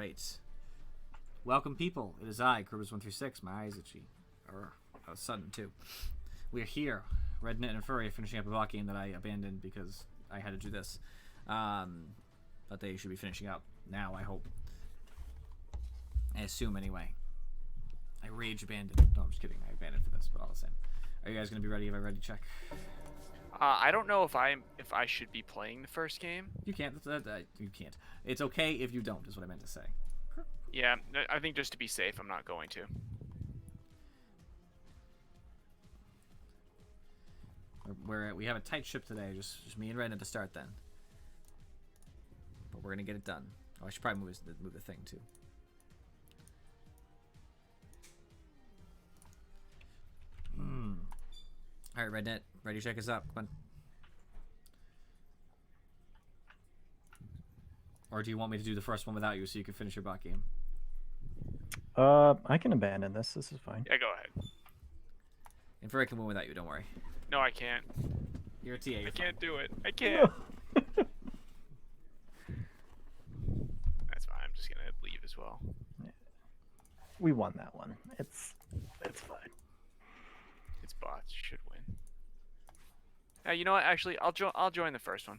Alright. Welcome, people. It is I, Cribbers136. My eyes itchy. Or, sudden, too. We're here. Rednet and Furry finishing up a bot game that I abandoned because I had to do this. But they should be finishing up now, I hope. I assume, anyway. I rage abandoned. No, I'm just kidding. I abandoned for this, but all the same. Are you guys going to be ready? Have I ready check? I don't know if I should be playing the first game. You can't. You can't. It's okay if you don't, is what I meant to say. Yeah, I think just to be safe, I'm not going to. We have a tight ship today. Just me and Rednet to start then. But we're gonna get it done. Oh, I should probably move the thing too. All right, Rednet, ready to check us up? Come on. Or do you want me to do the first one without you so you can finish your bot game? I can abandon this. This is fine. Yeah, go ahead. And Furry can win without you. Don't worry. No, I can't. You're a TA. I can't do it. I can't. That's fine. I'm just gonna leave as well. Yeah. We won that one. It's fine. It's bots. You should win. You know what? Actually, I'll join the first one.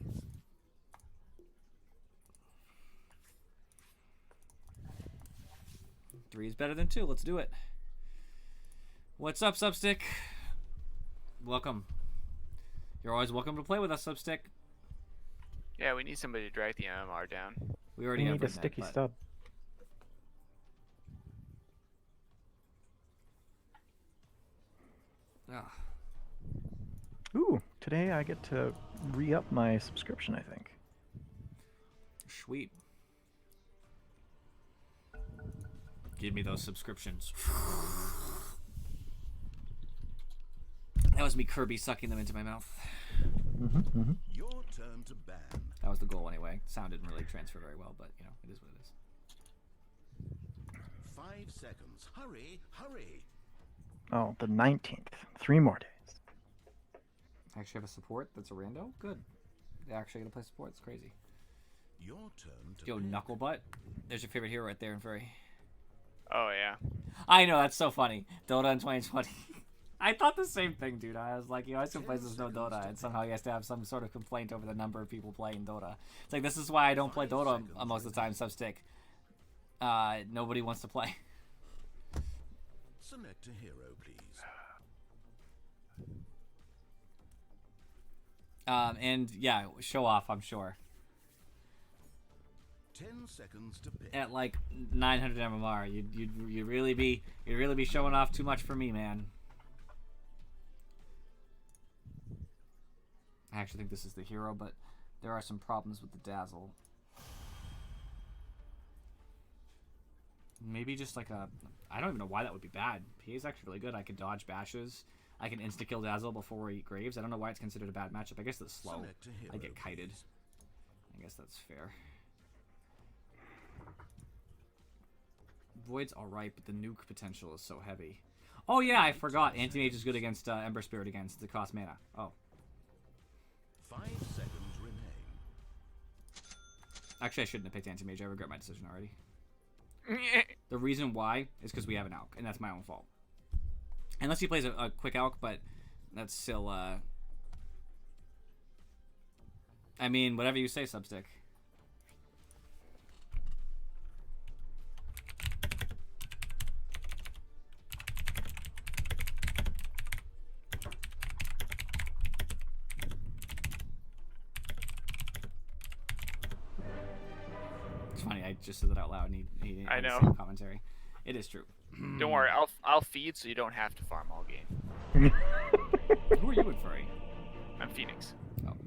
Three is better than two. Let's do it. What's up, Substick? Welcome. You're always welcome to play with us, Substick. Yeah, we need somebody to drag the MMR down. We already We have need a sticky but... stub. Ah. Ooh, today I get to re-up my subscription, I think. Sweet. Give me those subscriptions. That was me Kirby sucking them into my mouth. Your turn to ban. That was the goal anyway. Sound didn't really transfer very well, but you know, it is what it is. 5 seconds. Hurry, hurry. Oh, the 19th. 3 more days. I actually have a support that's a rando? Good. They're actually gonna play support. It's crazy. Your turn to Yo, pick. Knucklebutt. There's your favorite hero right there in Furry. Oh yeah. I know, that's so funny. Dota in 2020. I thought the same thing, dude. I was like, you know, I still plays with no Dota, and somehow he has to have some sort of complaint over the number of people playing Dota. It's like, this is why I don't play Dota most of the time, Substick. Nobody wants to play. Select a hero, please. And yeah, show off, I'm sure. 10 seconds to pick. At like 900 MMR, you'd really be showing off too much for me, man. I actually think this is the hero, but there are some problems with the dazzle. Maybe just like a... I don't even know why that would be bad. PA is actually really good. I can dodge bashes. I can insta-kill dazzle before we eat graves. I don't know why it's considered a bad matchup. I guess it's slow. Select a hero, I get kited. please. I guess that's fair. Void's alright, but the nuke potential is so heavy. Oh yeah, I forgot. Anti-Mage is good against Ember Spirit again, since it costs mana. Oh. 5 seconds remain. Actually, I shouldn't have picked Anti-Mage. I regret my decision already. The reason why is because we have an Alk, and that's my own fault. Unless he plays a quick Alk, but that's still, I mean, whatever you say, Substick. It's funny, I just said that out loud. I know. Commentary. It is true. Don't worry, I'll feed so you don't have to farm all game. Who are you in Furry? I'm Phoenix. Oh.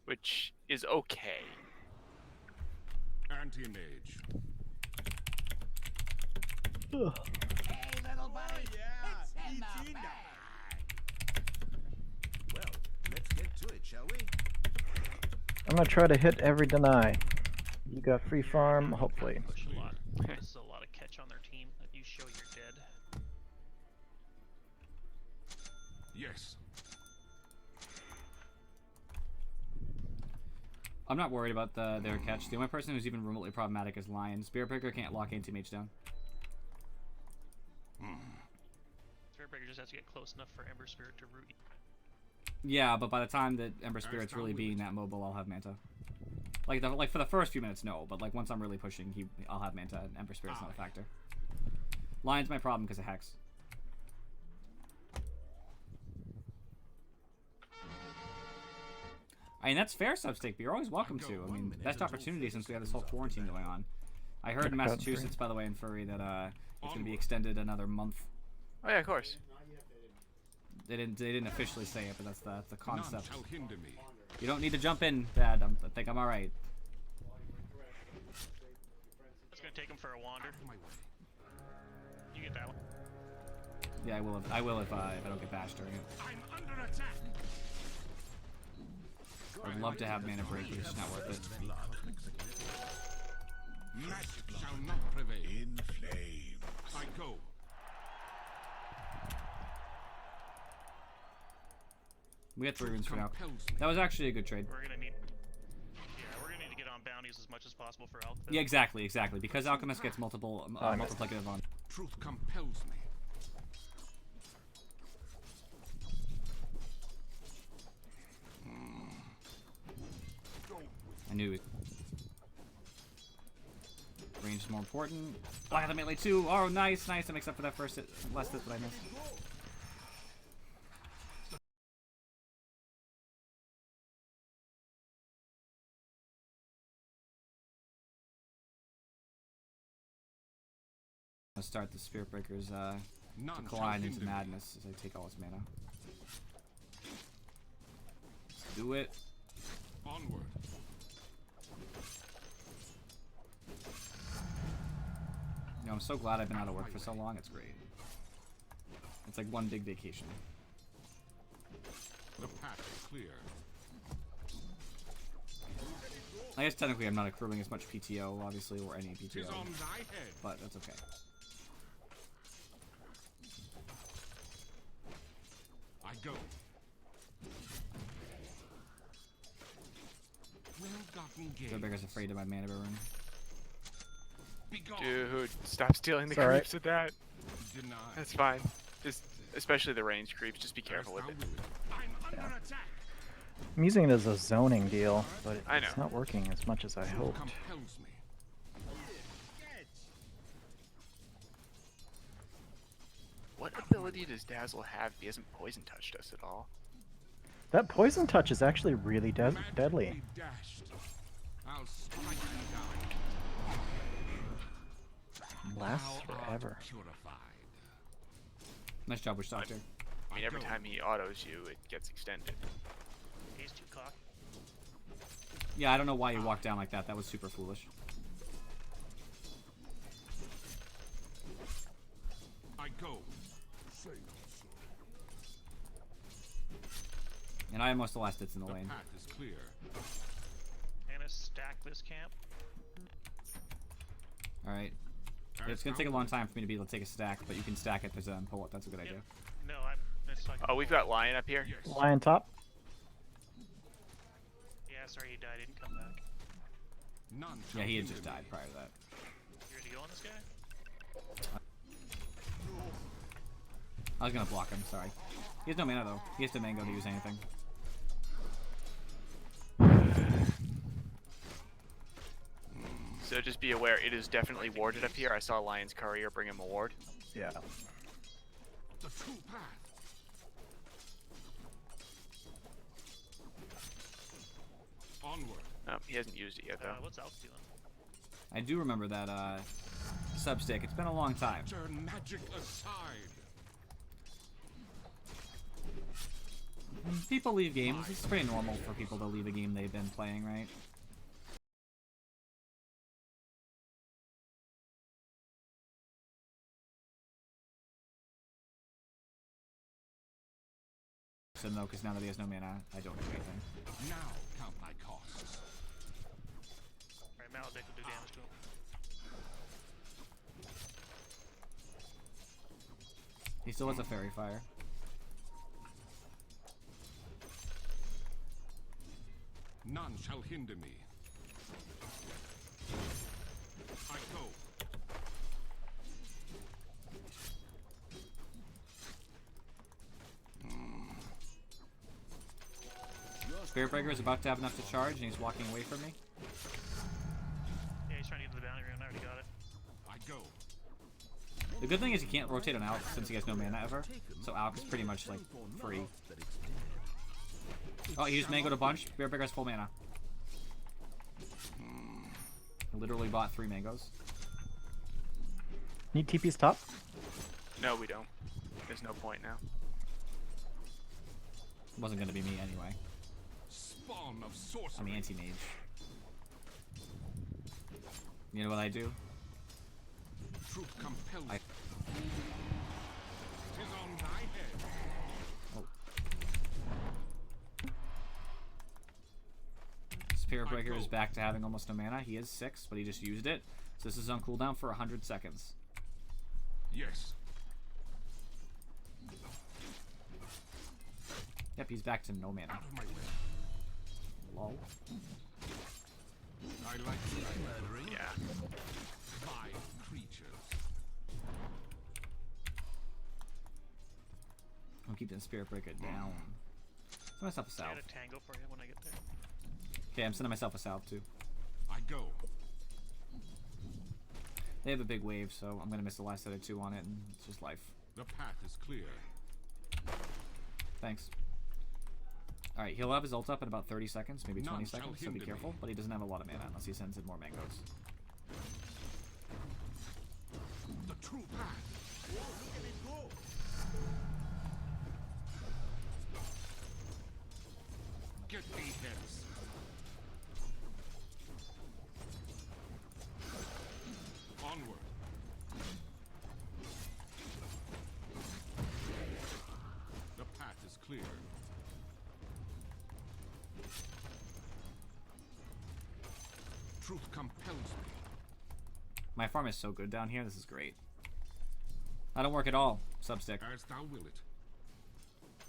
Which is okay. Anti-mage. Hey, little buddy. It's in the bag. Well, let's get to it, shall we? I'm gonna try to hit every deny. You got free farm, hopefully. Push a lot. There's a lot of catch on their team that you show you're dead. Yes. I'm not worried about their catch. The only person who's even remotely problematic is Lion. Spiritbreaker can't lock anti-mage down. Spiritbreaker just has to get close enough for Ember Spirit to root. Yeah, but by the time that Ember Spirit's really being that mobile, I'll have Manta. Like for the first few minutes, no. But like once I'm really pushing, I'll have Manta, and Ember Spirit's not a factor. Lion's my problem because of Hex. I mean, that's fair, Substake, but you're always welcome to. I mean, best opportunity since we have this whole quarantine going on. I heard in Massachusetts, by the way, in Furry, that it's going to be extended another month. Oh yeah, of course. They didn't officially say it, but that's the concept. You don't need to jump in, Dad. I think I'm all right. That's gonna take him for a wander. You get that one. Yeah, I will if I don't get bashed during it. I'm under attack. I'd love to have mana break, but it's just not worth it. Magic shall not prevail. In flames. I go. We had 3 runes for now. That was actually a good trade. We're gonna need to get on bounties as much as possible for Alchemist. Yeah, exactly. Because Alchemist gets multiple multiplicative on. Truth compels me. I knew it. Range is more important. Oh, I have the melee too. Oh, nice. That makes up for that first last hit that I missed. I'll start the Spirit Breaker's decline into madness as I take all his mana. Let's do it. Onward. You know, I'm so glad I've been out of work for so long. It's great. It's like one big vacation. The path is clear. I guess technically I'm not accruing as much PTO, obviously, or any PTO, Tis on thy head. but that's okay. I go. Well-gotten gains. Spirit Breaker's afraid of my mana rune. Dude, stop stealing the Sorry. creeps with that. Denied. That's fine. Just, especially the range creeps. Just be careful with it. I'm under attack. I'm using it as a zoning deal, but I know. it's not working as much as I Truth hoped. compels me. What ability does Dazzle have? He hasn't poison touched us at all. That poison touch is actually really deadly. Magically dashed. I'll strike thee down. Lasts Thou art forever. Purified. Nice job with Doctor. I mean, every time he autos you, it gets extended. He's too cocky. Yeah, I don't know why you walked down like that. That was super foolish. I go. And I have most of the last hits in the The lane. path is clear. I'm gonna stack this camp. Alright. It's gonna take a long time for me to be able to take a stack, but you can stack it. There's a pull up. That's a good idea. No, it's like. Oh, we've got Lion up here. Lion top. Yeah, sorry he died. He didn't come back. None Yeah, shall he had hinder just me. died prior to that. You ready to go on this guy? I was gonna block him, sorry. He has no mana though. He has to mango to use anything. So just be aware, it is definitely warded up here. I saw Lion's courier bring him a ward. Yeah. The true path. Onward. Oh, he hasn't used it yet though. What's Alf doing? I do remember that substick. It's been a long time. Turn magic aside. People leave games. It's pretty normal for people to leave a game they've been playing, right? So no, because now that he has no mana, I don't do anything. Now count my costs. Alright, Maledict will do damage to him. He still has a fairy fire. None shall hinder me. Spirit Breaker is about to have enough to charge, and he's walking away from me. Yeah, he's trying to get to the boundary room. I already got it. I go. The good thing is he can't rotate on Alk since he has no mana ever, so Alk is pretty much like free. Oh, he used Mangoed a bunch. Spirit Breaker has full mana. Literally bought 3 mangoes. Need TP's top? No, we don't. There's no point now. Wasn't gonna be me anyway. Spawn of sorcery. I'm anti-mage. You know what I do? Truth compels. I- Tis on thy head. Spirit Breaker is back to having almost no mana. He is 6, but he just used it. So this is on cooldown for 100 seconds. Yes. Yep, he's back to no mana. Out of my way. Lol. I like murdering. Yeah. Vile creatures. I'm keeping Spirit Breaker down. Send myself a I salve. got a tango for you when I get there. Okay, I'm sending myself a salve too. I go. They have a big wave, so I'm gonna miss the last set of 2 on it, and it's just life. The path is clear. Thanks. Alright, he'll have his ult up in about 30 seconds, maybe 20 None shall seconds, so be hinder careful. me. But he doesn't have a lot of mana unless he sends in more mangoes. The true path. Get thee hence. Onward. The path is clear. Truth compels me. My farm is so good down here, this is great. I don't work at all, Substick. As thou will it.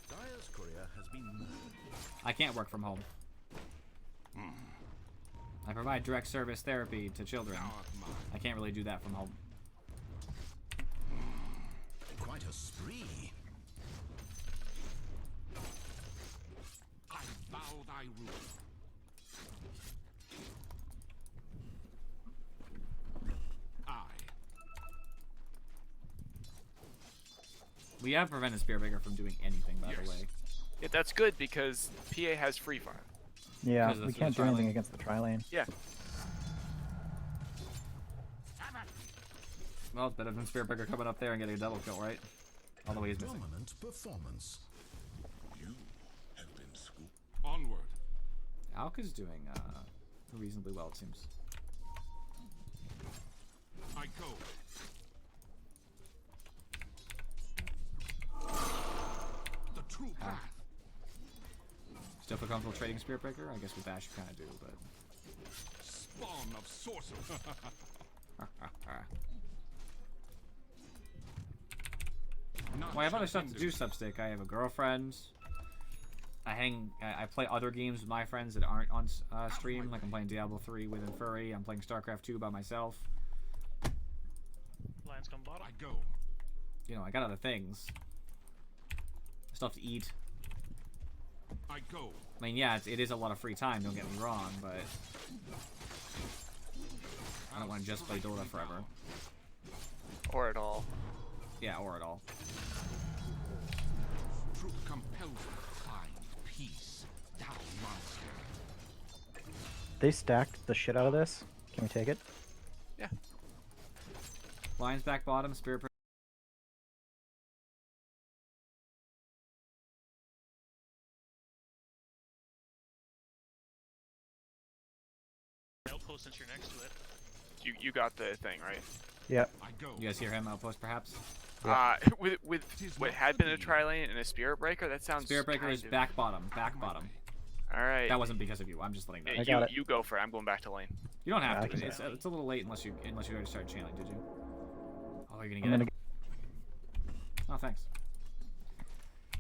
Dire's courier has been murdered. I can't work from home. I provide direct service therapy to children. Thou art mine. I can't really do that from home. Quite a spree. I bow thy rule. I. We have prevented Spirit Breaker from doing anything, by the Yes. way. Yeah, that's good because PA has free farm. Yeah, Because of we the can't do tri anything lane. against the tri-lane. Yeah. Well, it's better than Spirit Breaker coming up there and getting a double kill, right? Although he is missing. Dominant performance. You have been scooped. Onward. Alk is doing reasonably well, it seems. I go. The true path. Still feel comfortable trading Spirit Breaker? I guess with Dash you kind of do, but... Spawn of sorcery. None Well, I have shall other stuff to hinder do, me. Substick. I have a girlfriend. I play other games with my friends that aren't on stream. Like I'm playing Diablo 3 with Infuri. I'm playing StarCraft 2 by myself. Lions come bottom. I go. You know, I got other things. Stuff to eat. I go. I mean, yeah, it is a lot of free time, don't get me wrong, but I don't want to just play Dota forever. Or at all. Yeah, or at all. Truth compels me. Find peace, thou monster. They stacked the shit out of this. Can we take it? Yeah. Lions back bottom, Spirit Breaker. Outpost since you're next to it. You got the thing, right? Yep. I go. You guys hear him outpost, perhaps? With what had been a tri-lane and a Spirit Breaker, that sounds Spirit Breaker is kind of- back bottom, back bottom. Alright. That wasn't because of you. I'm just letting that. Yeah, I got it. you go for it. I'm going back to lane. You don't have Yeah, I to. can It's a little late unless you already started channeling. Did you? Oh, you're I'm gonna gonna get it. Oh, thanks.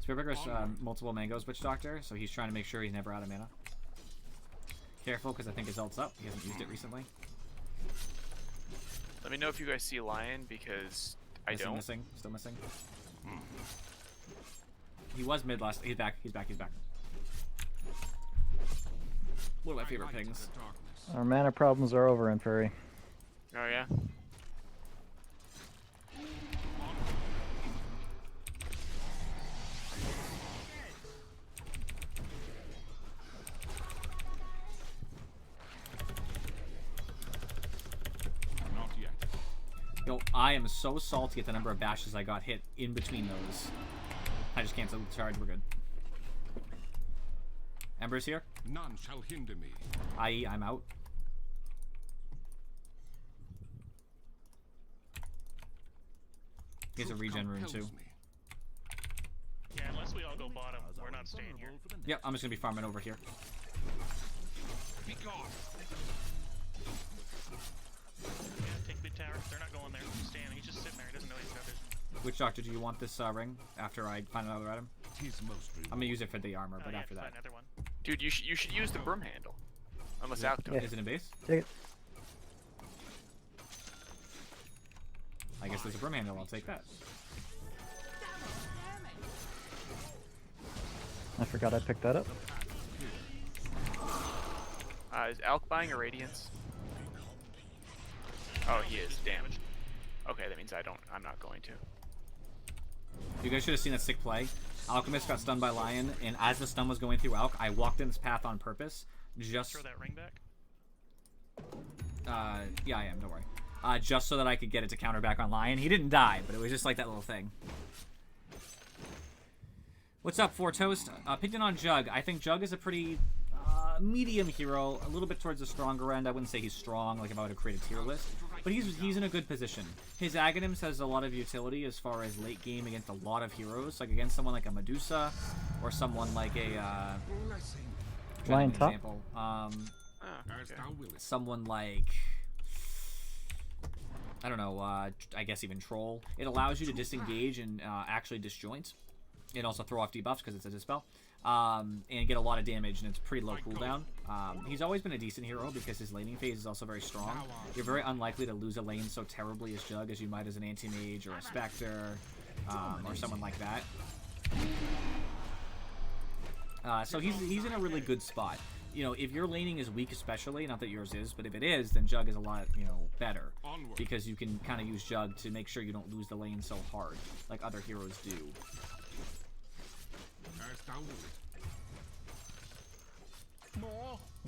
Spirit Breaker has multiple mangoes, Witch Doctor, so he's trying to make sure he's never out of mana. Careful, because I think his ult's up. He hasn't used it recently. Let me know if you guys see Lion because I Missing, don't. missing, still missing. He was mid last. He's back. He's back. He's back. One of my I favorite light pings. the darkness. Our mana problems are over in Furry. Oh yeah. Not yet. Yo, I am so salty at the number of bashes I got hit in between those. I just canceled the charge. We're good. Ember's here. None shall hinder me. I.e., I'm out. He has a Truth regen rune compels too. me. Yeah, unless we all go bottom, we're not staying here. Yep, I'm just gonna be farming over here. Be gone. Yeah, take mid tower. They're not going there. He's standing. He's just sitting there. He doesn't know he's got vision. Which doctor do you want this ring after I find another item? Tis most I'm gonna use it for the armor, but yeah, after that. find another one. Dude, you should use the broom handle. Unless Alk does. Yeah. Is it in base? Take it. I guess there's a broom handle. I'll take that. I forgot I picked that up. Is Alk buying a Radiance? Oh, he is. Damn. Okay, that means I'm not going to. You guys should have seen that sick play. Alchemist got stunned by Lion, and as the stun was going through Alk, I walked in this path on purpose. Just Throw that ring back. yeah, I am. Don't worry. Just so that I could get it to counter back on Lion. He didn't die, but it was just like that little thing. What's up, Four Toast? Opinion on Jug. I think Jug is a pretty medium hero, a little bit towards the stronger end. I wouldn't say he's strong, like if I were to create a tier list, but he's in a good position. His Aghanims has a lot of utility as far as late game against a lot of heroes, like against someone like a Medusa, or someone like a Blessing. Lion an top? example. Oh, As okay. thou willest. Someone like, I don't know, I guess even Troll. It allows you to disengage and actually disjoint. It also throw off debuffs because it's a dispel. And get a lot of damage, and it's pretty low cooldown. He's always been a decent hero because his laning phase is also very strong. You're very unlikely to lose a lane so terribly as Jug as you might as an anti-mage or a Spectre, or someone like that. So he's in a really good spot. You know, if your laning is weak especially, not that yours is, but if it is, then Jug is a lot, better. Onward. Because you can kind of use Jug to make sure you don't lose the lane so hard, like other heroes do. As thou willest.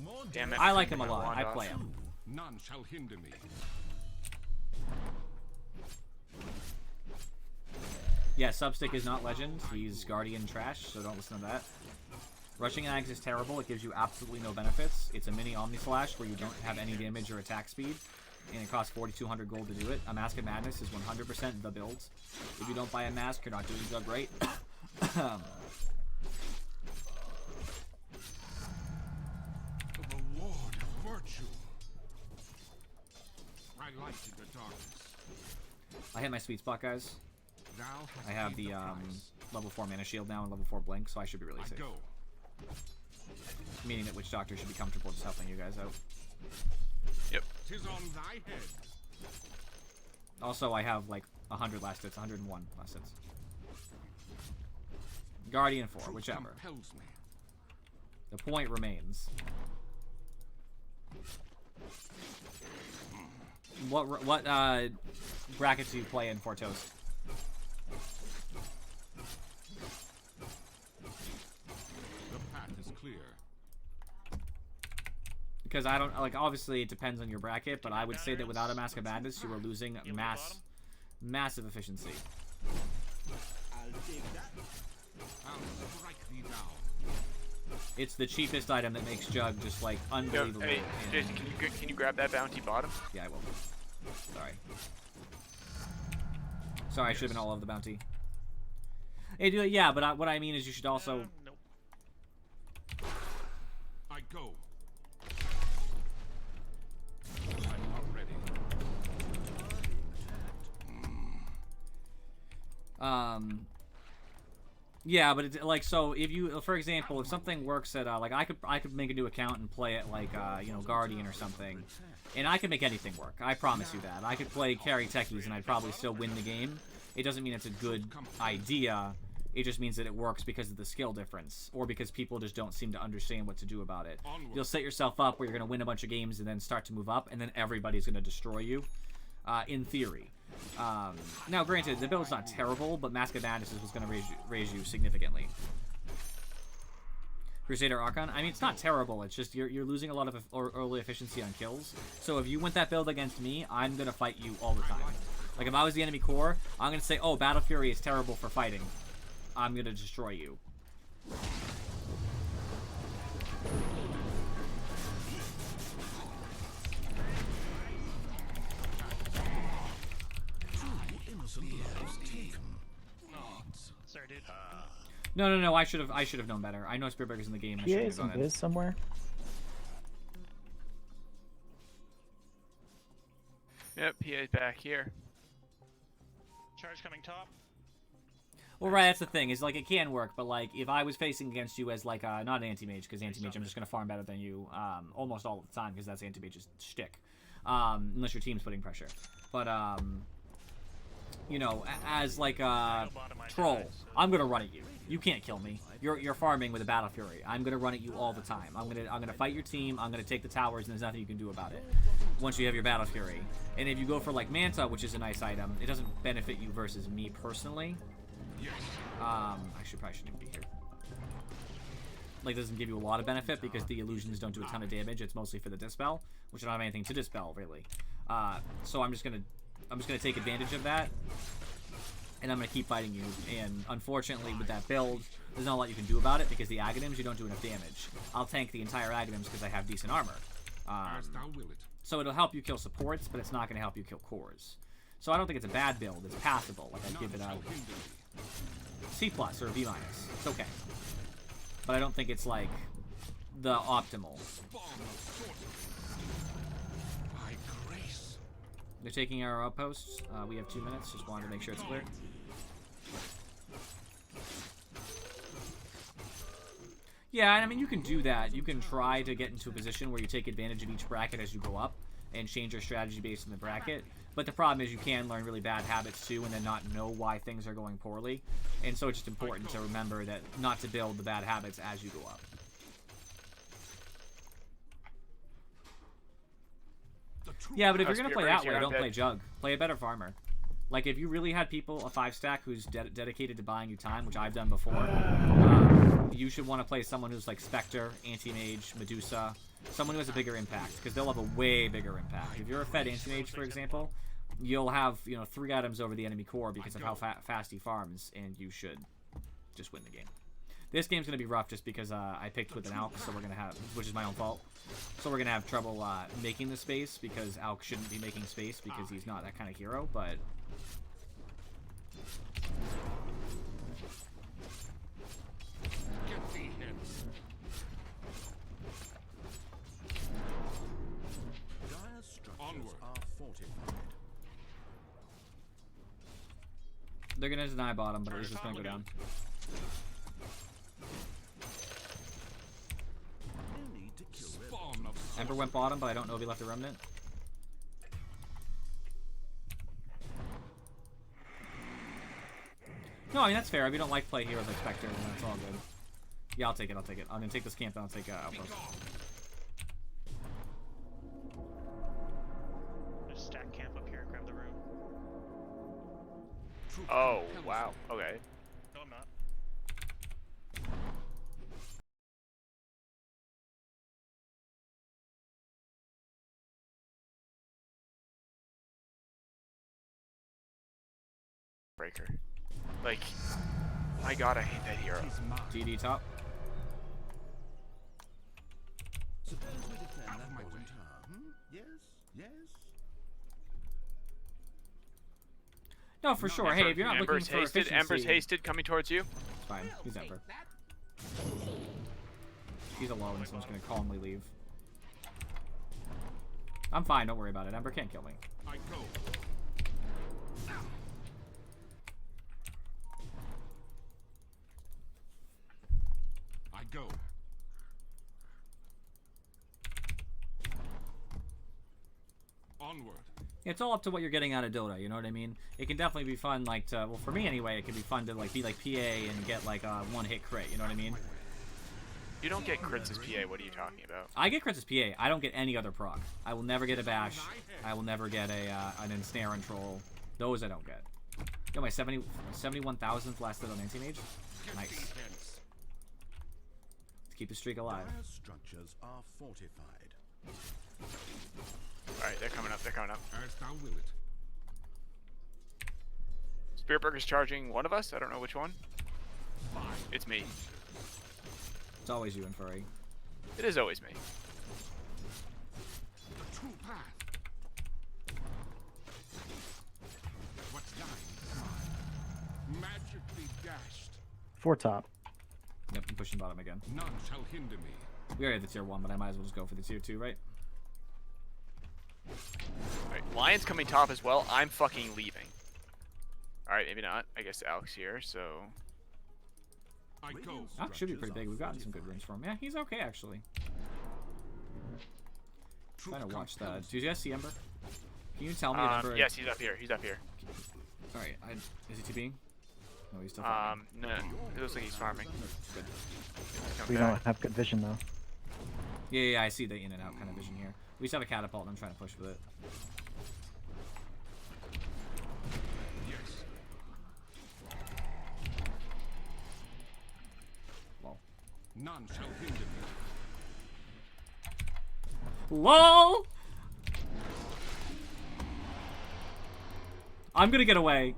More Damn it. I like him a My lot. wand I off. play him. None shall hinder me. Yeah, Substick is not legend. He's Guardian trash, so don't listen to that. Rushing Ags is terrible. It gives you absolutely no benefits. It's a mini Omni Slash where you don't have any damage or attack speed, and it costs 4,200 gold to do it. A Mask of Madness is 100% the build. If you don't buy a mask, you're not doing so great. The reward of virtue. I light in the darkness. I hit my sweet spot, guys. Thou hast I have paid the price. level 4 mana shield now and level 4 blink, so I should be really I safe. go. Meaning that Witch Doctor should be comfortable just helping you guys out. Yep. Tis on thy head. Also, I have like 100 last hits, 101 last hits. Guardian 4, Truth whichever. compels me. The point remains. What brackets do you play in for Toast? The path is clear. Because I don't like. Obviously, it depends on your bracket, but I would say that without a Mask of Madness, you are losing massive efficiency. I'll strike thee down. It's the cheapest item that makes Jug just like Yo, unbelievable. hey, in- Jason, can you grab that bounty bottom? Yeah, I will. Sorry. Sorry, I should have been all over the bounty. Hey, dude, yeah, but what I mean is you should also... Nope. I go. I'm not ready. Yeah, but it's like, so if you, for example, if something works at like I could make a new account and play it like Guardian or something, and I could make anything work. I promise you that. I could play carry techies and I'd probably still win the game. It doesn't mean it's a good idea. It just means that it works because of the skill difference, or because people just don't seem to understand what to do about it. You'll set yourself up where you're going to win a bunch of games and then start to move up, and then everybody's going to destroy you, in theory. Now, granted, the build's not terrible, but Mask of Madness is going to raise you significantly. Crusader Archon, I mean, it's not terrible. It's just you're losing a lot of early efficiency on kills. So if you went that build against me, I'm going to fight you all the time. Like, if I was the enemy core, I'm going to say, oh, Battle Fury is terrible for fighting. I'm going to destroy you. Sorry, dude. No. I should have known better. I know Spearburger's in the game. I PA shouldn't is have in gone in. biz somewhere. Yep, PA's back here. Charge coming top. Well, right, that's the thing. Is like it can work, but like if I was facing against you as like not an anti-mage, because anti-mage I'm just gonna farm better than you almost all the time because that's anti-mage's shtick, unless your team's putting pressure. But you know, as like a troll, I'm gonna run at you. You can't kill me. You're farming with a Battle Fury. I'm gonna run at you all the time. I'm gonna fight your team. I'm gonna take the towers, and there's nothing you can do about it once you have your Battle Fury. And if you go for like Manta, which is a nice item, it doesn't benefit you versus me personally. Actually, probably shouldn't even be here. Like, it doesn't give you a lot of benefit because the illusions don't do a ton of damage. It's mostly for the dispel, which I don't have anything to dispel really. So I'm just gonna take advantage of that, and I'm gonna keep fighting you. And unfortunately, with that build, there's not a lot you can do about it because the Aghanim's, you don't do enough damage. I'll tank the entire Aghanim's because I have decent armor. As thou wilt. So it'll help you kill supports, but it's not gonna help you kill cores. So I don't think it's a bad build. It's passable. Like, I'd give it a C+ or a B-. It's okay. But I don't think it's, like, the optimal. By grace. They're taking our outposts. We have 2 minutes. Just wanted to make sure it's clear. Yeah, and I mean, you can do that. You can try to get into a position where you take advantage of each bracket as you go up and change your strategy based on the bracket. But the problem is you can learn really bad habits too and then not know why things are going poorly. And so it's just important to remember that not to build the bad habits as you go up. Yeah, but if you're going to play that way, don't play Jug. Play a better farmer. Like, if you really had people, a 5-stack who's dedicated to buying you time, which I've done before, you should want to play someone who's like Spectre, Anti-Mage, Medusa, someone who has a bigger impact, because they'll have a way bigger impact. If you're a Fed Anti-Mage, for example, you'll have, you know, 3 items over the enemy core because of how fast he farms, and you should just win the game. This game's going to be rough just because I picked with an Alk, so we're going to have, which is my own fault. So we're going to have trouble making the space, because Alk shouldn't be making space because he's not that kind of hero, but... Get thee hence. Dire structures Onward. are fortified. They're going to deny bottom, but it's just going to go down. No need to kill them. Spawn of Ember went bottom, but I don't know if he left a remnant. No, I mean, that's fair. If you don't like play heroes like Spectre, then that's all good. Yeah, I'll take it, I'll take it. I'm gonna take this camp and I'll take Outpost. Just stack camp up here and grab the room. Oh, wow. Okay. No, I'm not. Breaker. Like, my god, I hate that hero. GD top. Suppose we defend Out of that my bottom way. tower, hmm? Yes? Yes? No, for sure. Hey, if you're not looking Ember's for hasted. efficiency, Ember's hasted, coming towards you. it's fine. He's Ember. He's alone, so I'm just gonna calmly leave. I'm fine. Don't worry about it. Ember can't kill me. I go. I go. Onward. It's all up to what you're getting out of Dota, you know what I mean? It can definitely be fun, like, to, well, for me anyway, it can be fun to, like, be like PA and get, like, a one-hit crit, you know what I mean? You don't get crits as PA. What are you talking about? I get crits as PA. I don't get any other proc. I will never get a bash. I will never get an ensnare and troll. Those I don't get. Yo, my 71,000th lasted on Anti-Mage. Nice. To keep the streak alive. Dire structures are fortified. Alright, they're coming up. They're coming up. As thou wilt. Spearburger's charging one of us. I don't know which one. It's me. It's always you and Furry. It is always me. The true path. What's thine? Magically dashed. 4 top. Yep, I'm pushing bottom again. None shall hinder me. We already have the tier 1, but I might as well just go for the tier 2, right? Alright, Lion's coming top as well. I'm fucking leaving. Alright, maybe not. I guess Alex here, so... I go. Alex should be pretty big. We've gotten some good runes for him. Yeah, he's okay, actually. Trying to watch that. Do you guys see Ember? Can you tell me if Ember... Yes, he's up here. He's up here. Alright, is he TPing? No, he's still farming. No. It looks like he's farming. Good. Come We back. don't have good vision though. Yeah, I see the in and out kind of vision here. We just have a catapult and I'm trying to push with it. Yes. Lol. None shall hinder me. LOL! I'm gonna get away.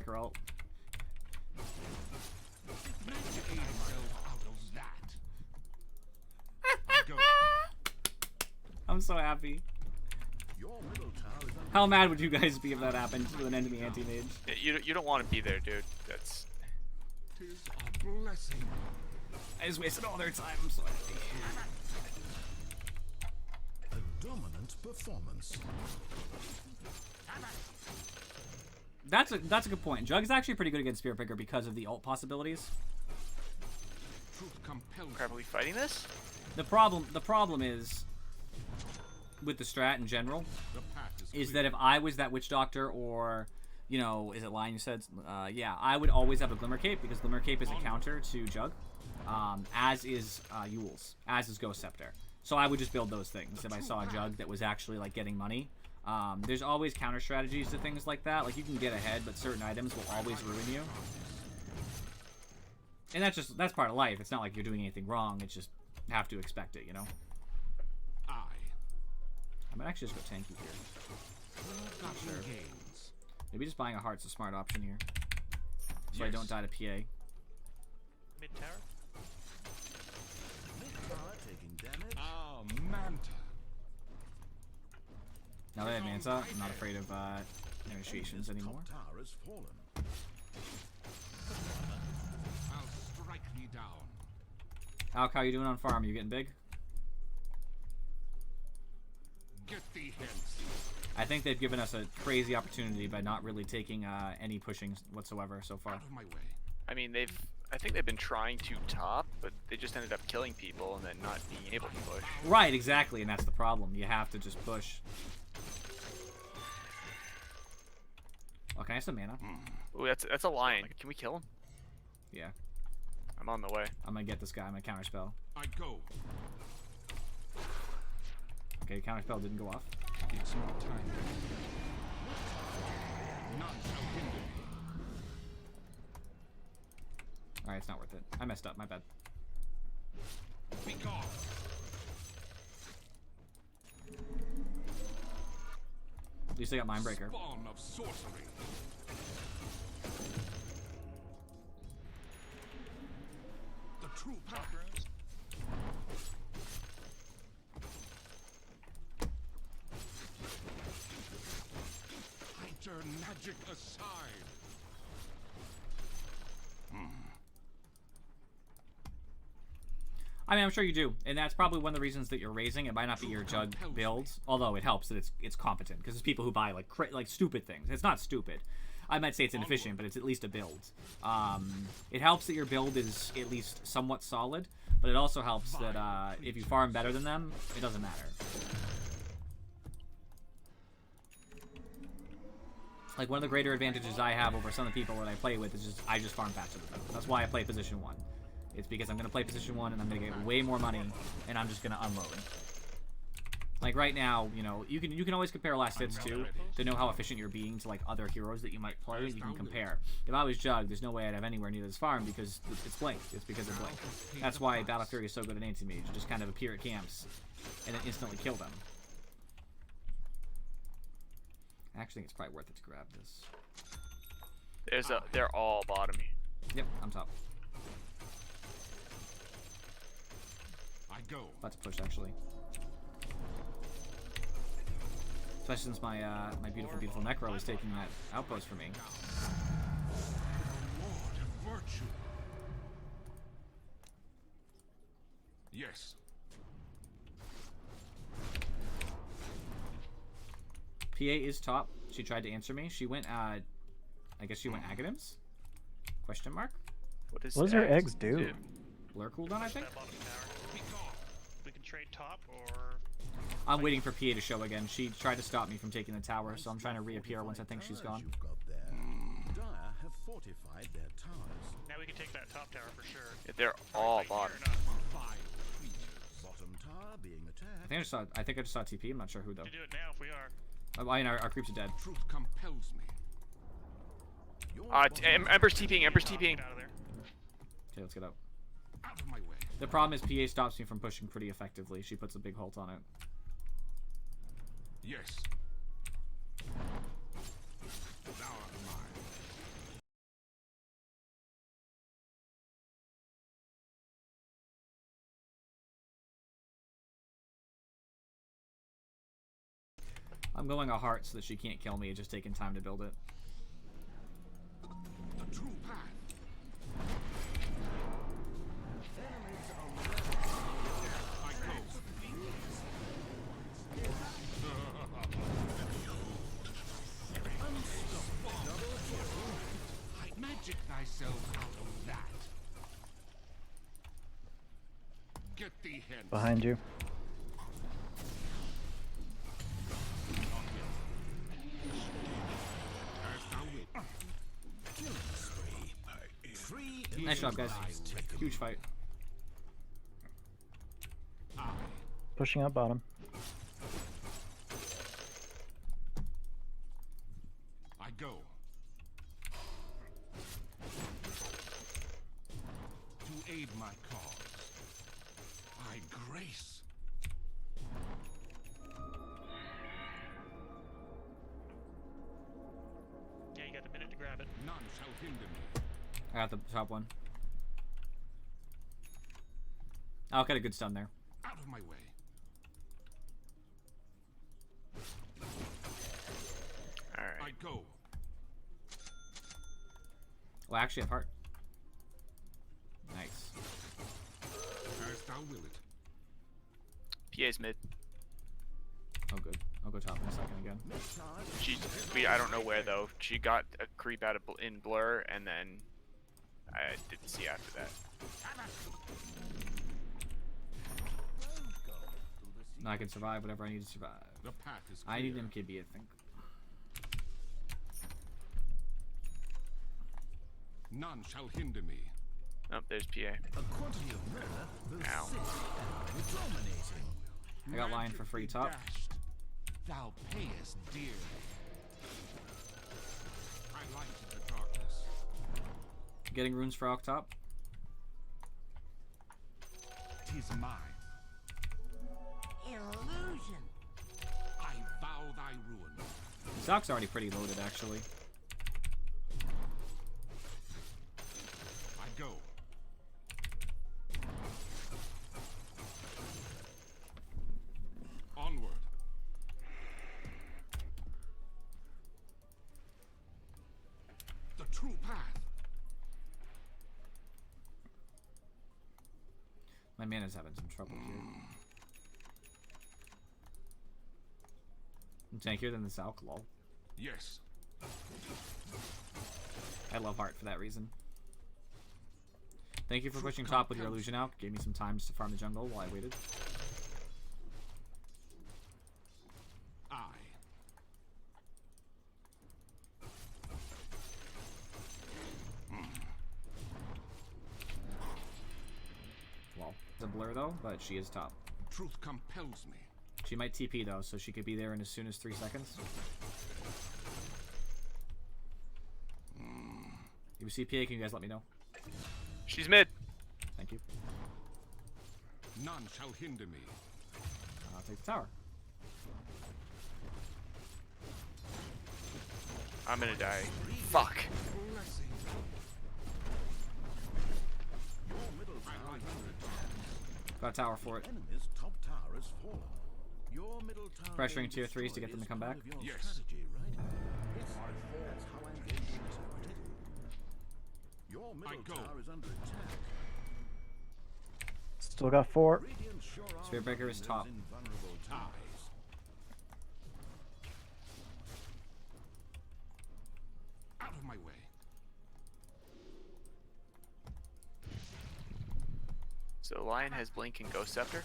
Girl. Magic myself out of that. Go. I'm so happy. Your middle tower is under How mad would you guys be if that happened with an enemy anti-mage? You don't want to be there, dude. That's... Tis a blessing. I just wasted all their time. I'm so happy. a dominant performance. That's a good point. Jug is actually pretty good against Spear Picker because of the ult possibilities. Truth compels. Crap, are we fighting this? The problem is with the strat in general The path is clear. that if I was that Witch Doctor or, you know, is it Lion you said? Yeah, I would always have a Glimmer Cape because Glimmer Cape is a counter to Jug, as is Yule's, as is Ghost Scepter. So I would just build those things if I saw a Jug that was actually like getting money. There's always counter strategies to things like that. Like you can get ahead, but certain items will always ruin you. And that's part of life. It's not like you're doing anything wrong. It's just have to expect it, you know. I. I might actually just go tanky here. Not sure. Gains. Maybe just buying a heart's a smart option here, so I Yes. don't die to PA. Mid tower. Mid-tower taking damage. Ah, Manta. Now that I have Manta, I'm not afraid of negotiations anymore. Top tower has fallen. I'll strike thee down. Alk, how you doing on farm? You getting big? Get thee hence. I think they've given us a crazy opportunity by not really taking any pushing whatsoever so far. Out of my way. I mean, I think they've been trying to top, but they just ended up killing people and then not being able to push. Right, exactly, and that's the problem. You have to just push. Oh, can I have some mana? Ooh, that's a lion. Can we kill him? Yeah, I'm on the way. I'm gonna get this guy. I'm gonna counterspell. I go. Okay, counterspell didn't go off. It's not time. None shall hinder me. Alright, it's not worth it. I messed up, my bad. Be gone. At least I got Mindbreaker. Spawn of sorcery. The true path. Rooms. I turn magic aside. I mean, I'm sure you do, and that's probably one of the reasons that you're raising. It might not be your Jug build, although it helps that it's competent, because there's people who buy like stupid things. It's not stupid. I might say it's inefficient, but it's at least a build. It helps that your build is at least somewhat solid, but it also helps that if you farm better than them, it doesn't matter. Like, one of the greater advantages I have over some of the people that I play with is just I just farm faster than them. That's why I play position 1. It's because I'm going to play position 1 and I'm going to get way more money and I'm just going to unload. Like, right now, you know, you can always compare last hits too to know how efficient you're being to, like, other heroes that you might play. You can compare. If I was Jug, there's no way I'd have anywhere near this farm because it's Blink. It's because of Blink. That's why Battle Fury is so good at anti-mage. You just kind of appear at camps and then instantly kill them. I actually think it's probably worth it to grab this. They're all bottomy. Yep, I'm top. I go. About to push, actually. Especially since my my beautiful Necro is taking that outpost for me. Lord of virtue. Yes. PA is top. She tried to answer me. She went, I guess she went Aghanims? Question mark? What does her eggs do? Blur cooldown, I think? That bottom tower. We can trade top or... I'm waiting for PA to show again. She tried to stop me from taking the tower, so I'm trying to reappear once I think she's gone. You've got there. Dire have fortified their towers. Now we can take that top tower for sure. They're all Right here bottom. or not? Bottom tower being attacked. I think I just saw TP. I'm not sure who though. We can do it now if we are. Oh, I know, our creeps are dead. Truth compels me. Your Emperor's TPing. Emperor's TPing. Get out of there. Okay, let's get out. Out of my way. The problem is PA stops me from pushing pretty effectively. She puts a big halt on it. Yes. Thou art mine. I'm going a heart so that she can't kill me. It's just taking time to build it. The true path. I go. Magic thyself out of that. Get thee hence. Behind you. As thou wilt. Nice job, guys. Huge fight. Pushing up bottom. I go. To aid my cause. I grace. Yeah, you got the minute to grab it. None shall hinder me. I got the top one. I'll get a good stun there. Out of my way. Alright. I go. Well, actually, I have heart. Nice. As thou wilt. PA's mid. Oh, good. I'll go top in a second again. I don't know where though. She got a creep out of in blur, and then I didn't see after that. Now I can survive whatever I need to survive. The path is clear. I need MKB, I think. None shall hinder me. Oh, there's PA. A quantity of mirror will Ow. sit dominating. I got Lion for free top. Dashed. Thou payest dearly. I light in the darkness. Getting runes for Alk top. 'Tis mine. Illusion. I vow thy ruin. Zock's already pretty loaded, actually. I go. Onward. The true path. My mana's having some trouble here. I'm tankier than this Alk, lol. Yes. I love heart for that reason. Thank you for pushing top with your illusion out. Gave me some time just to farm the jungle while I waited. Blur though, but she is top. Truth compels me. She might TP though, so she could be there in as soon as 3 seconds. If you see PA, can you guys let me know? She's mid. Thank you. None shall hinder me. I'll take the tower. I'm gonna die. Fuck. Blessing. Your middle tower is under attack. Got a tower for it. Enemy's top tower has fallen. Your middle tower Pressuring being tier 3s to get them to destroyed come is back. part of your Yes. strategy, right? Yes, that's how I'm going to interpret it. Your middle go. tower is under attack. Still got 4. Radiant sure are Spear Breaker is in top. those invulnerable times. Out of my way. So Lion has Blink and Ghost Scepter.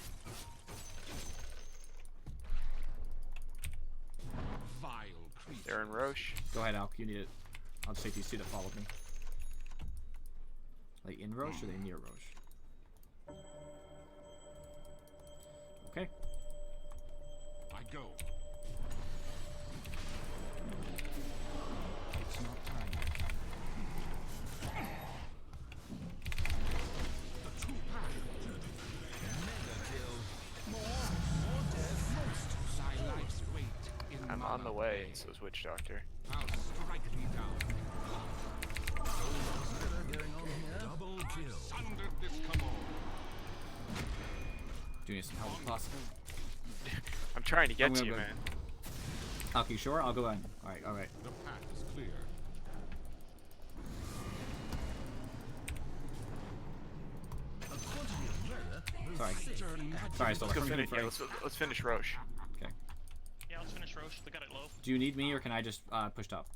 Vile creature. They're in Roche. Go ahead, Alk. You need it. I'll just take these 2 that followed me. Like in Roche or they near Roche? Okay. I go. It's not time. The true path. Thy life's weight in I'm on mana. the way, and so is Witch Doctor. I'll strike thee down. Double kill. Thunder this come on. Do you need some help if possible? I'm trying to get I'm to gonna you, go. man. Alk, you sure? I'll go in. Alright, alright. The path is clear. Sorry. Stern Sorry, still Let's go coming finish. in Yeah, for let's finish Roche. Okay. Yeah, let's finish Roche. They got it low. Do you need me or can I just push top?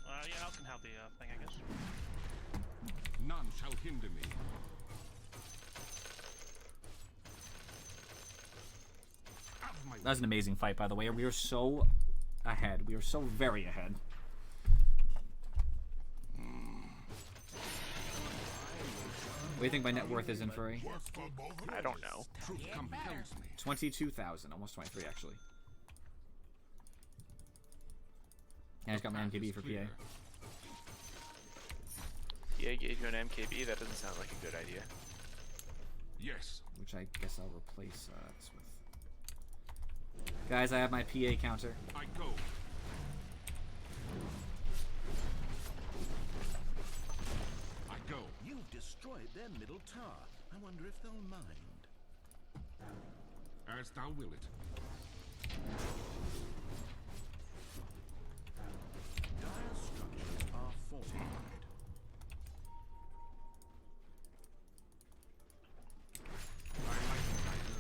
Yeah, I can have the thing, I guess. None shall hinder me. Out of my That was an amazing fight, by the way. We were so ahead. We were so very ahead. What do you think my net worth is in Furry? I don't know. truth compels me. 22,000, almost 23 actually. And I just got my MKB for PA. PA gave you an MKB? That doesn't sound like a good idea. Yes. Which I guess I'll replace this with. Guys, I have my PA counter. I go. I go. You've destroyed their middle tower. I wonder if they'll mind. As thou will it. Dire structures are fortified. I like what I know.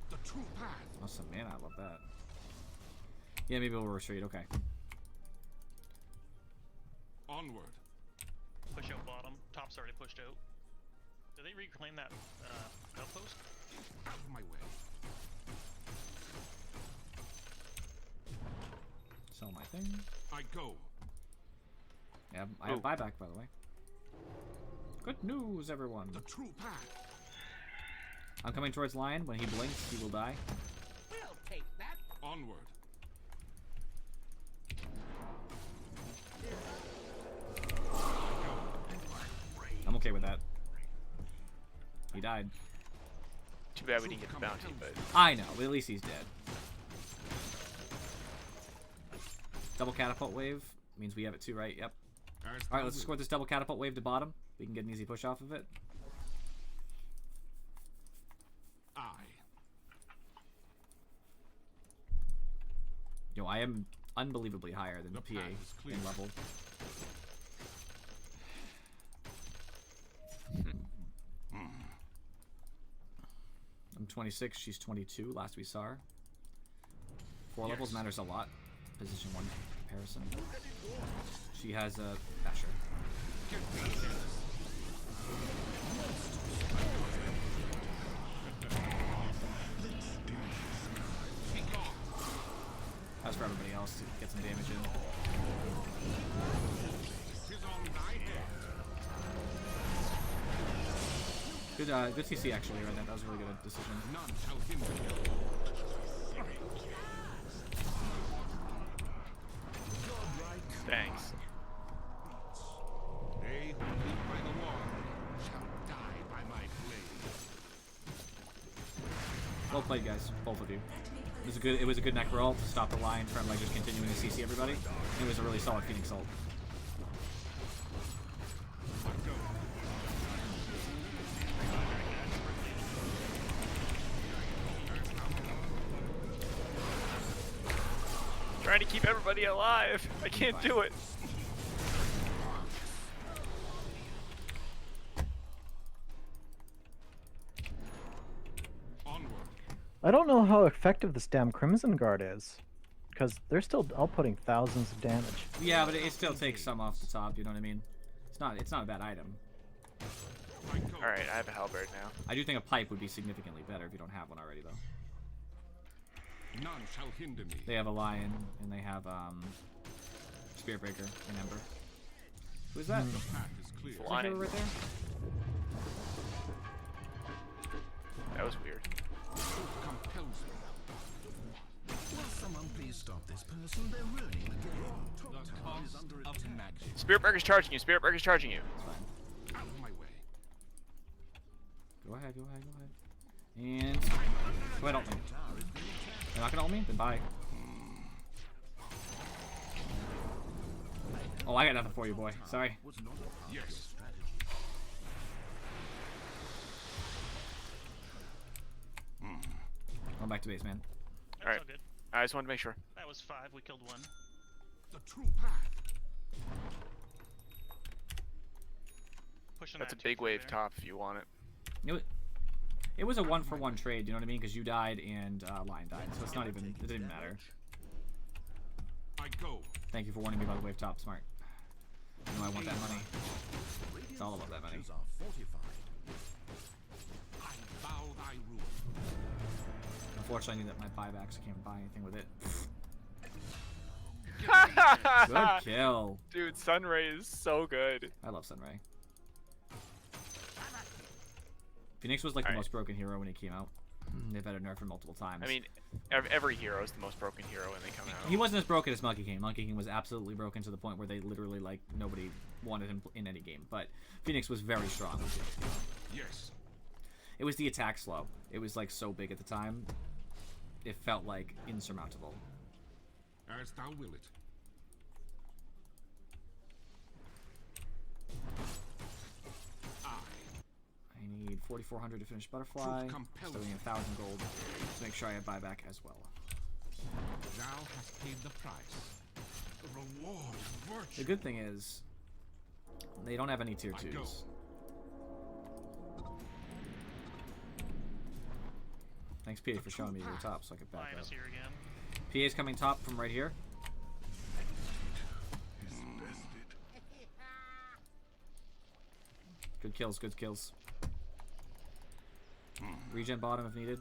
The true path. Awesome, man, I love that. Yeah, maybe we'll retreat, okay. Onward. Push out bottom. Top's already pushed out. Did they reclaim that outpost? Out of my way. Sell my thing. I go. Yeah, I have buyback, by the way. Good news, everyone. The true path. I'm coming towards Lion. When he blinks, he will die. We'll take that. Onward. I'm okay with that. He died. Too bad we didn't get the bounty, but I know, but at least he's dead. Double catapult wave means we have it too, right? Yep. As Alright, thou let's wilt. escort this double catapult wave to bottom. We can get an easy push off of it. I. Yo, I am unbelievably higher than The the PA path is clear. in level. I'm 26, she's 22, last we saw her. 4 levels Yes. matters a lot. Position 1 comparison. She has a Basher. That's for everybody else to get some damage in. Tis on thy head. Good CC actually, right? That was a really good decision. None shall hinder me. Thanks. They who live by the wand shall die by my blade. Well played, guys, both of you. It was a good neck roll to stop the line from like just continuing to CC everybody. It was a really solid Phoenix ult. Trying to keep everybody alive. I can't do it. Onward. I don't know how effective this damn Crimson Guard is. Because they're still outputting thousands of damage. Yeah, but it still takes some off the top, you know what I mean? It's not a bad item. Alright, I have a halberd now. I do think a pipe would be significantly better if you don't have one already, though. None shall hinder me. They have a lion, and they have, Spirit Breaker and Ember. Who's that? The path is clear. Is that Lion. hero right there? That was weird. Truth compels me. Will someone please stop this person? They're ruining the game. Top The tower is cost under of attack. magic. Spirit Breaker's charging you. Spirit Breaker's charging you. It's fine. Out of my way. Go ahead, go ahead, go ahead. And... Go ahead, ult me. You're not gonna ult me? Then bye. Oh, I got nothing for you, boy. Sorry. Was not a part of your Yes. strategy. Going back to base, man. That's Alright. all good. I just wanted to make sure. That was 5. We killed 1. The true path. Pushing That's a that big 2-4 wave there. top if you want it. It was a 1-for-1 trade, you know what I mean? Because you died and Lion died, so it's not even, it didn't even matter. I go. Thank you for warning me about the wave top, smart. You know I want that money. It's all about that money. Structures are fortified. I bow thy rule. Unfortunately, I need that my buybacks. I can't buy anything with it. Good kill. Dude, Sunray is so good. I love Sunray. Phoenix was like the Alright. most broken hero when he came out. They've had to nerf him multiple times. I mean, every hero is the most broken hero when they come out. he wasn't as broken as Monkey King. Monkey King was absolutely broken to the point where they literally, like, nobody wanted him in any game. But Phoenix was very strong. Yes. It was the attack slow. It was, like, so big at the time. It felt, like, insurmountable. As thou will it. I need 4,400 to finish Butterfly. compels Still need 1,000 gold to make sure I have buyback as well. Thou hast paid the price. The reward of The virtue. good thing is, they don't have any tier I go. 2s. Thanks, PA, for showing me your top so I could back Lion up. is here again. PA's coming top from right here. Good kills, good kills. Regen bottom if needed.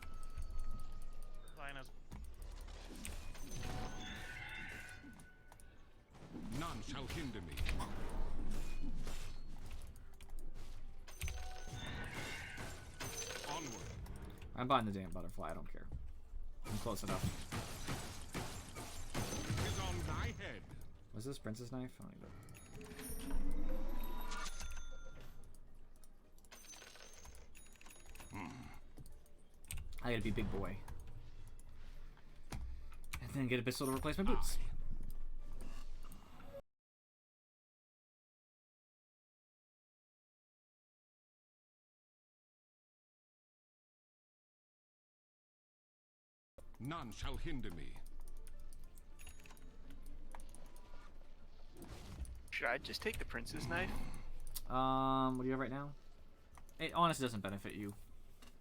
Lion has None shall hinder me. Onward. I'm buying the damn butterfly, I don't care. I'm close enough. Is on thy head. Was this Princess Knife? I don't need it. I gotta be big boy. And then get a pistol to replace my boots. None shall hinder me. Should I just take the Prince's knife? What do you have right now? It honestly doesn't benefit you.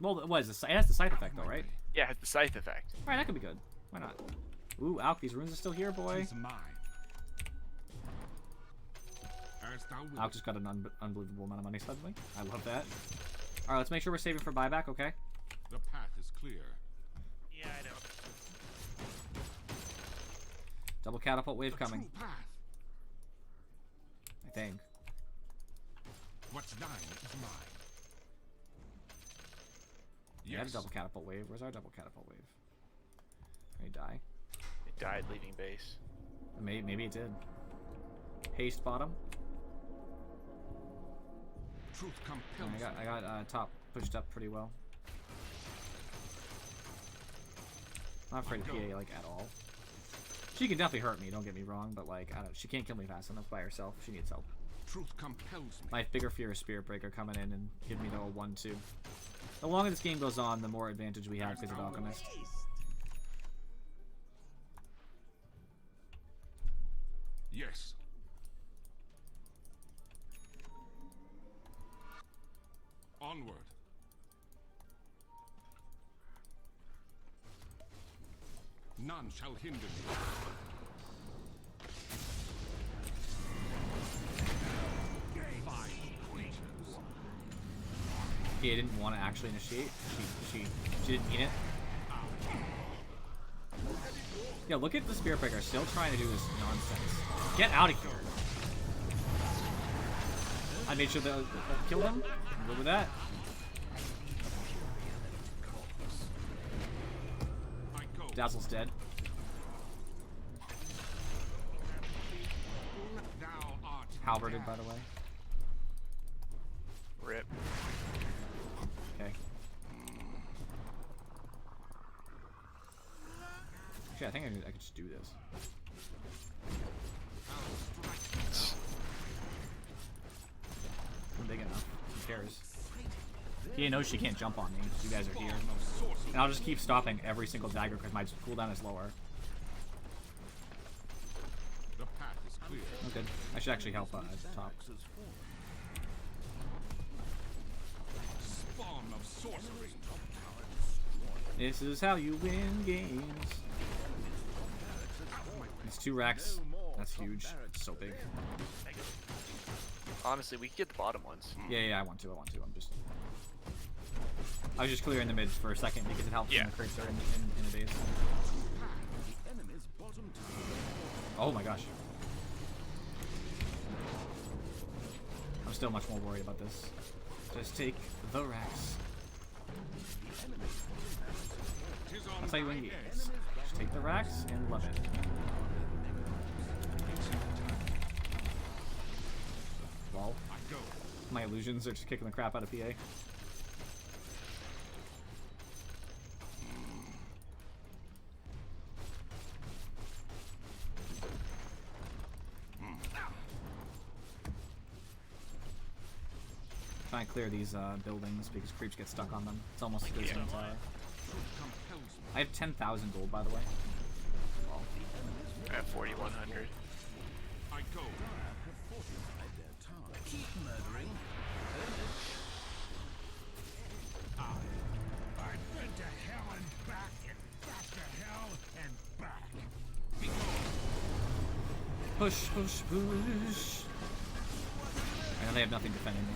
Well, what is this? It has the scythe effect though, right? Yeah, it has the scythe effect. Alright, that could be good. Why not? Ooh, Alk, these runes are still here, boy. Tis mine. As thou wilt. Alk just got an unbelievable amount of money suddenly. I love that. Alright, let's make sure we're saving for buyback, okay? The path is clear. yeah, I know. Double catapult wave The coming, true path. I think. What's thine is mine. We had a Yes. double catapult wave. Where's our double catapult wave? Did he die? It died leaving base. Maybe it did. Haste bottom. Truth compels I got top pushed up pretty well. Not afraid of PA like at all. She can definitely hurt me. Don't get me wrong, but like she can't kill me fast enough by herself. She needs help. Truth compels me. My bigger fear is Spirit Breaker coming in and giving me the 1-2. The longer this game goes on, the more advantage we have because of Alchemist. Yes. Onward. None shall hinder me. Five creatures. PA didn't want to actually initiate. She didn't mean it. Yeah, look at the Spirit Breaker still trying to do this nonsense. Get out of here. I made sure that killed him. I'm good with that. I go. Dazzle's dead. Thou art Halberded, by the way. Rip. Okay. Actually, I think I could just do this. I'm big enough. Who cares? He knows she can't jump on me. You guys are here. And I'll just keep stopping every single dagger because my cooldown is lower. The path is clear. I'm good. I should actually help top. Spawn of sorcery. This is how you win games. It's 2 racks. That's huge. It's so big. Honestly, we could get the bottom ones. Yeah, I want to. I was just clearing the mid for a second because it helps Yeah. when the crates are in the base. The enemy's bottom tower. Oh my gosh. I'm still much more worried about this. Just take the racks. Tis on That's how you win thy games. head. Just take the racks and love it. Well, I go. my illusions are just kicking the crap out of PA. Try and clear these buildings because creeps get stuck on them. It's almost as good as an entire. Compels me. I have 10,000 gold, by the way. Well, At 4,100. I go. Fortified their tower. Keep murdering. I've been to hell and back and back to hell and back. push, push, push. And they have nothing defending them.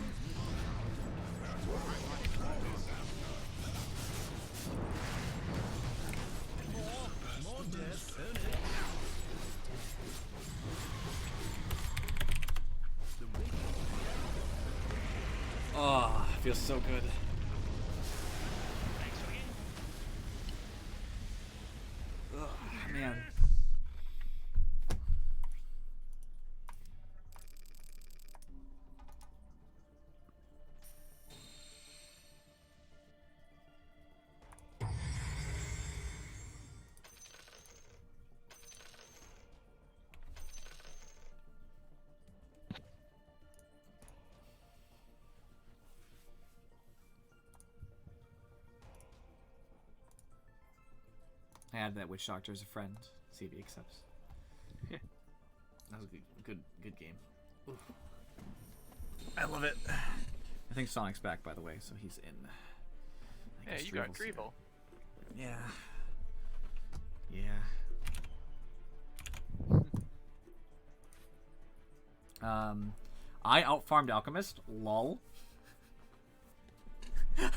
Oh, feels so good. Thanks again. Ugh, man. I added that witch doctor as a friend. See if he accepts. That was a good game. Oof. I love it. I think Sonic's back, by the way, so he's in. I Yeah, guess you got Dreeble's Dreeble. here. Yeah. I outfarmed Alchemist. Lol.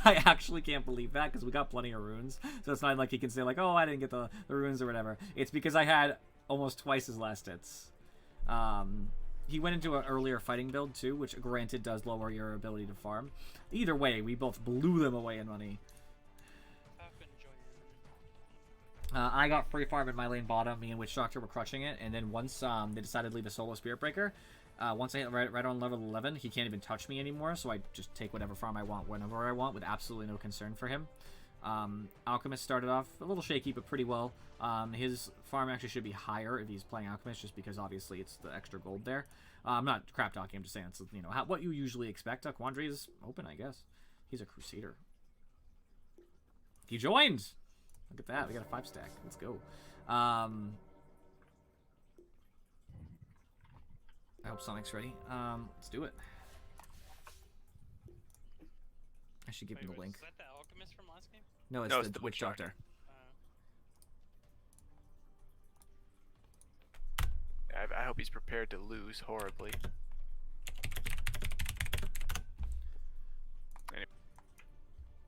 I actually can't believe that because we got plenty of runes. So it's not like he can say like, oh, I didn't get the runes or whatever. It's because I had almost twice his last hits. He went into an earlier fighting build too, which granted does lower your ability to farm. Either way, we both blew them away in money. I got free farm in my lane bottom. Me and Witch Doctor were crushing it, and then once they decided to leave a solo Spirit Breaker, once I hit right on level 11, he can't even touch me anymore. So I just take whatever farm I want whenever I want, with absolutely no concern for him. Alchemist started off a little shaky, but pretty well. His farm actually should be higher if he's playing Alchemist, just because obviously it's the extra gold there. I'm not crap talking. I'm just saying it's what you usually expect. Quandary is open, I guess. He's a Crusader. He joined. Look at that. We got a 5-stack. Let's go. I hope Sonic's ready. Let's do it. I should give him the link. Is that the Alchemist from last game? No, it's the Witch Doctor. I hope he's prepared to lose horribly. Anyway.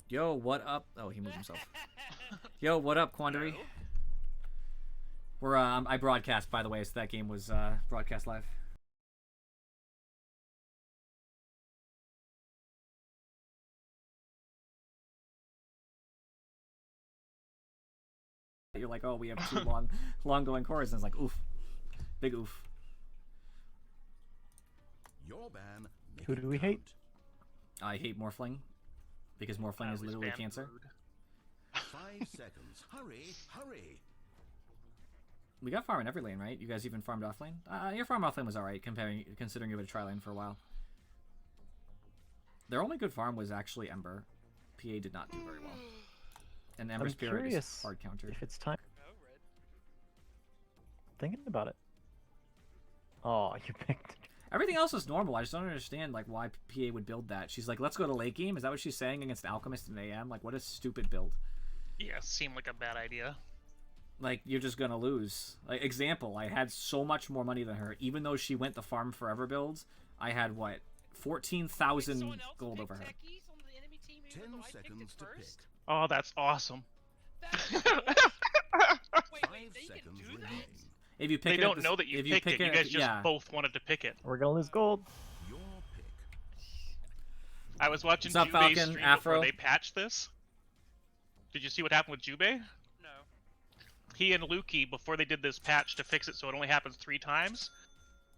Yo, what up? Oh, he moved himself. Yo, what up, Quandary? We're I broadcast, by the way, so that game was broadcast live. You're like, oh, we have 2 long going cores, and it's like, oof. Big oof. Your ban. Who do we hate? I hate Morphling, because Morphling is literally cancer. 5 seconds. Hurry, hurry. We got farm in every lane, right? You guys even farmed off lane? Your farm off lane was alright, considering you had a tri lane for a while. Their only good farm was actually Ember. PA did not do very well. And Ember Spirit is hard countered. If it's time. Thinking about it. Oh, you picked. Everything else is normal. I just don't understand why PA would build that. She's like, let's go to late game. Is that what she's saying against Alchemist and AM? Like, what a stupid build. Yeah, seemed like a bad idea. Like, you're just gonna lose. Like, example, I had so much more money than her. Even though she went the farm forever builds, I had, what, 14,000 gold over her. 10 seconds to pick. Oh, that's awesome. 5 seconds remaining. If you pick They don't know that you picked it. You guys just both wanted to pick it. We're gonna lose gold. Your pick. I was watching What's up, Jube's Falcon? stream Afro? before they patched this. Did you see what happened with Jube? No. He and Lukey, before they did this patch to fix it so it only happens 3 times,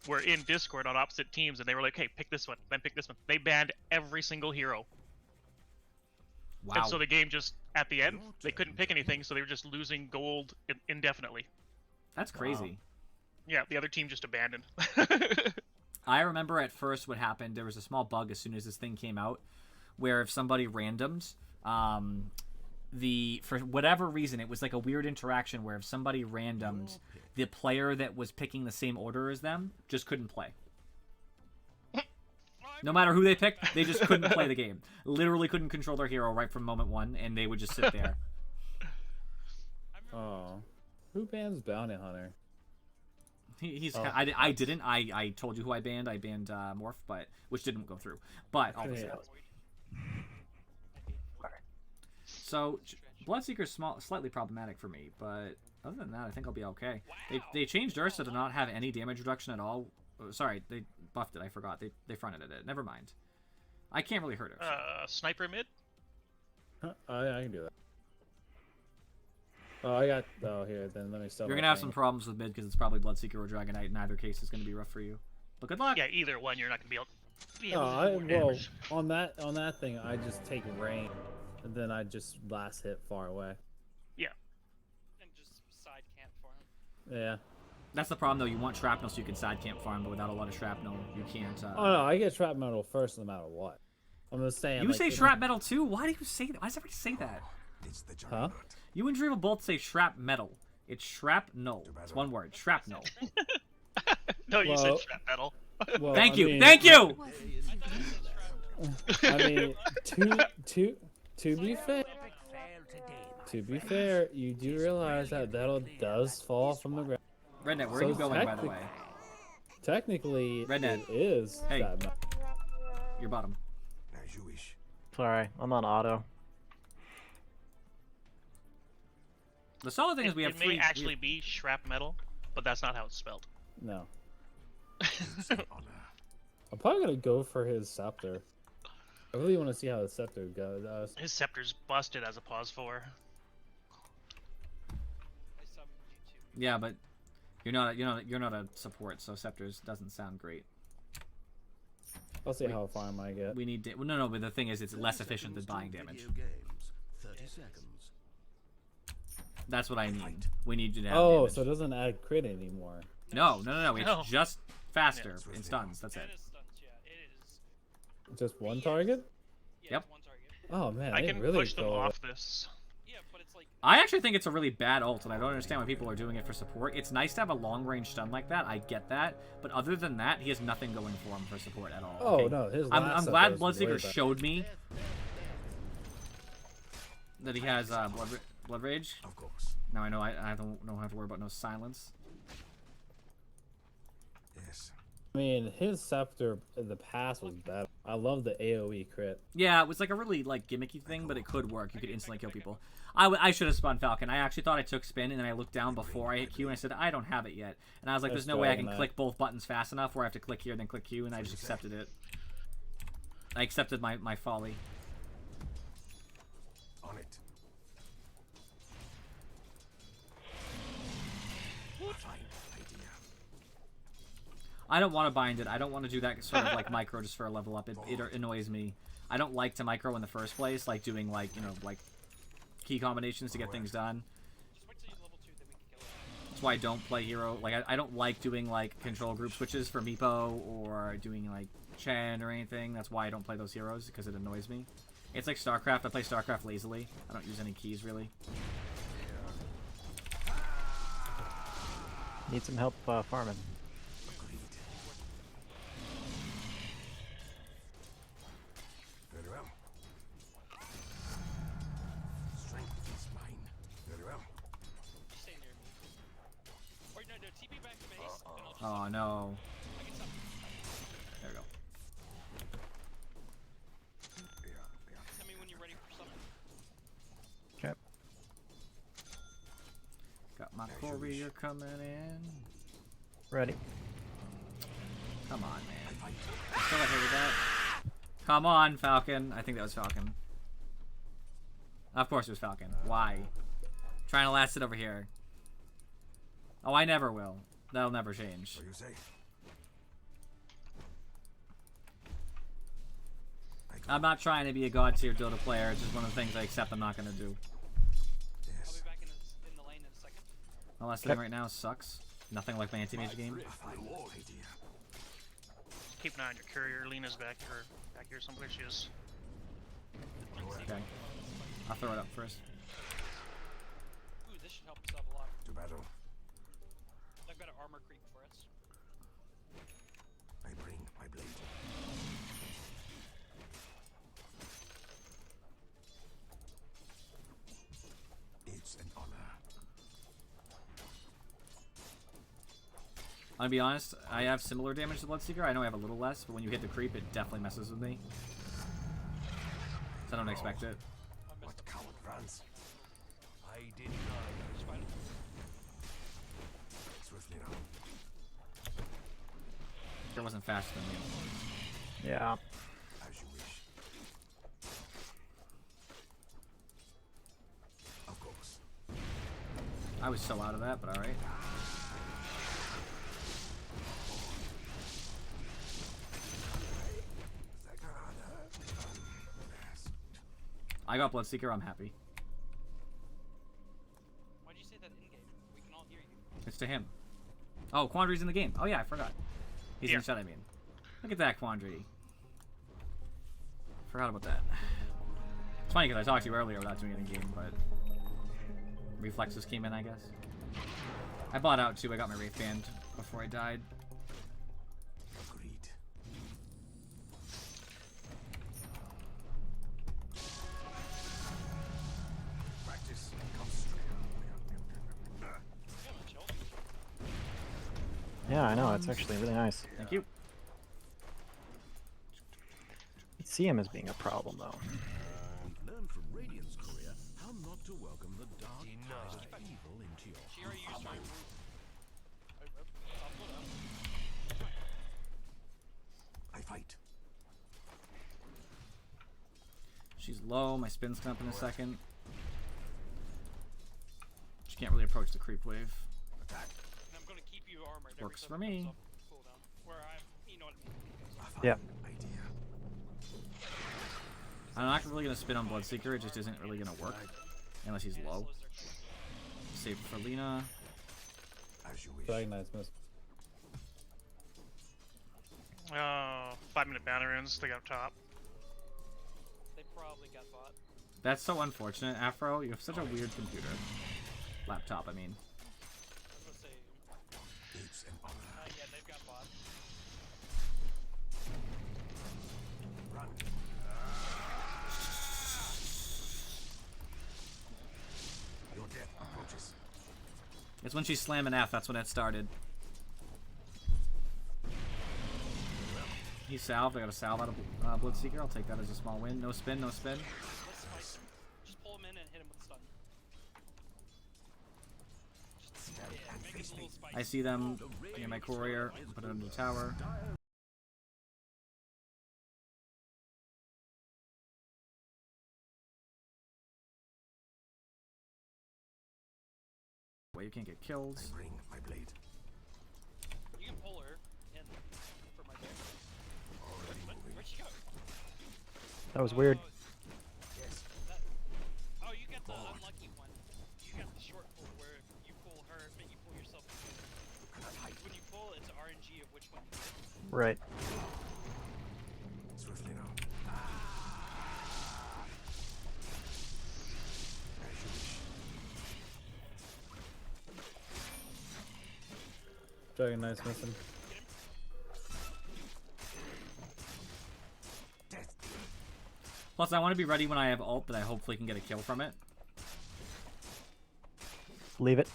were in Discord on opposite teams, and they were like, hey, pick this one, then pick this one. They banned every single hero. Wow. And so the game just, at the end, they couldn't pick anything, so they were just losing gold indefinitely. That's crazy. Wow. Yeah, the other team just abandoned. I remember at first what happened, there was a small bug as soon as this thing came out, where if somebody randomed, for whatever reason, it was like a weird interaction where if somebody randomed, the player that was picking the same order as them just couldn't play. No matter who they picked, they just couldn't play the game. Literally couldn't control their hero right from moment 1, and they would just sit there. Oh. Who bans Bounty Hunter? I didn't. I told you who I banned. I banned Morph, which didn't go through. But obviously. So Bloodseeker's slightly problematic for me, but other than that, I think I'll be okay. They changed Ursa to not have any damage reduction at all. Oh, sorry, they buffed it. I forgot. They fronted it. Never mind. I can't really hurt Ursa. Sniper mid? I can do that. Oh, I got. Oh, here. Then let me stop. You're gonna have some problems with mid because it's probably Bloodseeker or Dragonite. In either case, it's gonna be rough for you. But good luck. Yeah, either one. You're not gonna be able. Well, on that thing, I just take rain, and then I just last hit far away. Yeah. And just side camp for him. Yeah. That's the problem, though. You want shrapnel so you can side camp farm, but without a lot of shrapnel, you can't. Oh no, I get trap metal first, no matter what. I'm just saying. You say shrapnel too? Why do you say that? Why does everybody say that? It's the Huh? You and Dreamer both say shrapmetal. It's shrapnel. It's one word. Shrapnel. No, you said trap metal. Well, Thank you. I mean, Thank you. I mean, to be fair, you do realize that does fall from the ground. Rednet, where are you going, by the way? Technically, Rednet. it is. Hey. Trap metal. Your bottom. As you wish. Sorry, I'm on auto. The solid thing is we have It three. may actually be shrap metal, but that's not how it's spelled. No. I'm probably gonna go for his scepter. I really want to see how the scepter goes. His scepter's busted as a pause 4. Yeah, but you're not a support, so Scepters doesn't sound great. I'll see how far I might get. We need well, no, but the thing is, it's less efficient than buying damage. Video games. 30 seconds. That's what I need. We need you to have Oh, damage. so it doesn't add crit anymore. No. It's No. just faster in stuns. That's it. And it's stuns, yeah. It is. Just one target? Yeah, Yep. it's one target. Oh man, I didn't can really push them go off this. Yeah, but it's like. I actually think it's a really bad ult, and I don't understand why people are doing it for support. It's nice to have a long-range stun like that. I get that, but other than that, he has nothing going for him for support at all. Oh okay? no, his I'm last glad stuff was way Bloodseeker better. showed me that he has blood rage. Of course. Now I know I don't have to worry about no silence. Yes. I mean, his scepter in the past was better. I love the AoE crit. Yeah, it was like a really like gimmicky thing, but it could work. You could instantly kill people. I should have spun Falcon. I actually thought I took spin, and then I looked down before I hit Q, and I said I don't have it yet. And I was like, there's no way I can click both buttons fast enough where I have to click here then click Q, and I just accepted it. I accepted my folly. On it. Fine idea. I don't want to bind it. I don't want to do that sort of like micro just for a level up. It annoys me. I don't like to micro in the first place, like doing like, you know, like key combinations to get things done. Just wait till you level 2, then we can kill it. That's why I don't play hero. Like, I don't like doing like control group switches for Meepo or doing like Chen or anything. That's why I don't play those heroes, because it annoys me. It's like StarCraft. I play StarCraft lazily. I don't use any keys really. Need some help farming. Agreed. Very well. Strength is mine. Very well. Just stay near me. Or no, TP back to base, and I'll just. Oh no. I can stop. There we go. Tell me when you're ready for something. Okay. Got my courier coming in. Ready. Come on, man. You still okay with that? Come on, Falcon. I think that was Falcon. Of course it was Falcon. Why? Trying to last it over here. Oh, I never will. That'll never change. What do you say? I'm not trying to be a god tier Dota player. It's just one of the things I accept I'm not going to do. I'll Yes. be back in the lane in a second. My last thing right now sucks. Nothing like my anti-mage game. A fine idea. Keep an eye on your courier. Lena's back here somewhere. She is. Okay. I'll throw it up first. Ooh, this should help us out a lot. To battle. I've got an armor creep for us. I bring my blade. It's an honor. I'm gonna be honest, I have similar damage to Bloodseeker. I know I have a little less, but when you hit the creep, it definitely messes with me. So I don't expect it. What coward runs? I did Just fight him. swiftly now. It wasn't faster than me. Yeah. As you wish. Of course. I was so out of that, but alright. I got Bloodseeker, I'm happy. Why'd you say that in game? We can all hear you. It's to him. Oh, Quandary's in the game. Oh yeah, I forgot. He's in Yeah. the chat, I mean. Look at that, Quandary. Forgot about that. It's funny because I talked to you earlier without doing it in game, but reflexes came in, I guess. I bought out too. I got my Wraith Band before I died. Agreed. Practice comes straight. Yeah, chill. Yeah, I know. It's actually really nice. Thank you. I see him as being a problem, though. We've learned from Radiant's career how not to welcome the dark tide of evil into your She already used her. I fight. She's low. My spin's coming up in a second. She can't really approach the creep wave. And I'm gonna keep you armored. every Works time for it me. comes off cooldown. Where I'm, you know what I mean. It goes off. Yeah. I'm not really gonna spin on Bloodseeker. It just isn't really gonna work unless he's And it low. slows their turn. Save it for Lena. Dragon Knight's missed. 5-minute bounty runes. They got up top. They probably got bought. That's so unfortunate, Afro. You have such a weird computer. Laptop, I mean. I was gonna say. Yeah, they've got bought. Your death approaches. It's when she's slamming F, that's when it started. He's salved. I got a salve out of Bloodseeker. I'll take that as a small win. No spin, no spin. Let's spike him. Just pull him in and hit him with stun. Yeah, make it a little spicy. I see them. Get my courier. Put it under the tower. Way you can't get killed. Bring my blade. You can pull her in for my bear. Where'd she go? That was weird. Oh, you got the unlucky one. You got the short pull where you pull her, but you pull yourself. When you pull, it's RNG of which one you hit. Right. Swiftly now. Dragon Knight's missing. Plus, I want to be ready when I have ult that I hopefully can get a kill from it. Leave it.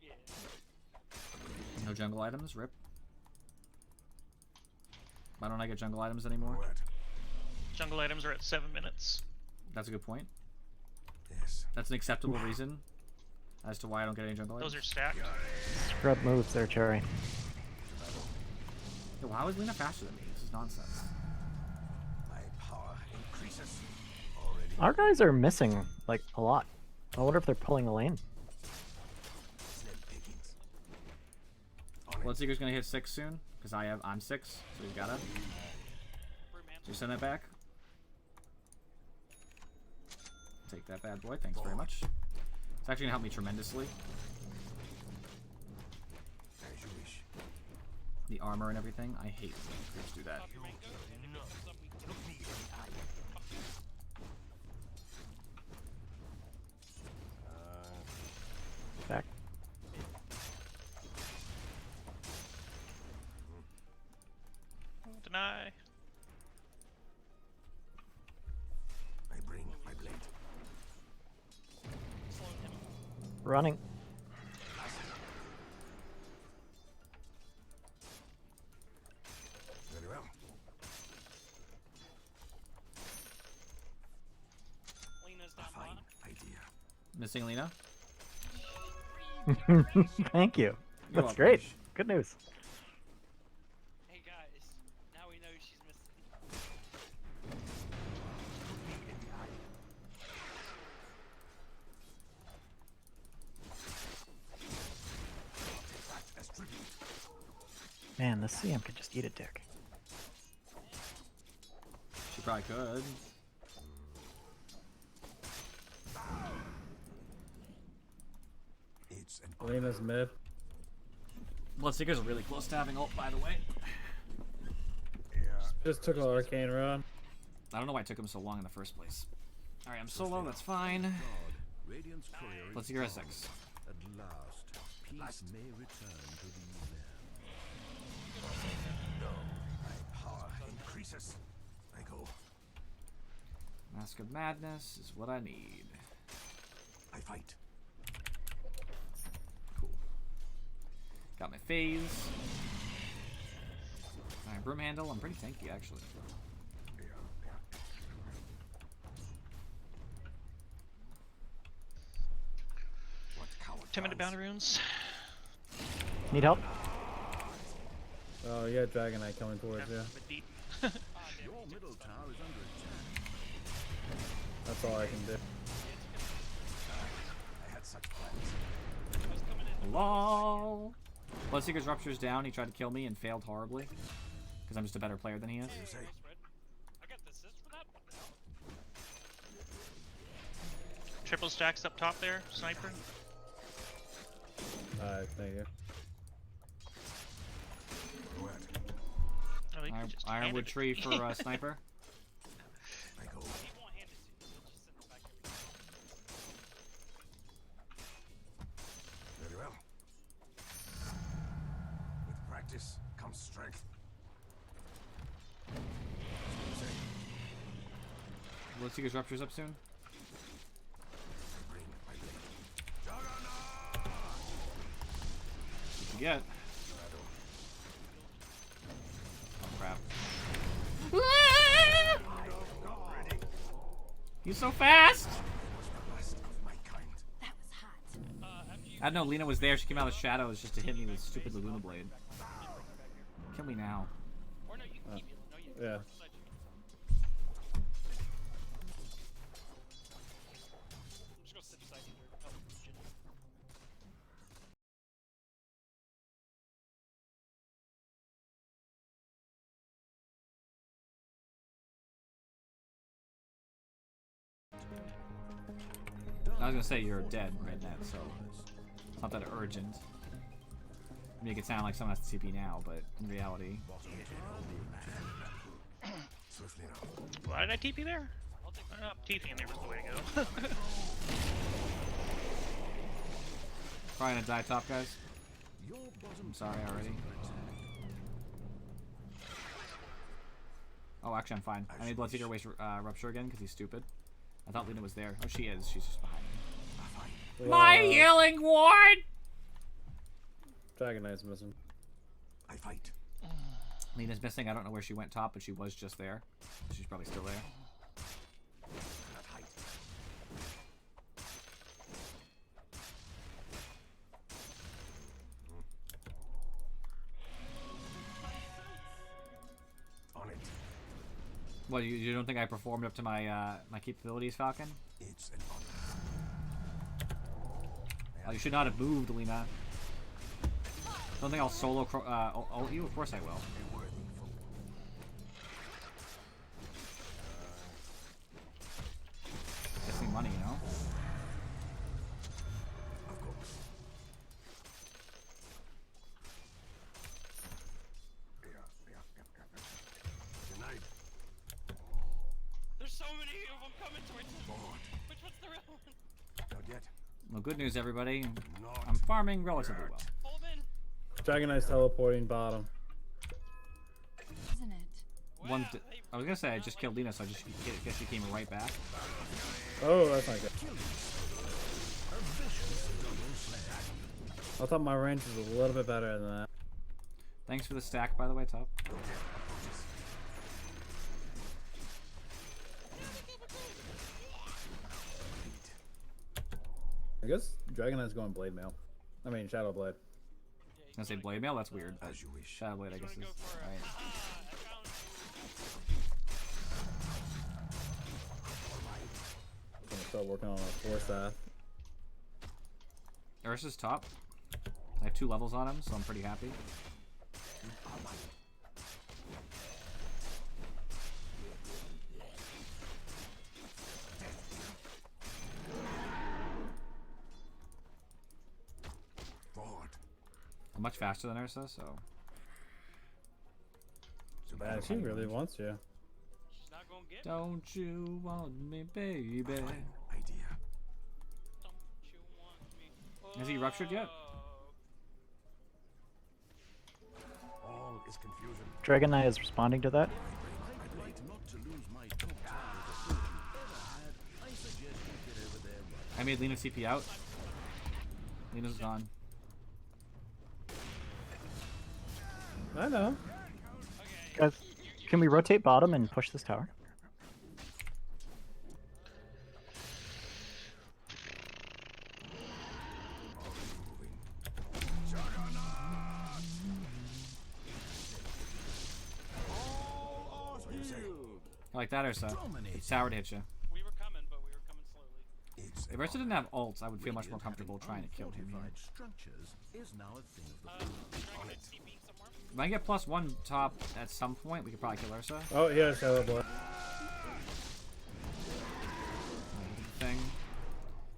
Yeah. No jungle items. Rip. Why don't I get jungle items anymore? Word. Jungle items are at 7 minutes. That's a good point. Yes. That's an acceptable reason as to why I don't get any jungle items. Those are stacked. Scrub moves there, Cherry. Yo, how is Lena faster than me? This is nonsense. My power increases. Already. Our guys are missing, like, a lot. I wonder if they're pulling the lane. Slim pickings. Bloodseeker's gonna hit 6 soon because I'm 6, so he's gotta. Brewman. So send that back. Take that bad boy. Thanks very much. It's actually gonna help me tremendously. As you wish. The armor and everything. I hate when creeps do that. Pop your mango, and if it comes up, we can Back. Deny. I bring my blade. slow him. Running. Very well. Lena's down Fine bottom. idea. Missing Lena. Thank you. You're That's welcome. great. Good news. Hey guys, now we know she's missing. As tribute. Man, this CM could just eat a dick. She probably could. It's an Lena's mid. Bloodseeker's really close to having ult, by the way. Just took an arcane run. I don't know why it took him so long in the first place. Alright, I'm solo, that's fine. Radiant's courier is Bloodseeker has 6. at last. Peace may return to these lands. my power increases. I go. Mask of Madness is what I need. I fight. Cool. Got my phase. Alright, broom handle. I'm pretty tanky, actually. What coward 10-minute plans? bounty runes. Need help? Oh, you got Dragon Knight coming towards you. But deep. Ah, damn Your it. middle tower is under attack. That's all I can do. I had such plans. I was coming in. LOL. Bloodseeker's Rupture's down. He tried to kill me and failed horribly. Because I'm just a better player than he is. I got the assist for that. Triple stacks up top there, sniper. Thank you. I think you just Ironwood handed it tree to for me. Sniper. I go. He won't hand it to you. He'll just send it back every time. Very well. With practice comes strength. Bloodseeker's Rupture's up soon. Bring my blade. Juggernaut! What you get? Oh crap. He's so fast! Last of my kind. That was hot. After you I don't know, Lena was there, she came out of the shadows just to hit me with stupid Laguna Blade. Kill me now. or no, you can keep healing. No, you Yeah. beside you. I'm just gonna sit beside you there. Help Jin. I was gonna say you're dead right now, so it's not that urgent. Make it sound like someone has to TP now, but in reality, Swiftly now. Why did I TP there? I don't know, TPing there was the way to go. probably gonna die top, guys. Your bottom I'm sorry already. Oh, actually, I'm fine. I made Bloodseeker waste Rupture again because he's stupid. I thought Lena was there. Oh, she is. She's just behind me. My healing ward! Dragon Knight's missing. I fight. Lena's missing. I don't know where she went top, but she was just there. She's probably still there. Fight. On it. What, you don't think I performed up to my my capabilities, Falcon? It's an honor. Oh, you should not have moved, Lena. Don't think I'll solo ult you? Of course I will. A worthy foe. Gets me money, you know? Of course. Tonight. There's so many of them coming towards us. Forward. Which one's the real one? Not yet. Well, good news, everybody. Not I'm farming relatively well. Hold in. Dragon Knight's teleporting bottom. Isn't it? One. Wow, I was gonna say I just killed Lena, so I just guess she came right back. Oh, that's not good. I thought my range was a little bit better than that. Thanks for the stack, by the way, top. I guess Dragon Knight's going Blade Mail. I mean Shadow Blade. I was gonna say blade mail. That's weird. as you wish. Shadow blade, I guess is. Go for it. Alright. I found I'm gonna start working on a 4-staff. Ursa's top. I have 2 levels on him, so I'm pretty happy. Forward. I'm much faster than Ursa, so. Man, she really wants you. She's not gonna get me. Don't you want me, baby? Fine idea. Don't you want me? Has he ruptured yet? Oh. All is confusion. Dragon Knight is responding to that. I'd like not to lose my top target ability ever had. I suggest you get over there right. I made Lena CP out. Lena's gone. I know. Guys, can we rotate bottom and push this tower? I like that, Ursa. Dominate. It's tower to hit you. We were coming, but we were coming slowly. It's If Resta didn't have ults, I would feel much more comfortable trying to kill him here. Unfortified structures is now a thing of the past. If I get +1 top at some point, we could probably kill Ursa. Oh, he has Shadow Blood. Thing.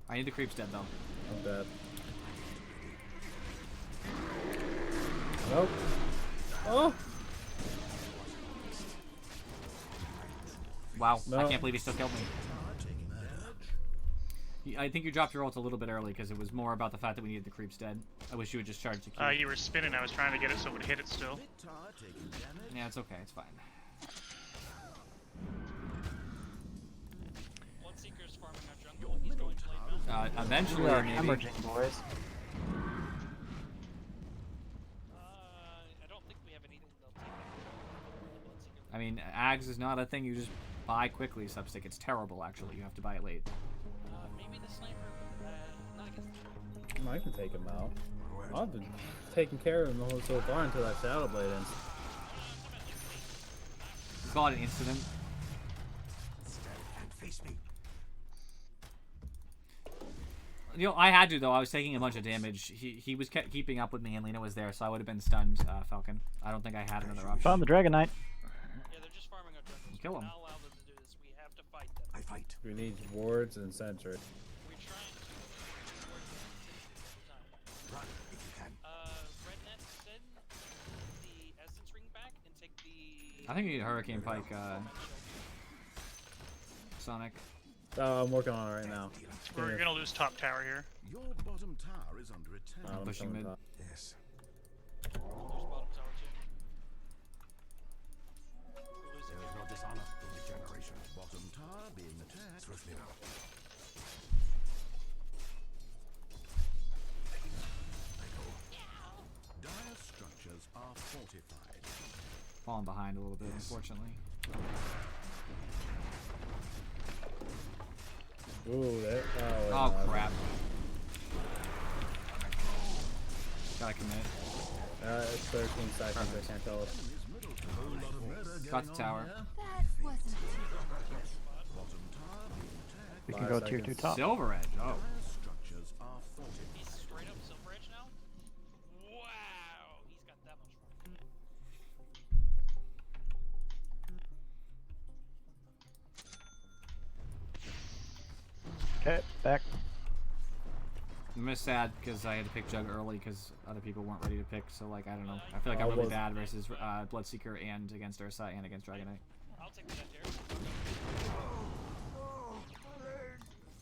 I need the creeps dead though. I'm dead. Nope. Oh! Wow, No. I can't believe he still killed me. I think you dropped your ult a little bit early because it was more about the fact that we needed the creeps dead. I wish you would just charge the Q. You were spinning. I was trying to get it so it would hit it still. Yeah, it's okay. It's fine. Bloodseeker's farming our jungle. He's going to play mid. Eventually, We are maybe. hemorrhaging, boys. I don't think we have anything they'll take. Bloodseeker. I mean, Ags is not a thing you just buy quickly, Substick. It's terrible, actually. You have to buy it late. Maybe the sniper. Not against the I can take him out. I've been taking care of him the whole so far until that Shadow Blade ends. You call it an incident. And face me. You know, I had to though. I was taking a bunch of damage. He was keeping up with me, and Lena was there, so I would have been stunned, Falcon. I don't think I had another option. Found the Dragon Knight. Yeah, they're just farming our jungle. Kill him. We're not allowed them to do this. We have to fight them. I fight. We need wards and sentry. We're trying to. Run if you can. Rednet, send the essence ring back and take the. I think you need a Hurricane Pike, Sonic. Oh, I'm working on it right now. We're gonna lose top tower here. Your bottom tower is under attack. I'm Pushing coming mid. top. Yes. There's bottom tower too. We're losing. There is no dishonor in regeneration. Bottom tower being attacked. Swiftly now. Dire structures are fortified. Falling behind a little bit, unfortunately. Ooh, that. Oh crap. Gotta commit. It's 13 seconds. I can't tell it. Got the tower. That wasn't too Bottom tower being attacked. We can 5 go tier 2 seconds. top. Silver Edge. Oh. Dire structures are fortified. He's straight up silver edge now. Wow, he's got that much fun. Okay, back. I'm just sad because I had to pick Jug early because other people weren't ready to pick. So like I don't know. I feel like I'm really bad versus Bloodseeker and against Ursa and against Dragonite. I'll take the death here.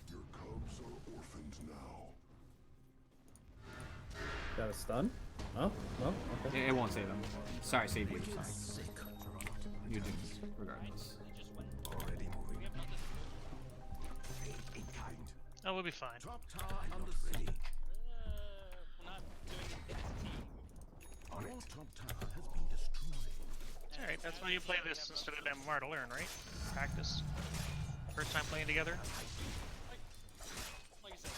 Your cubs are orphans now. Got a stun? Oh, no? Okay. It won't save him. Sorry, save you. Sorry. You do regardless. Already moving. In kind. Oh, we'll be fine. Top tower under siege. We're not doing it as a team. Your top tower has been destroyed. It's alright, that's why you play this instead of MMR to learn, right? Practice. First time playing together. Like I said.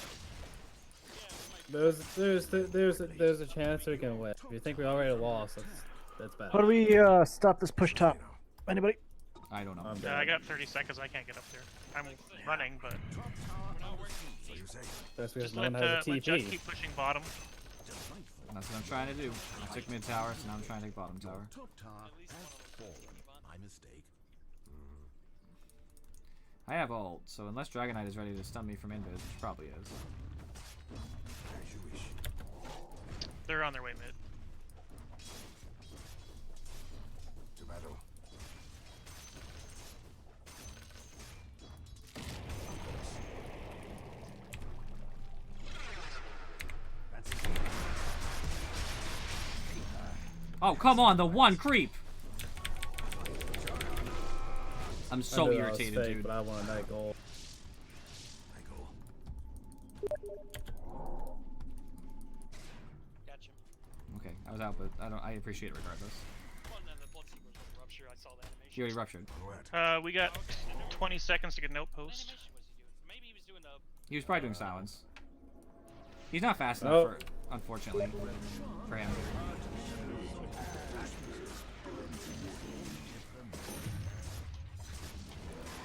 Yeah, we might. There's a chance we can win. If you think we already lost, that's bad. How do we stop this push top? Anybody? I don't know. I'm I dead. got 30 seconds, I can't get up there. I'm running, but So you say. That's because just no let, one has a let Jug TP. keep pushing bottom. That's what I'm trying to do. I took mid tower, so now I'm trying to take bottom tower. Top tower has fallen. My mistake. I have ult, so unless Dragonite is ready to stun me from invis, which probably is. As you wish. They're on their way mid. To battle. Oh, come on, the one creep! I'm so I knew that was irritated, fake, dude. But I want that goal. I go. Gotcha. Okay, I was out, but I appreciate it regardless. Well, and then the Bloodseeker was a rupture. I saw the animation. She already ruptured. We got 20 seconds to get an outpost. What animation was he doing? Maybe he was doing a. He was probably doing silence. He's not fast enough, Oh. for, unfortunately, for him.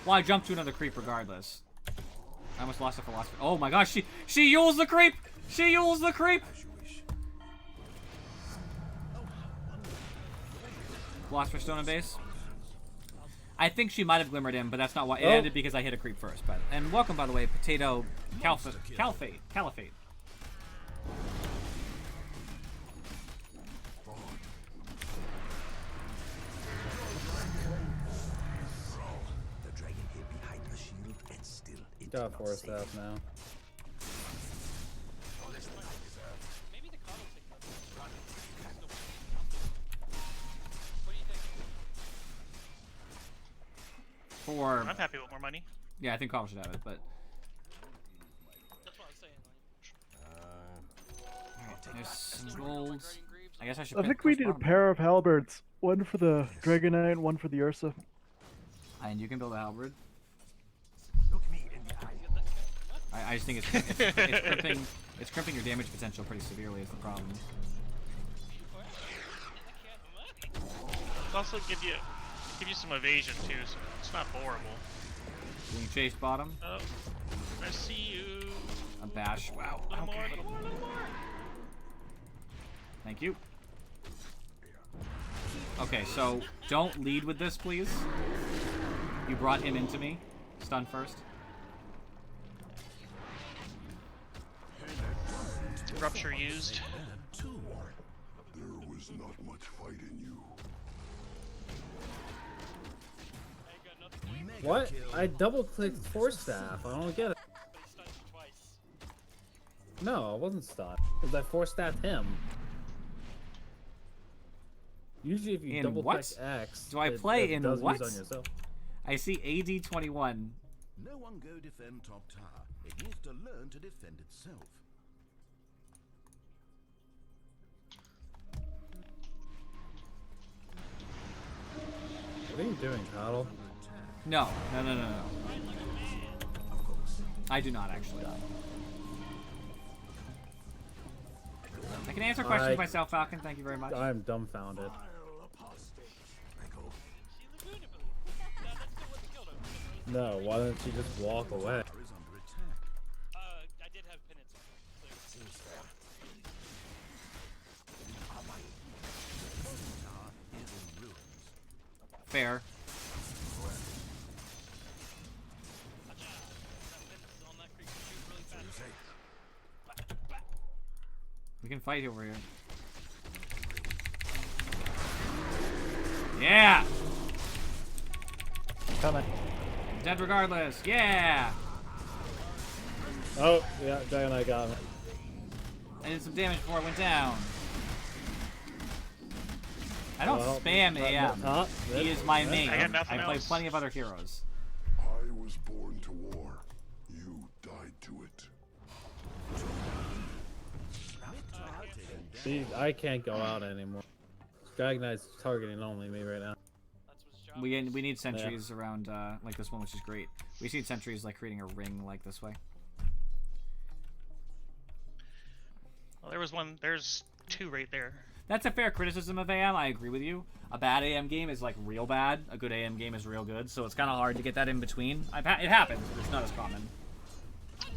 Well, I jumped to another creep regardless. I almost lost a philosophy. Oh my gosh, she yules the creep! She yules the creep! Philosopher's Stone and base. I think she might have glimmered in, but that's not why. It ended because I hit a creep first. But and welcome, by the way, Potato Caliphate. The dragon hid behind the shield and still it Got did not force save staff him. now. Maybe the card will take that. There's no what do you think? For I'm happy with more money. yeah, I think Call should have it, but That's what I was saying. Like, there's some gold. I guess I should. I think we need a pair of halberds. One for the Dragonite and one for the Ursa. And you can build a halberd. Look me in the eye. I just think it's crimping your damage potential pretty severely is the problem. It's also give you some evasion too, so it's not horrible. Being chased bottom. Oh, I see you. A bash. Wow. A little more, Okay. a little more, a little more. Thank you. Okay, so don't lead with this, please. You brought him into me. Stun first. Rupture used. Bad too. There was not much fight in you. I ain't got nothing. Mega What? kill. I double clicked force staff. I don't get it. But he stunned you twice. No, I wasn't stunned. Because I force staffed him. Usually, if you In double what? click X, Do I it- play it in does what? use on yourself. I see AD21. No one go defend top tower. It needs to learn to defend itself. What are you doing, Coddle? No. I do not actually. I can answer questions myself, Falcon. Thank you very much. I'm dumbfounded. She lagooned him. That's still what killed him. No, why don't you just walk away? Tower is under attack. I did have penance on him. So Tower is in ruins. Fair. that penance is on that creep. Shoot really fast. We can fight over here. Yeah! Coming. Dead regardless. Yeah! Oh, yeah, Dragonite got me. I did some damage before it went down. I don't Well, spam AM. top, He is my main. I got nothing I play else. plenty of other heroes. I was born to war. You died to it. Tower taken down. See, I can't go out anymore. Dragonite's targeting only me right now. That's what his job We need sentries around like this one, which is great. We see sentries like creating a ring like this way. Well, there was one. There's two right there. That's a fair criticism of AM. I agree with you. A bad AM game is like real bad. A good AM game is real good. So it's kind of hard to get that in between. It happens, but it's not as common.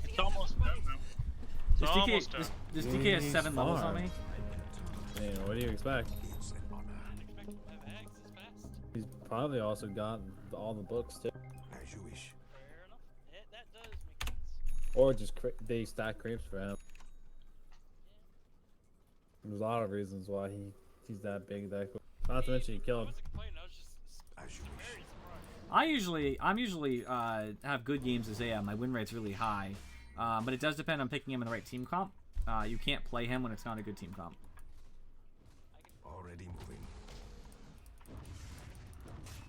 It's almost done. It's This almost DK, done. this DK has 7 levels on me. I mean, what do you expect? expect him to have eggs this fast. He's probably also got all the books too. As you wish. Fair enough. That does make sense. Or just they stack creeps for him. There's a lot of reasons why he's that big that quick. Not to mention he I killed. wasn't complaining. I was just As you wish. very surprised. I'm usually have good games as AM. My win rate's really high, but it does depend on picking him in the right team comp. You can't play him when it's not a good team comp. Already moving.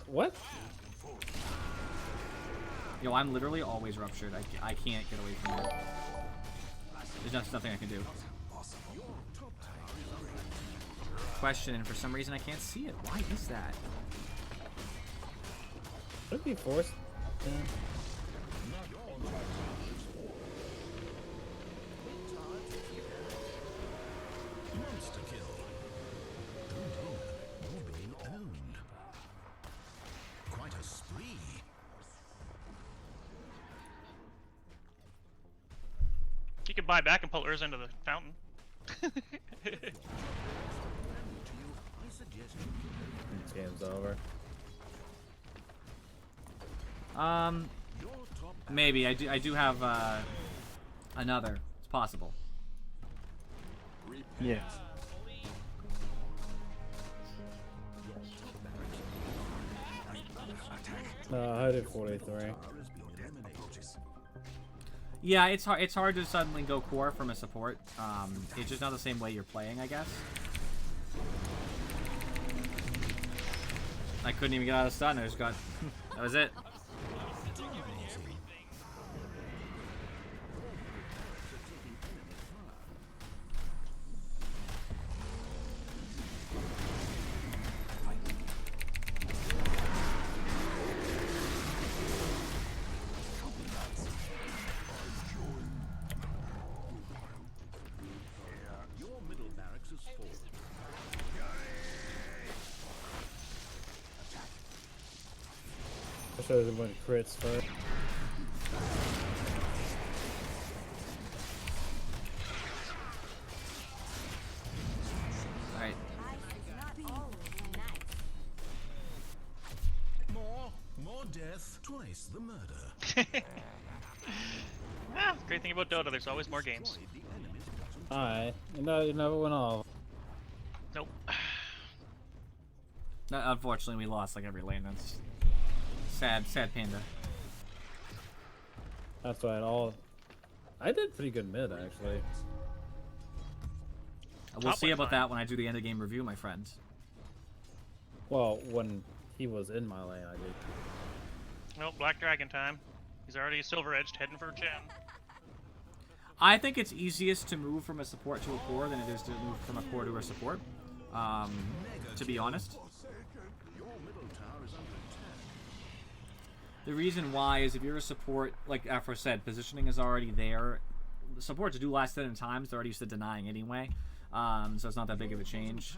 What? Yo, I'm literally always ruptured. I can't get away from it. There's just nothing I can do. Question, and for some reason I can't see it. Why is that? Could it be forced? Yeah. Monster kill. You're being owned. Quite a spree. He can buy back and pull Urza into the fountain. To you, I suggest you This game's over. your top Maybe I do have another. It's possible. Yes. No, I did 43. has been eliminated. Yeah, it's hard. It's hard to suddenly go core from a support. It's just not the same way you're playing, I guess. I couldn't even get out of stun. I just got. That was it. Your middle barracks is full. I should have went crits first. All right. More death, twice the murder. Great thing about Dota, there's always more games. Destroyed the enemy's bottom Alright, you never went off. Nope. Unfortunately, we lost like every lane. That's sad panda. That's right. I did pretty good mid actually. We'll Top see went about fine. that when I do the end of game review, my friends. Well, when he was in my lane, I did. Nope, Black Dragon time. He's already silver edged, heading for Gen. I think it's easiest to move from a support to a core than it is to move from a core to a support. To be honest. Your middle tower is under attack. The reason why is if you're a support, like Afro said, positioning is already there. The supports do last 10 times. They're already used to denying anyway. So it's not that big of a change.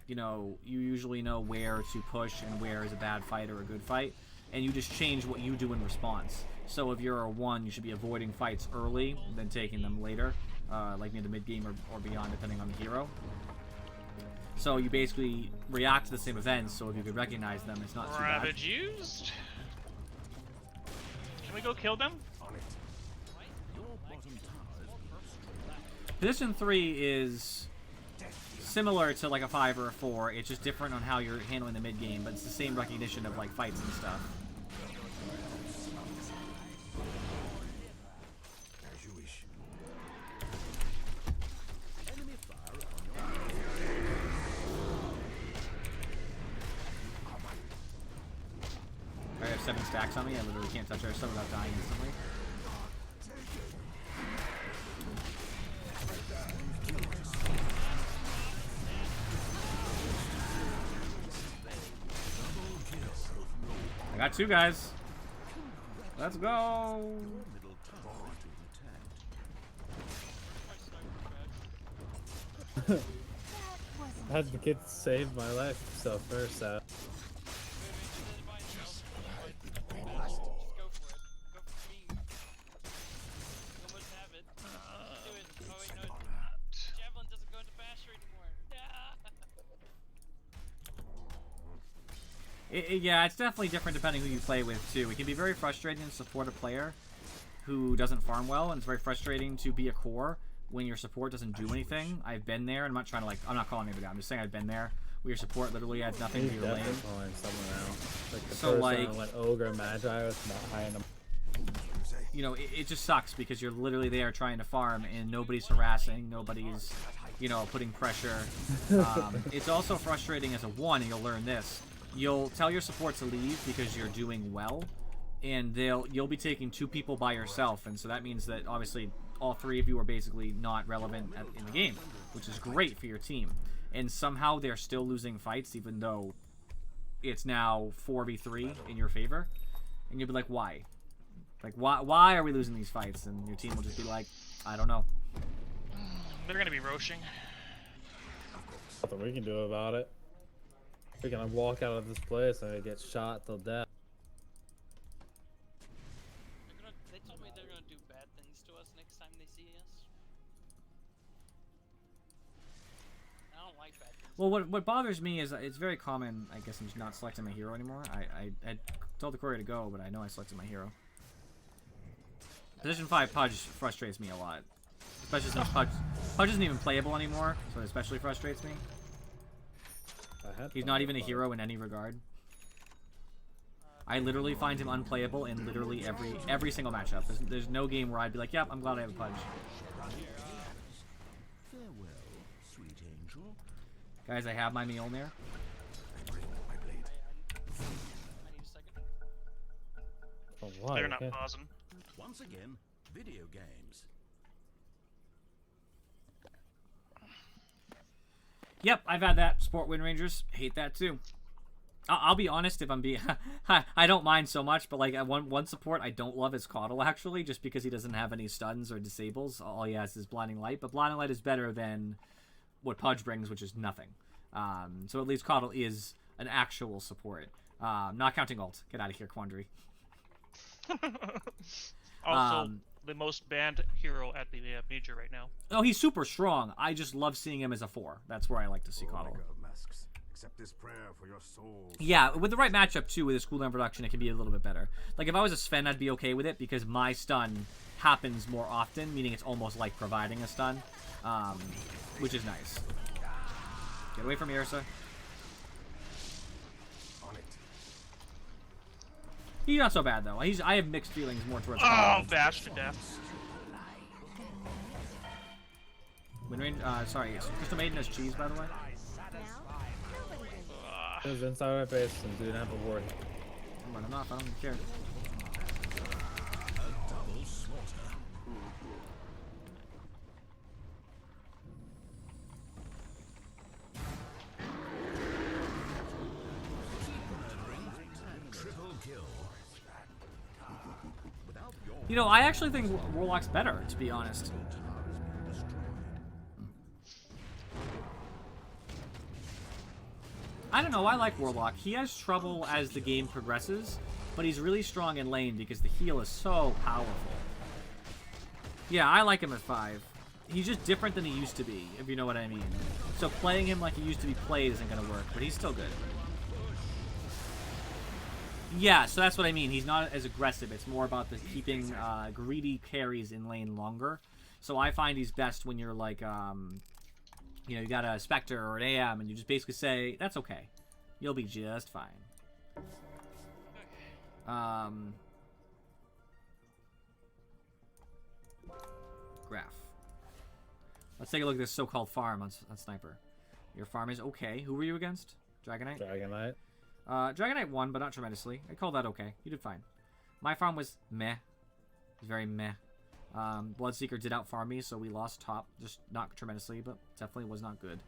You know, you usually know where to push and where is a bad fight or a good fight. And you just change what you do in response. So if you're a 1, you should be avoiding fights early, then taking them later, like near the mid game or beyond, depending on the hero. So you basically react to the same events, so if you could recognize them, it's not too bad. Ravage used. Can we go kill them? Your bottom tower is Position 3 is similar to like a 5 or a 4. It's just different on how you're handling the mid game, but it's the same recognition of like fights and stuff. As you wish. enemy fire upon your I have 7 stacks on me. I literally can't touch our stuff without dying instantly. I got 2 guys. Let's go. middle tower is being attacked. I had the kid save my life so first. Go for it. Go for me. Almost have it. Do it. Oh wait, no. Javelin doesn't go into Basher anymore. Yeah, it's definitely different depending who you play with, too. It can be very frustrating to support a player who doesn't farm well, and it's very frustrating to be a core when your support doesn't do anything. I've been there, and I'm not trying to, like, I'm not calling anybody out. I'm just saying I've been there, where your support literally adds nothing He's to your lane. definitely calling someone out. Like the So, first like- time I went Ogre Magi was behind him. You know, it just sucks because you're literally there trying to farm, and nobody's harassing, nobody's, you know, putting pressure. It's also frustrating as a 1, and you'll learn this. You'll tell your support to leave because you're doing well, and you'll be taking 2 people by yourself, and so that means that obviously all 3 of you are basically not relevant in the game, which is great for your team. And somehow they're still losing fights even though it's now 4v3 in your favor, and you'll be like, why? Like, why are we losing these fights? And your team will just be like, I don't know. They're gonna be roshing. Nothing we can do about it. We can walk out of this place and get shot till death. They told me they're gonna do bad things to us next time they see iPad. Well, what bothers me is it's very common. I guess I'm just not selecting my hero anymore. I told the courier to go, but I know I selected my hero. Position 5 Pudge frustrates me a lot. Especially since Pudge isn't even playable anymore, so it especially frustrates me. He's not even a hero in any regard. I literally find him unplayable in literally every single matchup. There's no game where I'd be like, yep, I'm glad I have a Pudge. Farewell, sweet angel. Guys, I have my Mjolnir. I need a second. Oh, why? They're not Okay. pausing. Once again, video games. Yep, I've had that. Sport Wind Rangers. Hate that too. I'll be honest if I'm being... I don't mind so much, but like one support I don't love is Caudle, actually, just because he doesn't have any stuns or disables. All he has is Blinding Light, but Blinding Light is better than what Pudge brings, which is nothing. So at least Caudle is an actual support. Not counting ult. Get out of here, Quandary. Also, the most banned hero at the major right now. Oh, he's super strong. I just love seeing him as a 4. That's where I like to see Caudle. Omega of masks. Accept this prayer for your souls. Yeah, with the right matchup, too, with his cooldown reduction, it can be a little bit better. Like, if I was a Sven, I'd be okay with it, because my stun happens more often, meaning it's almost like providing a stun, which is nice. Get away from me, Ursa. On it. He's not so bad, though. I have mixed feelings more towards Oh, Caudle. bashed to death. Sorry, Crystal Maiden has cheese, by the way. It was inside my base and didn't have a ward. I'm running off, I don't even care. Double slaughter. Triple kill. Without your You know, I actually think Warlock's better, to be honest. I don't know, I like Warlock. He has trouble as the game progresses, but he's really strong in lane because the heal is so powerful. Yeah, I like him at 5. He's just different than he used to be, if you know what I mean. So playing him like he used to be played isn't going to work, but he's still good. Yeah, so that's what I mean. He's not as aggressive. It's more about the keeping greedy carries in lane longer. So I find he's best when you're like... you know, you got a Spectre or an AM, and you just basically say, that's okay. You'll be just fine. Graph. Let's take a look at this so-called farm on Sniper. Your farm is okay. Who were you against? Dragonite? Dragonite. Dragonite won, but not tremendously. I call that okay. You did fine. My farm was meh. It was very meh. Bloodseeker did out-farm me, so we lost top. Just not tremendously, but definitely was not good.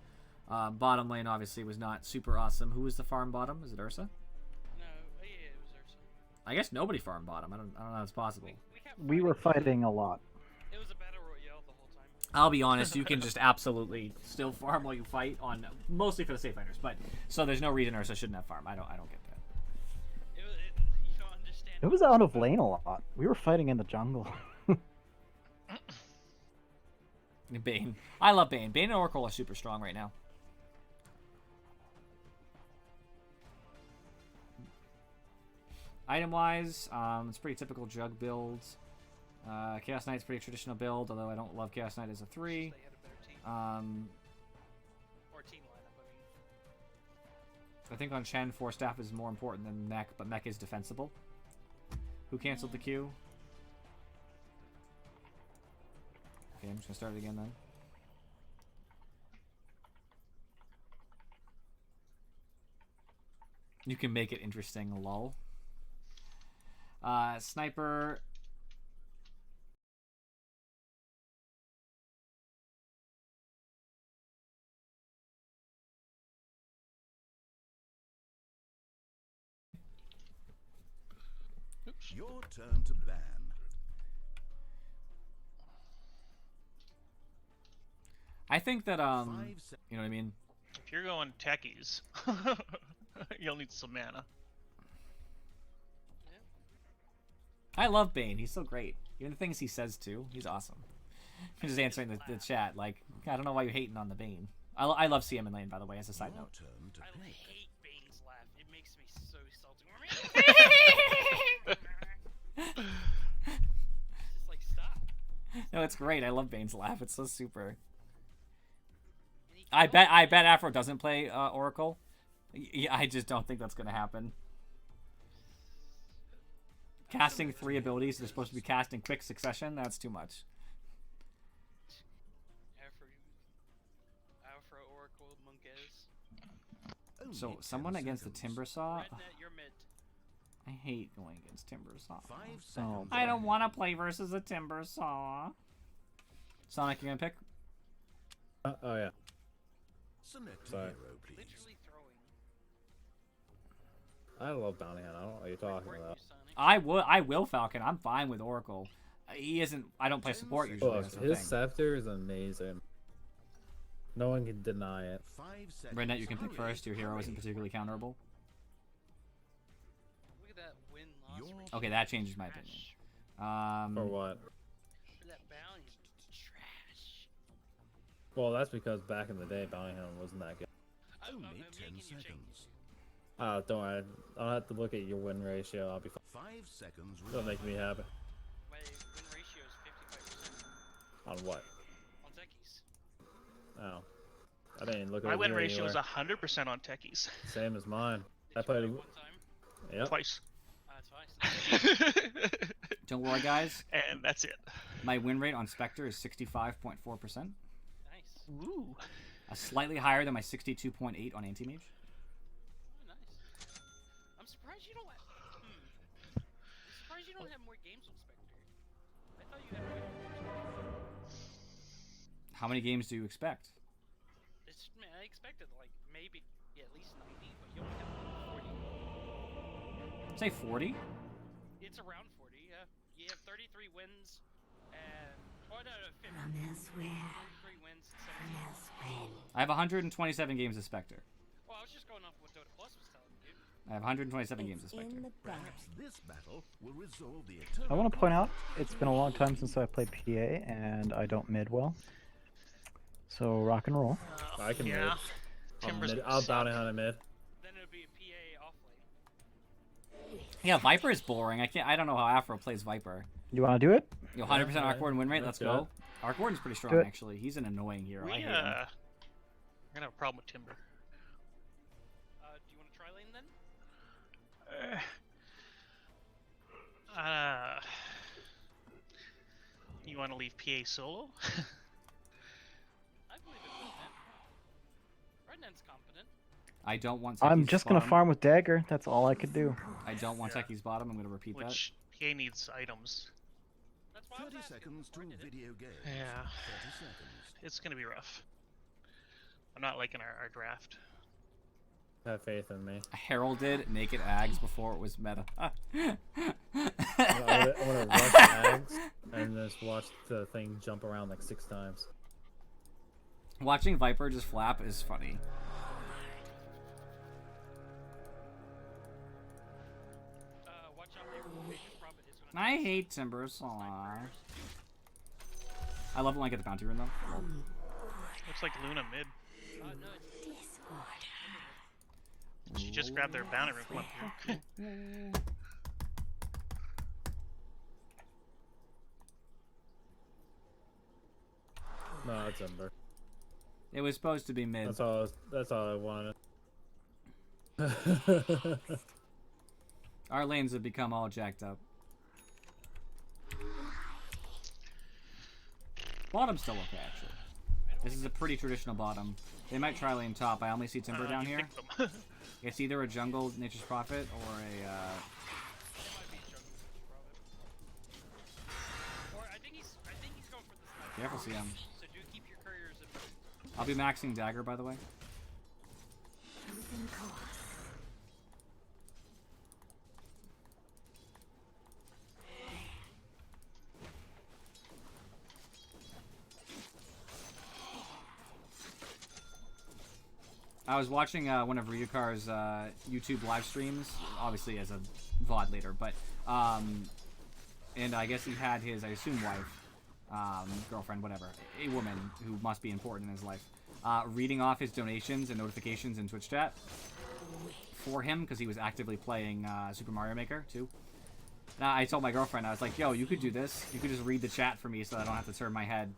Bottom lane, obviously, was not super awesome. Who was the farm bottom? Is it Ursa? No, yeah, it was Ursa. I guess nobody farmed bottom. I don't know how it's possible. We were fighting a lot. It was a battle royale the whole time. I'll be honest, you can just absolutely still farm while you fight on mostly for the safe fighters, but so there's no reason Ursa shouldn't have farm. I don't get that. You don't understand. It was out of lane a lot. We were fighting in the jungle. Bane. I love Bane. Bane and Oracle are super strong right now. Item-wise, it's pretty typical Jug build. Chaos Knight's pretty traditional build, although I don't love Chaos Knight as a 3. They had a better team. Or team lineup, I think on Shen, 4 staff is more important than Mech, but Mech is defensible. Who canceled the queue? Okay, I'm just gonna start it again then. You can make it interesting, lol. Sniper. Oops. Your turn to ban. I think that, you know what I mean? If you're going techies, you'll need some mana. I love Bane. He's so great. Even the things he says, too. He's awesome. I'm just answering the chat. Like, I don't know why you're hating on the Bane. I love CM in lane, by the way, as a side Your note. turn to I play. hate Bane's laugh. It makes me so salty. It's just like, stop. No, it's great. I love Bane's laugh. It's so super. And he I kills bet Afro doesn't play Oracle. Yeah, I just don't think that's gonna happen. Casting 3 abilities they're supposed to be cast in quick succession. That's too much. Afro Oracle Monges. Only So 10 someone against the seconds. Timber Saw. Rednet, you're mid. I hate going against Timber Saw. 5 Oh, seconds. I don't want to play versus a Timber Saw. Sonic, you gonna pick? Oh yeah. Select a Sorry. hero, please. Literally throwing. I love Bounty Hunt. I don't know what you're talking Weren't about. you, Sonic? I will Falcon. I'm fine with Oracle. He isn't. I don't play support usually. Look, That's the his thing. scepter is amazing. No one can deny it. 5 seconds. Rednet, you can pick Hurry, first. Your hero isn't hurry. particularly counterable. Look at that win-loss Your- ratio. Okay, that changes my opinion. For what? For that bounty. Trash. Well, that's because back in the day, Bounty Hunt wasn't that good. Only I'm 10 making you change seconds. Don't worry. I'll have to look at your win ratio. I'll be fine. 5 seconds. That'll make me happy. My win ratio is 55% On what? on techies. Oh. I didn't look at My it win here ratio is anywhere. 100% on techies. Same as mine. I Did you play played. one time? Yep. Twice. That's fine. Don't worry, guys. And that's it. My win rate on Spectre is 65.4%. Nice. Ooh. Slightly higher than my 62.8 on Anti-Mage. Oh, nice. I'm surprised you don't. I'm surprised you don't have more games with Spectre. I thought you had more games with Spectre. How many games do you expect? It's, man, I expected like maybe at least 90, but you only have 40. Say 40? It's around 40, yeah. You have 33 wins and 50. 33 wins and 17. I have 127 games of Spectre. Well, I was just going off what Dota Plus was telling you. I have 127 games of Spectre. Perhaps this battle will resolve the I eternal. want to point out it's been a long time since I played PA, and I don't mid well. So rock and roll. I can Yeah. mid. Timbers I'll suck. Bounty Hunt a mid. Then it would be a PA off lane. Yeah, Viper is boring. I don't know how Afro plays Viper. You want to do it? Yo, 100% Yeah, Arc Warden win rate. Let's let's do go. Arc Warden's pretty strong, Do it. actually. He's an annoying hero. I We, hate him. we're gonna have a problem with Timber. Do you want to try lane then? You want to leave PA solo? I believe in Rednet. Rednet's competent. I don't want. I'm Techies just gonna bottom. farm with dagger. That's all I could do. I don't want Techies bottom. I'm gonna repeat that. Which PA needs items. That's why I was 30 asking seconds to before I did it. video games. Yeah. 30 seconds. It's gonna be rough. I'm not liking our draft. Have faith in me. Heralded naked Ags before it was meta. I want to rush Ags and just watch the thing jump around like 6 times. Watching Viper just flap is funny. Watch out, Major Prophet is gonna I hate Timber Saw. I love it when I get the bounty rune though. Looks like Luna mid. no, it's She just grabbed their bounty room from up here. No, it's Ember. It was supposed to be mid. That's all I wanted. Our lanes have become all jacked up. Bottom's still okay, actually. This is a pretty traditional bottom. They might try lane top. I only see Timber down You here. picked them. It's either a jungle Nature's Prophet or a. It might be Jungle Prophet. Or I think he's going for the sniper. Careful, CM. So do keep your couriers in mind. I'll be maxing dagger, by the way. I was watching one of Ryukar's YouTube live streams, obviously as a VOD later, but and I guess he had his, I assume, wife, girlfriend, whatever, a woman who must be important in his life, reading off his donations and notifications in Twitch chat for him because he was actively playing Super Mario Maker too. Now I told my girlfriend, I was like, "Yo, you could do this. You could just read the chat for me so I don't have to turn my head."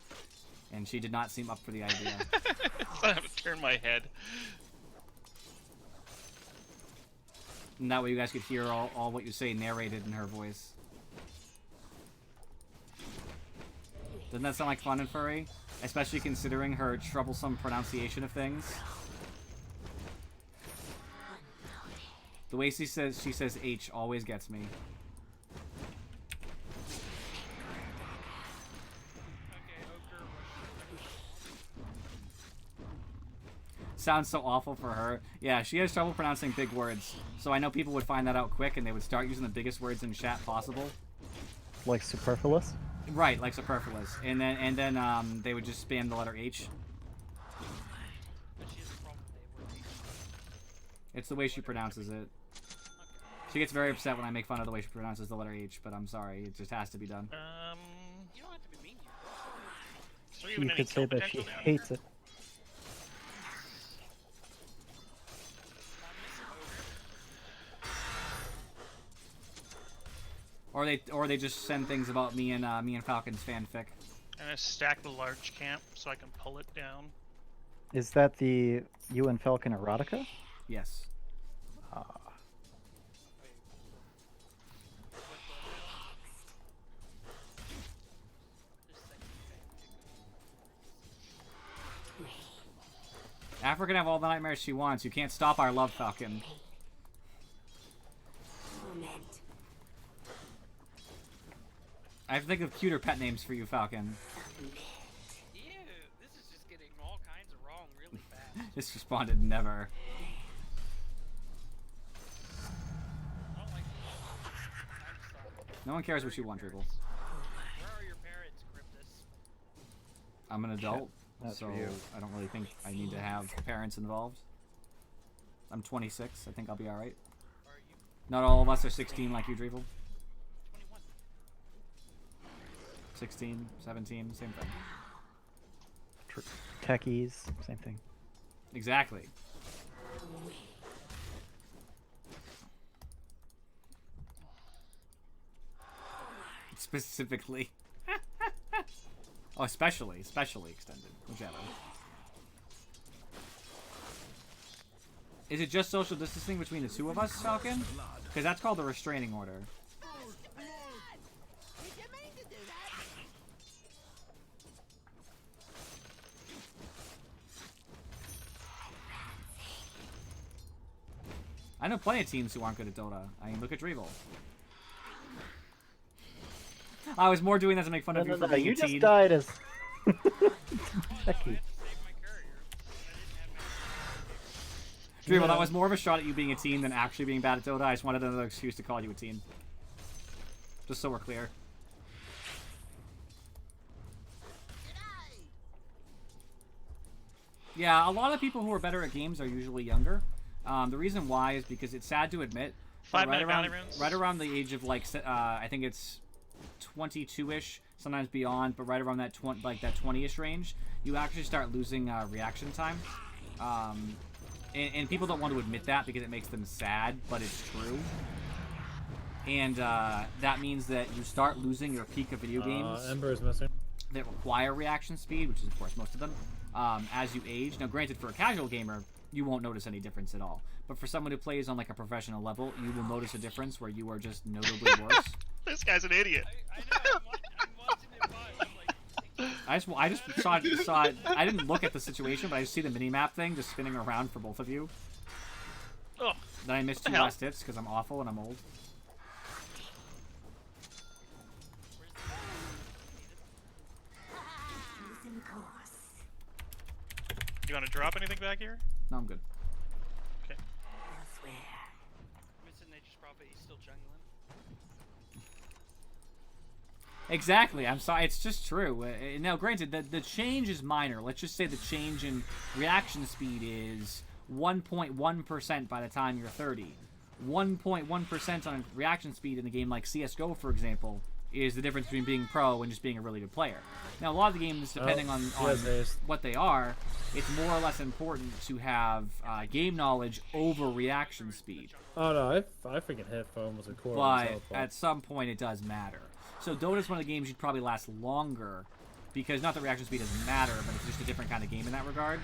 And she did not seem up for the idea. I have to turn my head. And that way you guys could hear all what you say narrated in her voice. Doesn't that sound like fun and furry? Especially considering her troublesome pronunciation of things. The way she says H always gets me. Sounds so awful for her. Yeah, she has trouble pronouncing big words. So I know people would find that out quick and they would start using the biggest words in chat possible. Like superfluous? Right, like superfluous. And then they would just spam the letter H. It's the way she pronounces it. She gets very upset when I make fun of the way she pronounces the letter H, but I'm sorry, it just has to be done. You don't have to be mean. She could say that she hates it. Or they just send things about me and Falcon's fanfic. And I stack the large camp so I can pull it down. Is that the you and Falcon erotica? Yes. Africa can have all the nightmares she wants. You can't stop our love, Falcon. I have to think of cuter pet names for you, Falcon. Ew, this is just getting all kinds of wrong really fast. Just responded never. No one cares what you want, Dribble. Where are your parents, Cryptus? I'm an adult, That's so for you. I don't really think I need to have parents involved. I'm 26. I think I'll be alright. Not all of us are 16 like you, Dribble. 16, 17, same thing. Techies, same thing. Exactly. Specifically. Oh, especially extended. Whichever. Is it just social distancing between the two of us, Falcon? Because that's called the restraining order. I know plenty of teams who aren't good at Dota. I mean, look at Drevel. I was more doing that to make fun of you for being you a just teen. died as Techie. Drevel, that was more of a shot at you being a teen than actually being bad at Dota. I just wanted another excuse to call you a teen. Just so we're clear. Yeah, a lot of people who are better at games are usually younger. The reason why is because it's sad to admit, but right around the age of like I think it's 22-ish, sometimes beyond, but right around that 20-ish range, you actually start losing reaction time. And people don't want to admit that because it makes them sad, but it's true. And that means that you start losing your peak of video games. Ember is missing. That require reaction speed, which is of course most of them, as you age. Now, granted, for a casual gamer, you won't notice any difference at all. But for someone who plays on like a professional level, you will notice a difference where you are just notably worse. This guy's an idiot. I know, I'm watching it, but I'm like... I just saw it. I didn't look at the situation, but I just see the mini-map thing just spinning around for both of you. Oh, Then I missed 2 last hits because I'm awful and I'm old. you want to drop anything back here? No, I'm good. Okay. Mr. Nature's Prophet, he's still jungling. Exactly. I'm sorry. It's just true. Now, granted, the change is minor. Let's just say the change in reaction speed is 1.1% by the time you're 30. 1.1% on reaction speed in a game like CSGO, for example, is the difference between being pro and just being a really good player. Now, a lot of the games, depending on what they are, it's more or less important to have game knowledge over reaction speed. Oh no, I freaking hit foam was a core. But at some point, it does matter. So Dota is one of the games you'd probably last longer, because not that reaction speed doesn't matter, but it's just a different kind of game in that regard.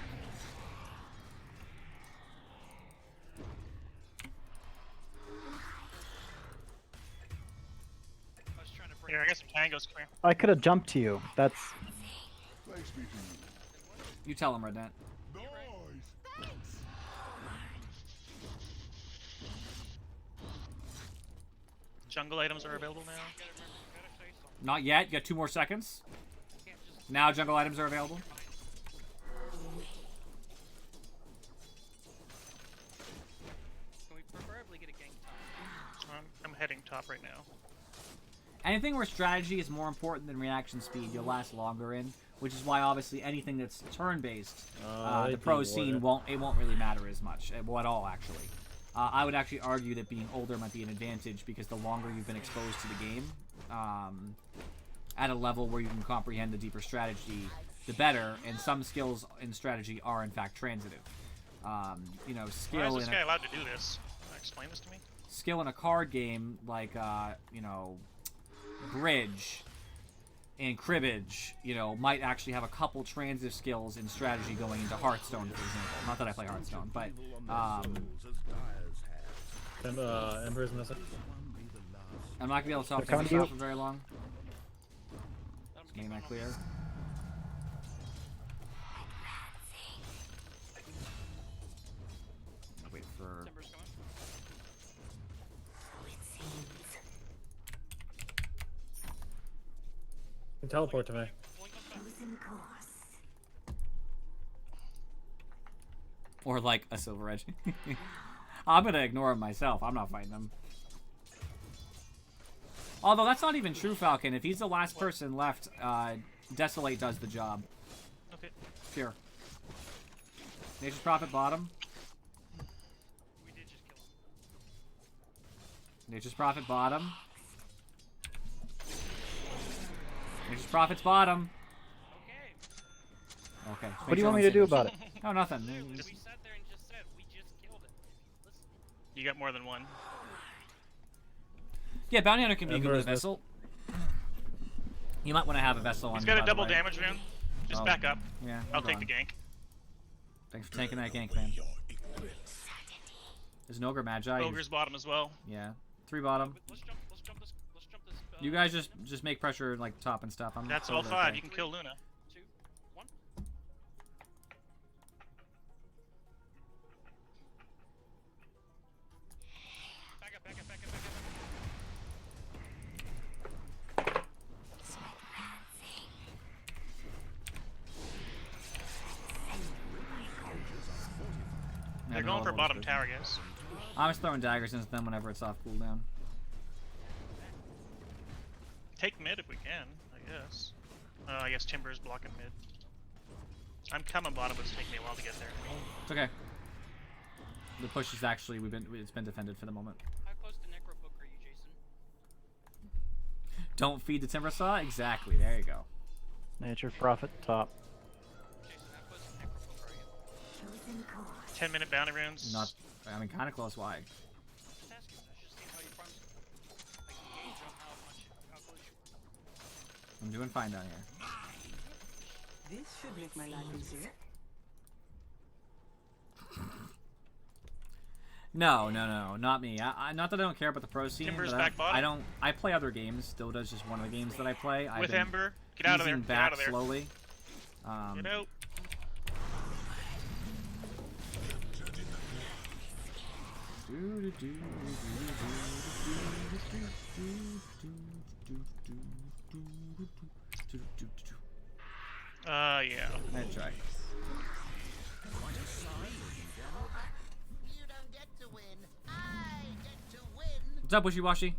Here, I got some tangos. Come here. I could have jumped to you. That's. Thanks be to you. You tell him, Rednet. Nice. Jungle items are available now. Not yet. You got 2 more seconds. Now jungle items are available. Can we preferably get a gank top? I'm heading top right now. Anything where strategy is more important than reaction speed, you'll last longer in. Which is why, obviously, anything that's turn-based, the pro scene won't really matter as much, well, at all, actually. I would actually argue that being older might be an advantage because the longer you've been exposed to the game, at a level where you can comprehend the deeper strategy, the better. And some skills in strategy are, in fact, transitive. You know, skill. Why is this guy allowed to do this? Explain this to me. Skill in a card game, like you know, bridge and cribbage, you know, might actually have a couple transitive skills in strategy going into Hearthstone, for example. Not that I play Hearthstone, but Ember's missing. I'm not gonna be able to talk to myself for very long. Just making that clear. I'll wait for. Timber's coming. You can teleport to me. Or like a Silver Edge. I'm gonna ignore him myself. I'm not fighting him. Although that's not even true, Falcon. If he's the last person left, Desolate does the job. Okay. Here. Nature's Prophet bottom. We did just kill him. Nature's Prophet bottom. Nature's Prophet's bottom. Okay. Okay. What do you want me to do about it? Oh, nothing. We sat there and just said we just killed it. Listen. You got more than one. Yeah, Bounty Hunter can be good with a Ember's vessel. You might want to have a vessel on. He's you, got by a the double way. damage rune. Just Oh, back up. Yeah. I'll hold take on. the gank. Thanks for taking that gank, man. There's an Ogre Magi. Ogre's bottom as well. Yeah. 3 bottom. Let's jump this. You guys just make pressure like top and stuff. I'm That's all totally 5. okay. You can kill Luna. 2, 1. Back up. Yeah, They're no, going for no, bottom no. tower, guys. I'm just throwing daggers into them whenever it's off cooldown. Take mid if we can, I guess. I guess Timber's blocking mid. I'm coming bottom, but it's taking me a while to get there. It's okay. The push is actually it's been defended for the moment. How close to Necrobook are you, Jason? Don't feed the Timber Saw? Exactly, there you go. Nature's Prophet top. Jason, how close to Necrobook are you? 10-minute bounty runes. Not, I mean, kind of close. Why? Just asking. I was just seeing how you farm. I can gauge on how close you are. I'm doing fine down here. This should make my life easier. No, not me. Not that I don't care about the pro scene. Timber's but back bottom. I don't. I play other games. Dota's just one of the games that I play. I've With been Ember. Get out of there. easing Get back out of there. slowly. Get out. Yeah. That's right. You don't get to win. I get to win. What's up, Wishy Washy?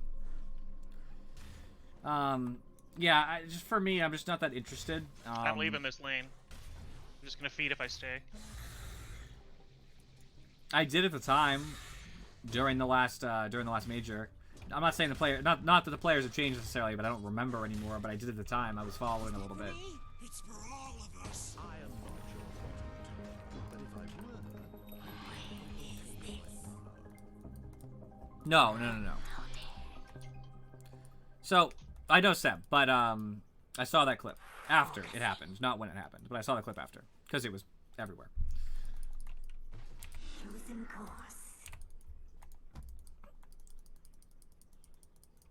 Yeah, just for me, I'm just not that interested. I'm leaving this lane. I'm just gonna feed if I stay. I did at the time during the last major. I'm not saying the player, not that the players have changed necessarily, but I don't remember anymore. But I did at the time. I was following a little bit. It's for all of us. I am not your bottom tower, but if I were, No. So I know Seb, but I saw that clip after it happened, not when it happened, but I saw the clip after because it was everywhere. Chosen course.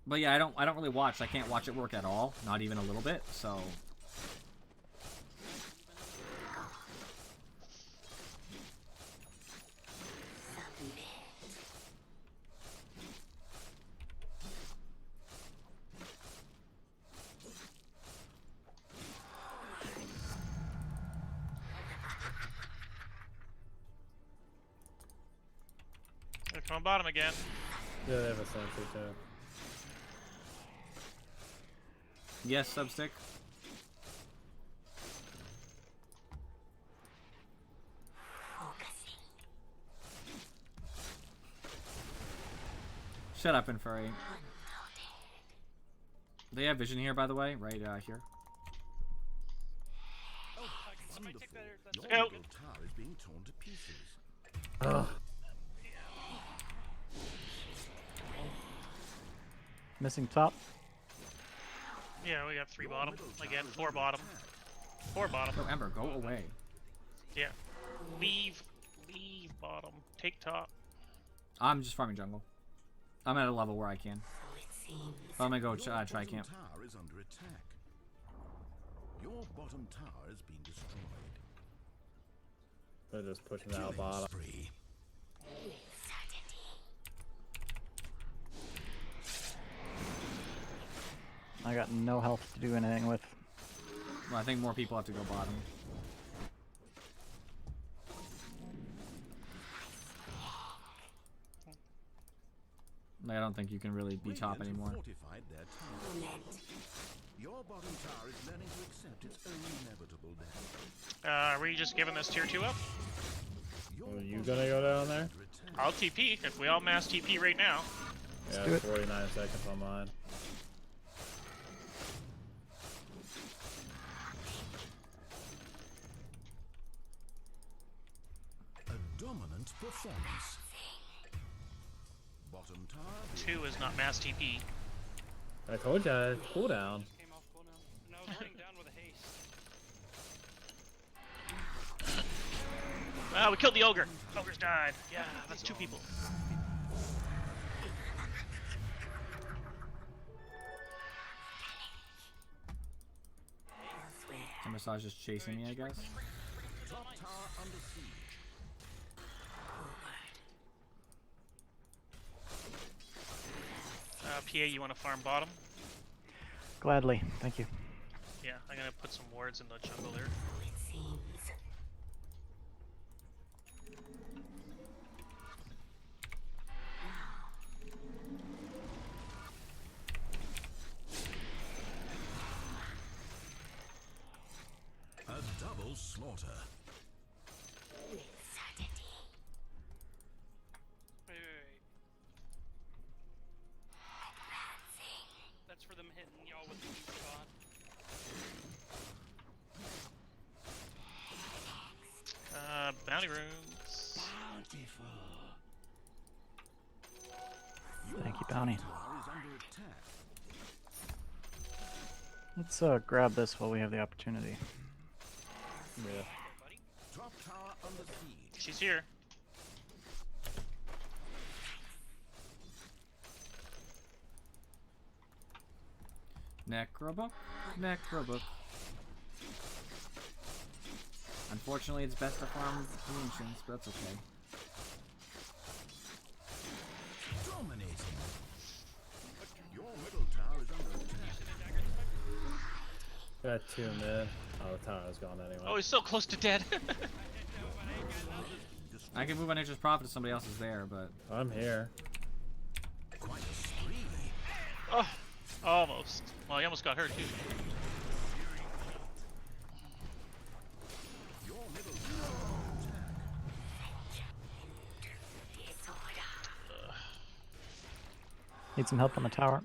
But yeah, I don't really watch. I can't watch it work at all, not even a little bit. So They're coming bottom again. Yeah, they have a sentry too. yes, Substick. Shut up, Infuri. They have vision here, by the way, right here. Somebody take that. your Go. middle tower is being torn to pieces. Ugh. Missing top. Yeah, we got 3 bottom. Again, 4 bottom. 4 bottom. Oh, Ember, go away. Yeah. Leave bottom. Take top. I'm just farming jungle. I'm at a level where I can. But I'm gonna go try camp. Your tower is under attack. Your bottom tower has been destroyed. They're just pushing out Killing bottom. spree. I got no health to do anything with. Well, I think more people have to go bottom. Like, I don't think you can really be top Radiant have anymore. fortified their tower. Your bottom tower is learning to accept its own inevitable death. Are we just giving this tier 2 up? Your Are you bottom gonna go down there? under attack. I'll TP if we all mass TP right now. Yeah, do it. 49 seconds on mine. A dominant performance. Bottom tower. 2 is not mass TP. I told you, I had cooldown. Came off cooldown. And I was running down with a haste. Ah, we killed the ogre. Ogre's died. Yeah, that's 2 people. Massage is chasing me, I guess. Top tower under siege. PA, you want to farm bottom? Gladly, thank you. Yeah, I'm gonna put some wards in the jungle there. A double slaughter. Wait. That's for them hitting y'all with the deep shot. Bounty rooms. Thank you, Bounty. Tower is under attack. Let's grab this while we have the opportunity. Yeah. Top tower under siege. She's here. Necrobook? Necrobook. Unfortunately, it's best to farm the ancients, but that's okay. Dominating. Your middle tower is under attack. Got 2 mid. Oh, the tower's gone anyway. Oh, he's so close to dead. I can move on Nature's Prophet if somebody else is there, but... I'm here. Quite a spree. Oh, almost. Well, he almost got hurt too. Your middle tower is under attack. Need some help on the tower.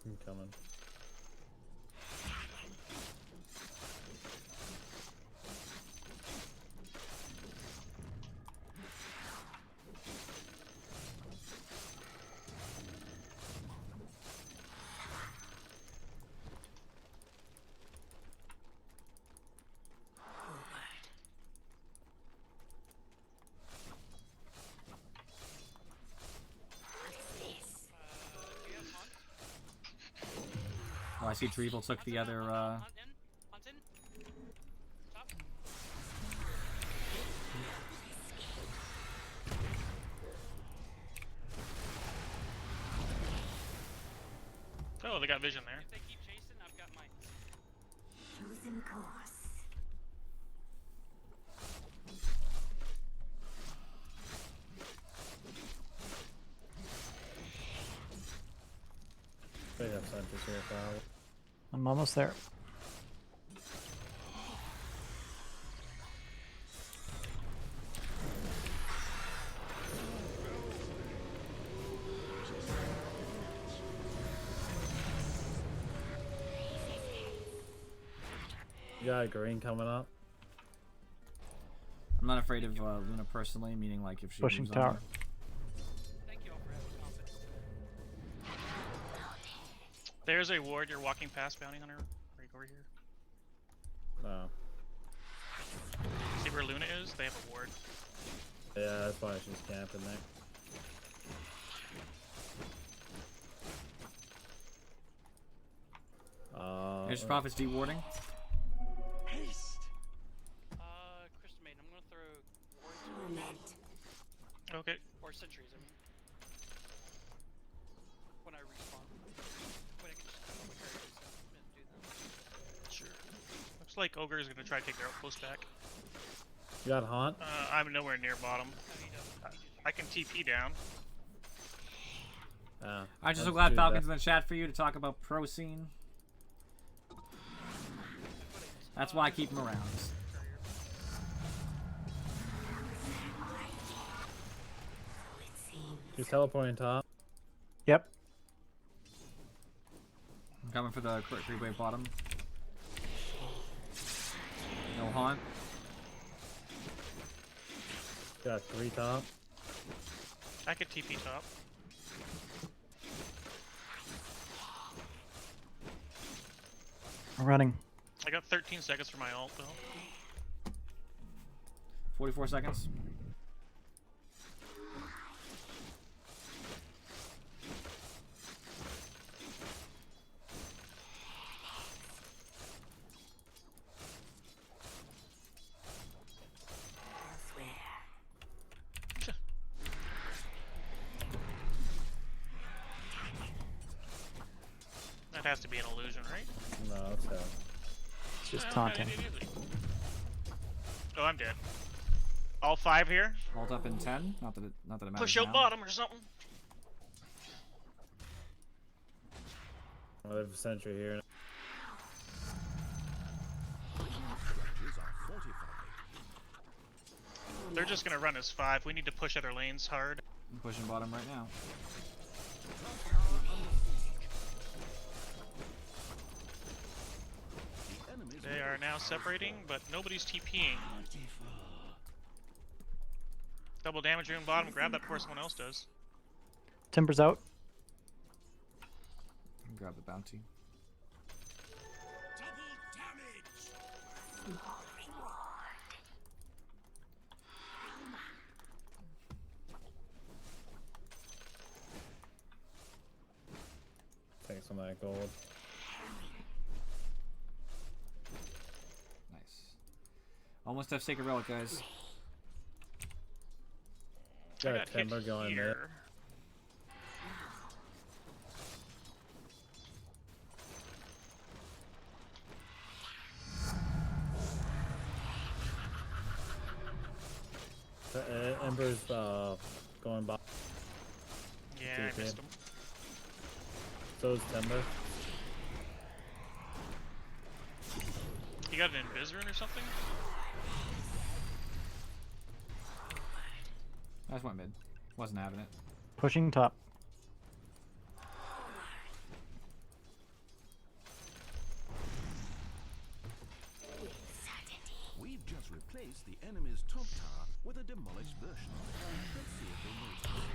I'm coming. Oh, I see Dreeble took the other. Hunt in. Hunt in. Top. Oh, they got vision there. If they keep chasing, I've got my. Chosen course. They have sentries here, probably. I'm almost there. You got a green coming up. I'm not afraid of Luna personally, meaning like if she Pushing moves tower. on. Thank you all for having confidence in me. There's a ward you're walking past, Bounty Hunter. Right over here. Oh. See where Luna is? They have a ward. Yeah, that's why she's camping there. There's Prophet's dewarding. Haste. Crystal Maiden, I'm gonna throw wards Torment. Okay. or sentries. I mean, when I respawn. Wait, I can just quick areas and do that. Sure. Looks like Ogre is gonna try to take their outpost back. You got Haunt? I'm nowhere near bottom. No, he doesn't. I can TP down. I'm just so let's glad do Falcon's that. in the chat for you to talk about pro scene. That's why I keep him around. He's teleporting top. Yep. I'm coming for the three-way bottom. No haunt. Got 3 top. I could TP top. I'm running. I got 13 seconds for my ult though. 44 seconds. That has to be an illusion, right? No, it's him. It's just No, taunting. Oh, I'm dead. All 5 here. Hold up in 10. Not that it matters Push out now. bottom or something. Oh, they have a sentry here. Structures are fortified. They're just gonna run as 5. We need to push other lanes hard. I'm pushing bottom right now. The enemy's They are now separating, but nobody's TPing. Double damage room bottom. Grab that before someone else does. Timber's out. Grab the bounty. Take some of that gold. Nice. Almost have Sacred Relic, guys. Got I a got hit timber going there. here. Ember's going by. Yeah, I TP. missed him. So is Timber. He got an invis rune or something? I just went mid. Wasn't having it. Pushing top. We've just replaced the enemy's top tower with a demolished version. Let's see if they notice.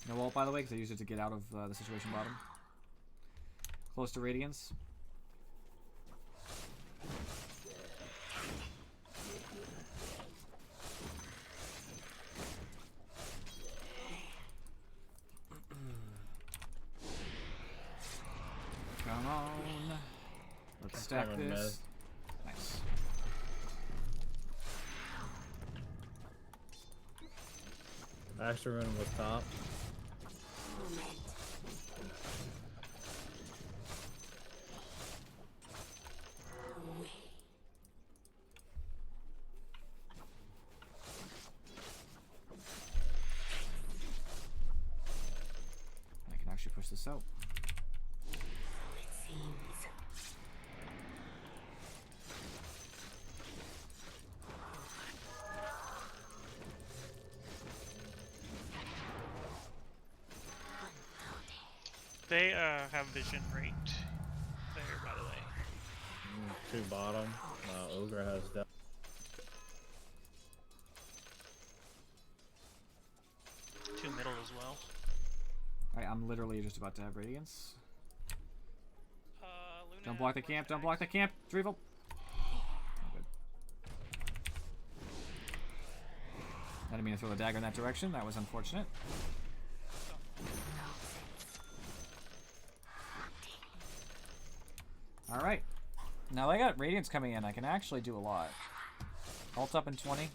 No ult, by the way, because I used it to get out of the situation bottom. Close to Radiance. Come on. Let's stack Coming this. Nice. Extra rune was top. I can actually push this out. They have vision right there, by the way. 2 bottom. Ogre has death. Two middle as well. Alright, I'm literally just about to have Radiance. Luna Don't block the has camp, one don't block the camp. Drevel. Good. I didn't mean to throw the dagger in that direction. That was unfortunate. Alright. Now I got Radiance coming in. I can actually do a lot. Ult up in 20.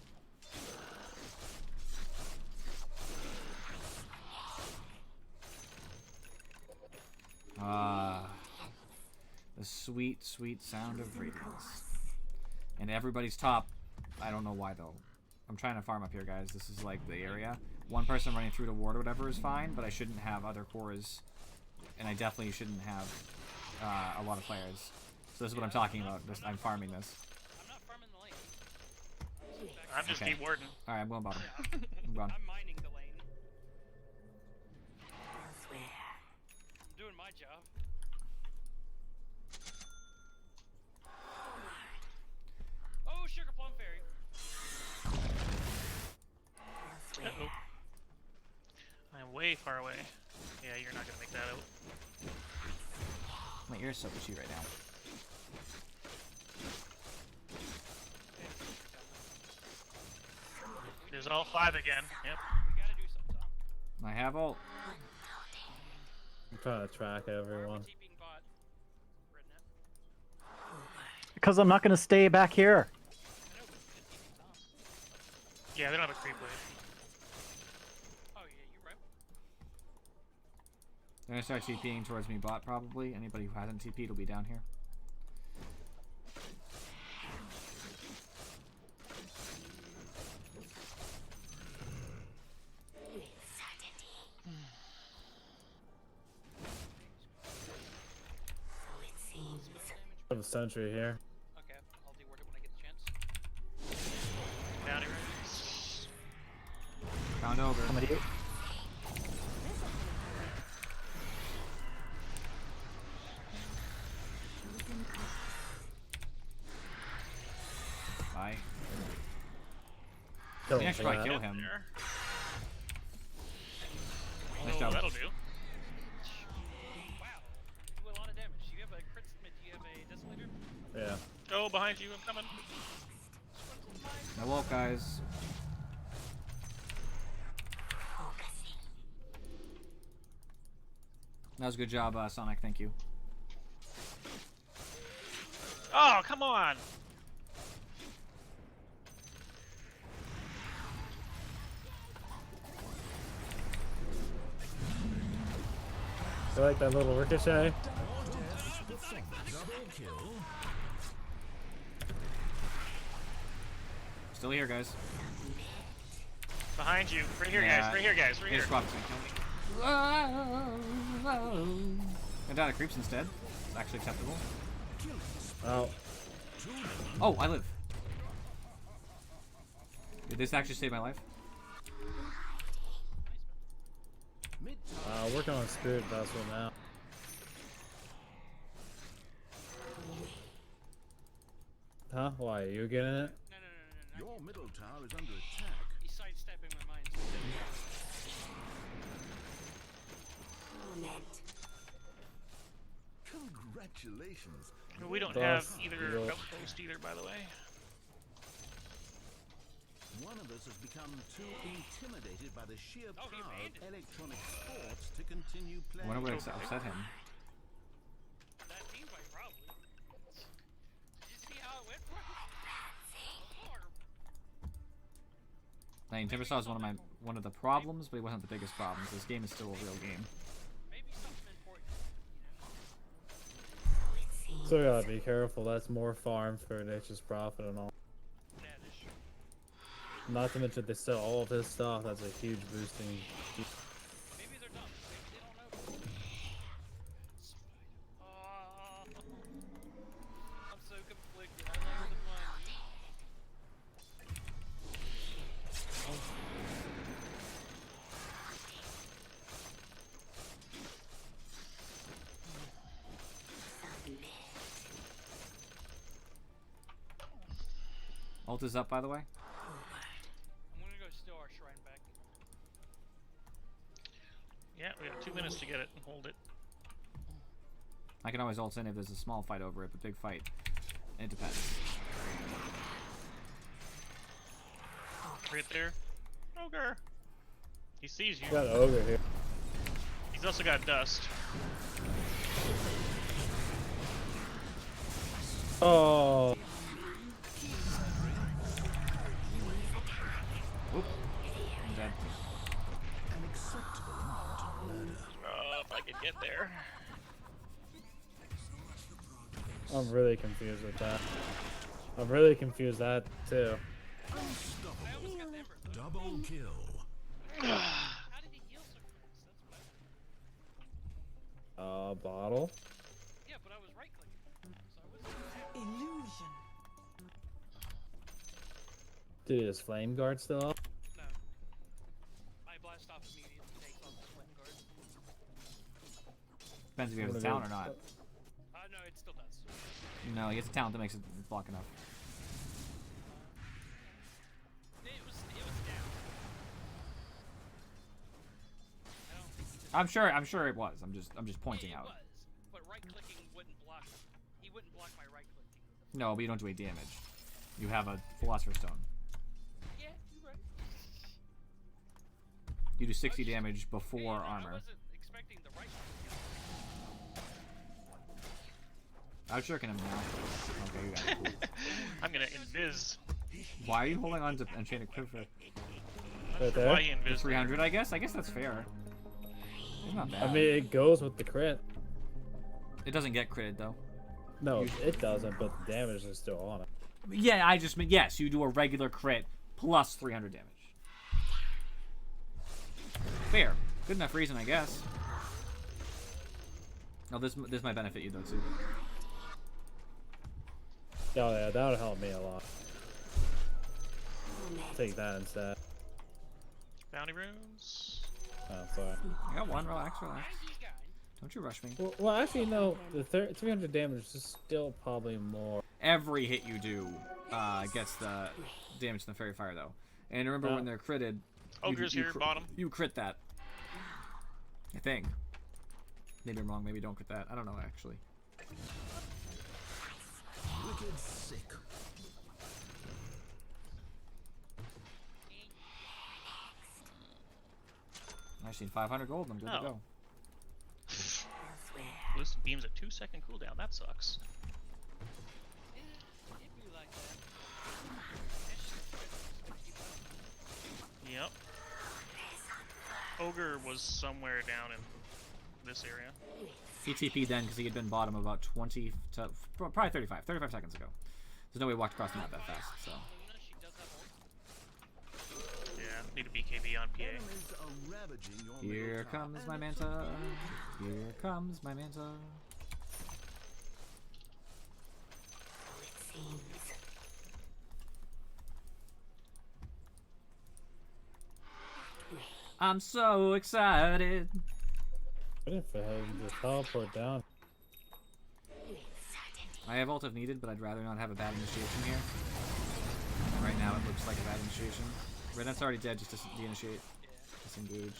The sweet, sweet sound of Radiance. And everybody's top. I don't know why though. I'm trying to farm up here, guys. This is like the area. One person running through to ward or whatever is fine, but I shouldn't have other cores. And I definitely shouldn't have a lot of players. So this is what I'm talking about. I'm farming this. I'm not farming the lane. I'm just Okay. keep warding. Alright, I'm going bottom. I'm going. I'm mining the lane. I'm doing my job. Oh, sugar plum fairy. Uh-oh. I'm way far away. Yeah, you're not gonna make that out. My ear's so itchy right now. There's all 5 again. Yep. We gotta do something, Tom. I have ult. I'm trying to track everyone. TPing bot. Rednet. Because I'm not going to stay back here. I know, but it's TPing Tom. Yeah, they don't have a creep wave. Oh, yeah, you're right. They're gonna start TPing towards me bot probably. Anybody who hasn't TP'd will be down here. I have a sentry here. Okay, I'll deward it when I get the chance. Bounty raiders. Found over. Coming to you. Bye. Kill We him actually for probably that. kill him. There. Nice Oh, job. that'll do. Wow. Do a lot of damage. Do you have a crit? Do you have a desolator? Yeah. Oh, behind you, I'm coming. No ult, guys. That was a good job, Sonic. Thank you. Oh, come on! You like that little ricochet? Double kill. Still here, guys. Behind you. Right here, Yeah. guys. Right here, guys. Right His here. squad's gonna kill me. I died of creeps instead. It's actually acceptable. Oh. Oh, I live. Did this actually save my life? Working on Spirit Vessel now. Huh? Why? You getting it? No. Your middle tower is under attack. He's sidestepping my mind. Congratulations. We don't Boss, have either you're- outpost either, by the way. One of us has become too intimidated by the sheer Oh, he power of abandoned. electronic sports to continue I playing. wonder what upset him. That seems like probably. Did you see how it went for him? I mean, Timbersaw is one of the problems, but he wasn't the biggest problem. This game is still a real game. Maybe something important. So gotta be careful. That's more farm for Nature's Prophet and all. That is true. Not to mention they sell all of his stuff. That's a huge boosting. Maybe they're dumb. Maybe they don't know. I'm so conflicted. I love the money. Ult is up, by the way. I'm gonna go steal our shrine back. Yeah, we have 2 minutes to get it and hold it. I can always ult in if there's a small fight over it, but big fight, it depends. Right there. Ogre. He sees you. Got an ogre here. He's also got dust. Oh. Oop. I'm dead. An acceptable amount of murder. If I could get there. I'm really confused with that. I'm really confused that too. Double kill. How did he heal so fast? That's weird. Bottle. Yeah, but I was right clicking. So I was. Illusion. Dude, is Flame Guard still up? No. I blast off immediately, takes off the flame guard. Depends if he has a talent or not. No, it still does. No, he has a talent that makes it block enough. It was down. I'm sure it was. I'm just pointing out. It was, but right clicking wouldn't block. He wouldn't block my right clicking. No, but you don't do 8 damage. You have a Philosopher's Stone. Yeah, you're right. You do 60 damage before Yeah, no, armor. I wasn't expecting the right click. I'm shirking him now. Okay, you got it. Cool. I'm gonna invis. Why are you holding on to Enchanted Quiver? Right there. Why he invis? 300, I guess? I guess that's fair. It's not bad. I mean, it goes with the crit. It doesn't get critted, though. No, it doesn't, but the damage is still on it. Yeah, I just meant, yes, you do a regular crit plus 300 damage. Fair. Good enough reason, I guess. No, this might benefit you, though, too. Oh yeah, that would help me a lot. Take that instead. Bounty runes. Oh, sorry. I got one. Relax. Don't you rush me. Well actually, no. The 300 damage is still probably more. Every hit you do gets the damage from the Fairy Fire, though. And remember, when they're critted... Ogre's here, bottom. You crit that. I think. Maybe I'm wrong. Maybe don't crit that. I don't know, actually. Wicked sick. I just need 500 gold and I'm good to Oh. go. Listen, beams at 2-second cooldown. That sucks. It'd be like that. Yep. Ogre was somewhere down in this area. He TP'd then because he had been bottom about 20 to probably 35 seconds ago. There's no way he walked across the map that fast, so. Yeah, need a BKB on PA. Enemies are ravaging your Here middle tower, comes and my it's manta. about Here comes my manta. I'm so excited. What if I had to teleport down? I have ult if needed, but I'd rather not have a bad initiation here. And right now it looks like a bad initiation. Rednet's already dead, just de-initiate. Disengage.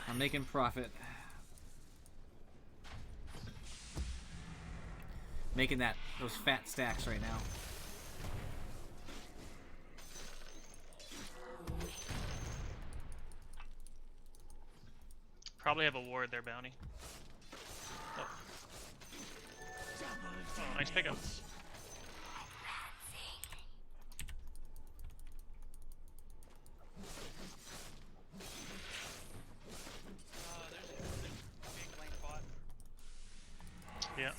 I'm making profit. Making those fat stacks right now. Probably have a ward there, Bounty. Oh, oh nice pickup. Yeah.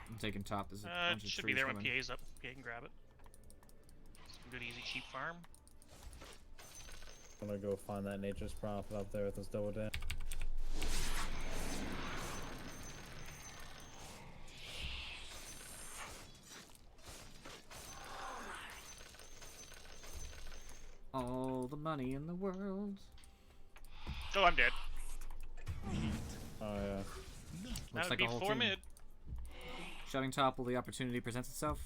I'm taking top. There's a bunch of Should be trees there when coming. PA's up. PA can grab it. Some good, easy, cheap farm. I'm gonna go find that nature's prophet up there with this double down. All the money in the world. Oh, I'm dead. Oh yeah. That Looks would like be a whole 4 team. mid. Shoving top while the opportunity presents itself.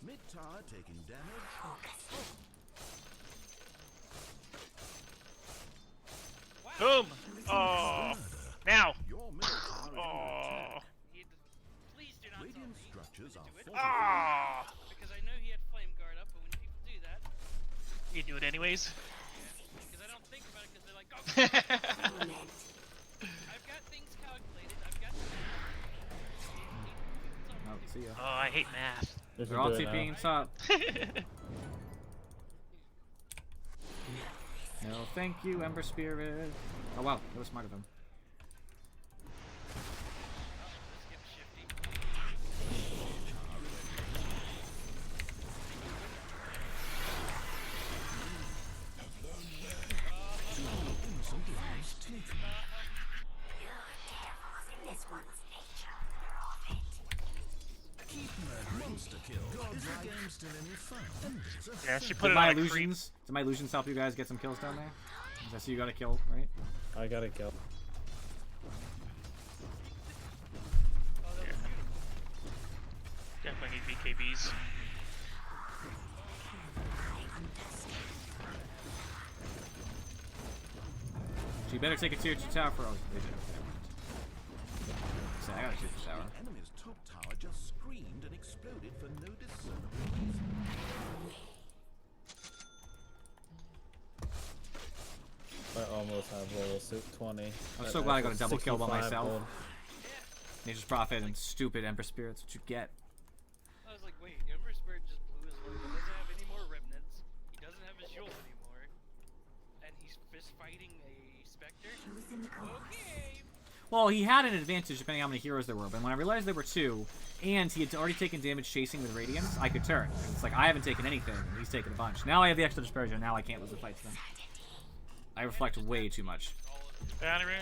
Mid tower taking damage. Boom! Oh! Now! Your middle tower is under Oh! attack. Please do not Radiant tell me structures are to do it. fortified. Ah! Because I know he had flame guard up, but when people do that, You do it anyways. because I don't think about it, because they're like, oh, I've got things calculated, I've got Oh, see ya. Oh, I hate math. They should They're all do it now. TPing top. No, thank you, Ember Spirit. Oh wow, that was smart of him. skip shifty. Monster kill. Is the game still any fun? Yeah, she put Did it my on a creep. illusions? Did my illusions help you guys get some kills down there? I see you got a kill, right? I got a kill. Definitely need BKBs. So you better take a tier 2 tower for us. They did. Say, I got a tier 2 tower. The enemy's top tower just screamed and exploded for no discernible reason. I almost have level 20. I'm so glad I got a double kill by 65 myself. gold. Nature's Prophet and stupid Ember Spirits, what you get. I was like, wait, Ember Spirit just blew his load. He doesn't have any more remnants. He doesn't have his Yule anymore. And he's fist fighting a Spectre? Okay! Well, he had an advantage depending on how many heroes there were, but when I realized there were 2, and he had already taken damage chasing with Radiance, I could turn. It's like, I haven't taken anything, and he's taken a bunch. Now I have the extra dispersion, now I can't lose the fight to them. I reflect way too much. Bounty room.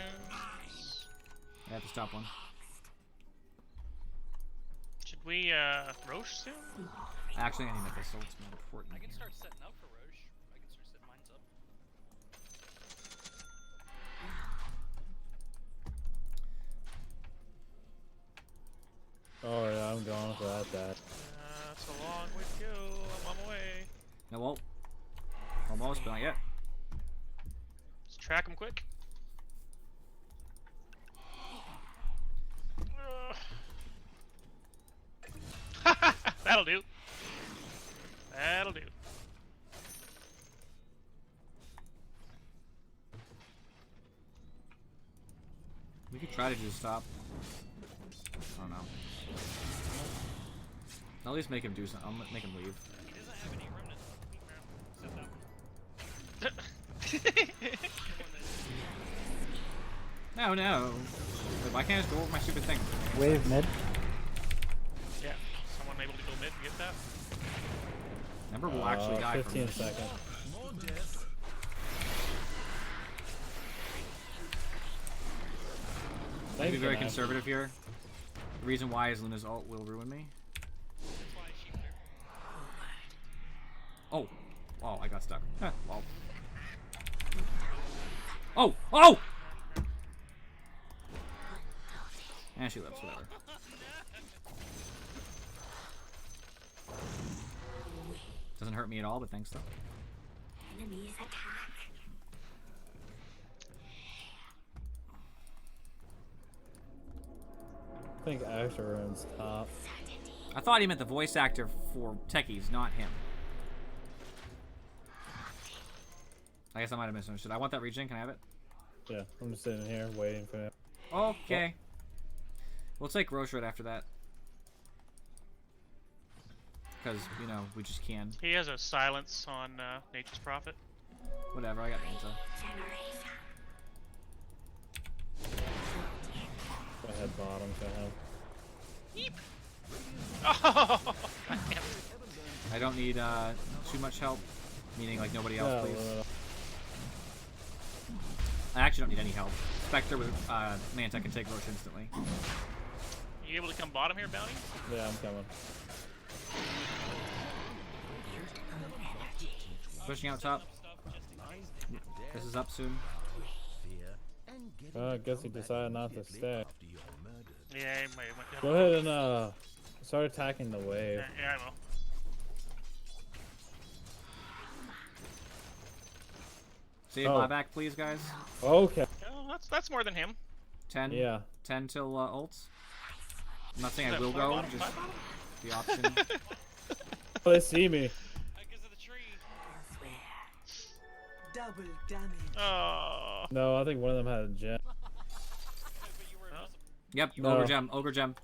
I have to stop one. Should we, Roche soon? Actually, I need my pistol, it's more important. I can start setting up for Roche. I can start setting mines up. Oh yeah, I'm going for that. That's a long way to go. I'm on my way. No, well, almost, but not yet. Let's track him quick. That'll do. That'll do. We could try to just stop. I don't know. I'll at least make him do something. I'll make him leave. He doesn't have any remnants. Set up. No, no. Why can't I just go over my stupid thing? Wave mid. Yeah. Someone able to go mid and get that? Remember, we'll actually die 15 from seconds. More death. I'm Thank be you, very man. conservative here. The reason why is Luna's ult will ruin me. That's why I sheeped her. Oh. Oh, I got stuck. Huh, well. Oh! Oh! And she lives, whatever. Doesn't hurt me at all, but thanks though. Enemies attack. I think Asher runs top. I thought he meant the voice actor for techies, not him. I guess I might have misunderstood. I want that regen. Can I have it? Yeah, I'm just sitting here waiting for him. Okay. We'll take Roche right after that. Because, you know, we just can. He has a silence on Nature's Prophet. Whatever, I got Manta. Go ahead, bottom to him. Yeep. Oh! I don't need too much help. Meaning, like, nobody else, please. I actually don't need any help. Spectre with Manta can take Roche instantly. You able to come bottom here, Bounty? Yeah, I'm coming. Pushing out top. This is up soon. I guess he decided not to stay. Yeah, he might have went down. Go ahead and start attacking the wave. Yeah, I will. Save buyback, please, guys. Okay. Oh, that's more than him. 10? Yeah. 10 till ults. I'm not saying Is I that will four go, bottom, just five bottom? the option. Oh, they see me. Because of the tree. Double damage. Oh. No, I think one of them had a gem. Yep, No. ogre gem, ogre gem.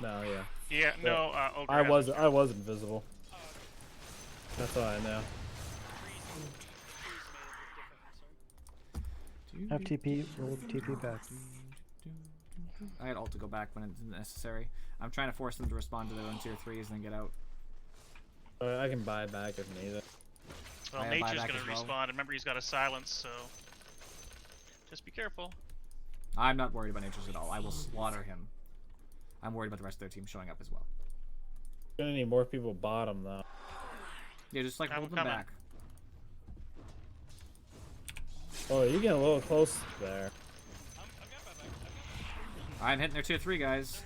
No, yeah. Yeah, no, Ogre I has- was invisible. That's all I know. Have TP, roll TP back. I had ult to go back when it's necessary. I'm trying to force them to respond to their own tier 3s and then get out. I can buy back if needed. Well, I have Nature's buyback gonna as well. respawn. Remember, he's got a silence, so just be careful. I'm not worried about Nature's at all. I will slaughter him. I'm worried about the rest of their team showing up as well. Gonna need more people bottom though. Yeah, just like I'm hold them coming. back. Oh, you're getting a little close there. I'm hitting their tier 3 guys.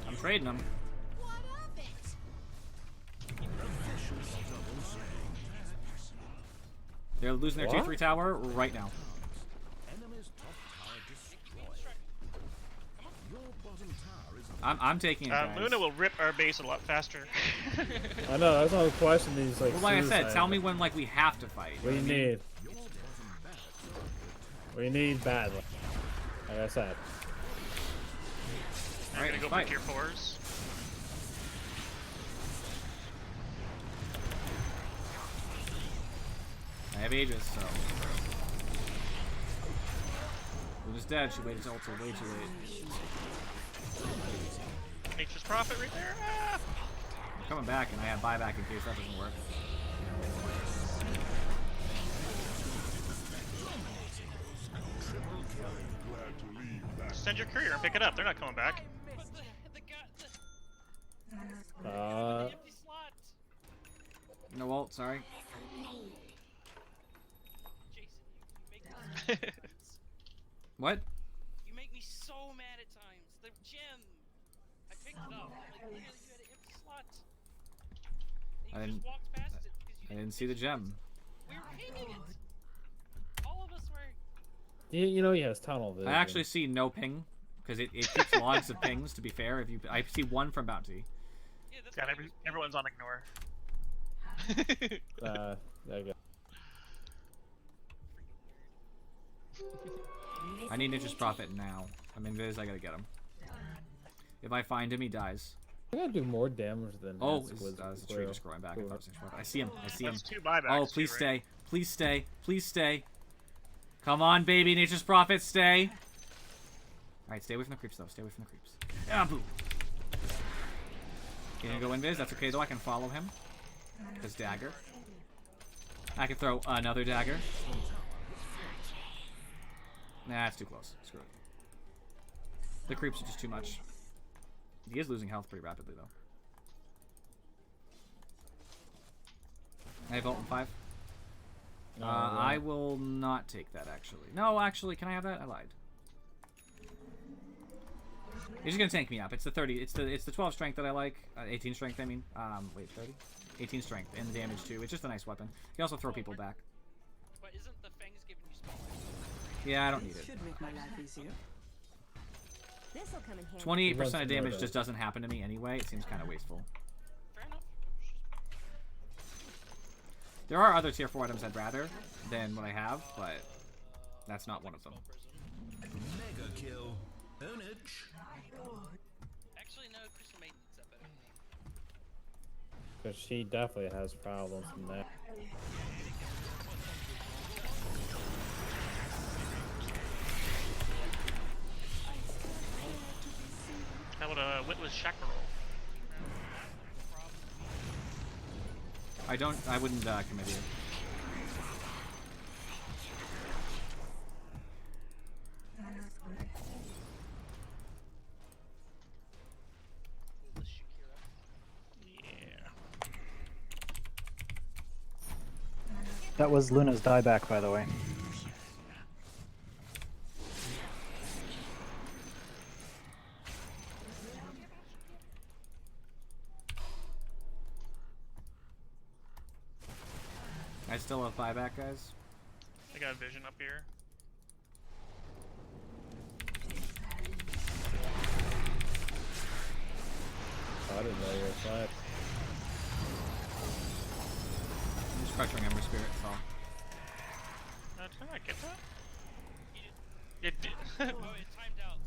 I'm trading them. They're losing their tier What? 3 tower right now. Enemy's top tower destroyed. Your bottom tower is I'm taking it, guys. Luna will rip our base a lot faster. I know, that's not a question. These like. Well, like I said, suicide. tell me when like we have to fight. What do you know what I mean? need? What do you need badly? Like I said. I'm Alright, gonna go fight. for tier 4s. I have Aegis, so. Luna's dead. She waited until way too late. Nature's Prophet right there. Ah! I'm coming back, and I have buyback in case that doesn't work. Send your courier and pick it up. They're not coming back. Empty slot. No ult, sorry. Jason, you make me What? You make me so mad at times. The gem. I picked it up. Like, really, you had an empty slot. I And you didn't. just walked past it because you I didn't see the gem. We were pinging it. All of us were. You know he has tunnel vision. I actually see no ping because it keeps logs of pings. To be fair, if you, I see one from Bounty. Yeah, that's God, why everyone's on ignore. There you go. I need Nature's Prophet now. I'm in Viz. I gotta get him. If I find him, he dies. I gotta do more damage than. Oh, that is with the tree just growing back? I thought it was Nature's Prophet. I see him. I see him. That's 2 buybacks. Oh, too, please right? stay. Please stay. Please stay. Come on, baby. Nature's Prophet, stay. Alright, stay away from the creeps, though. Stay away from the creeps. Ah, boo. He didn't go invis. That's okay, though. I can follow him. His dagger. I can throw another dagger. Nah, it's too close. Screw it. The creeps are just too much. He is losing health pretty rapidly, though. I have ult in 5. I will not take that, actually. No, actually, can I have that? I lied. He's just gonna tank me up. It's the 30. It's the 12 strength that I like. 18 strength, I mean. Wait, 30? 18 strength and the damage too. It's just a nice weapon. You can also throw people back. But isn't the fangs giving you spell? Yeah, I don't need it. Should make my life easier. 28% of damage just doesn't happen to me anyway. It seems kind of wasteful. Fair enough. There are other tier 4 items I'd rather than what I have, but that's not one of them. Mega kill. Own it. Actually, no, Crystal Maiden needs that better. Because she definitely has problems from that. How about a Witless Chaparral? I wouldn't commit here. That was Luna's dieback, by the way. I still have buyback, guys. I got vision up here. I didn't know you were flat. I'm just pressuring Ember Spirit, so. Did I get that? It did. Oh, it timed out.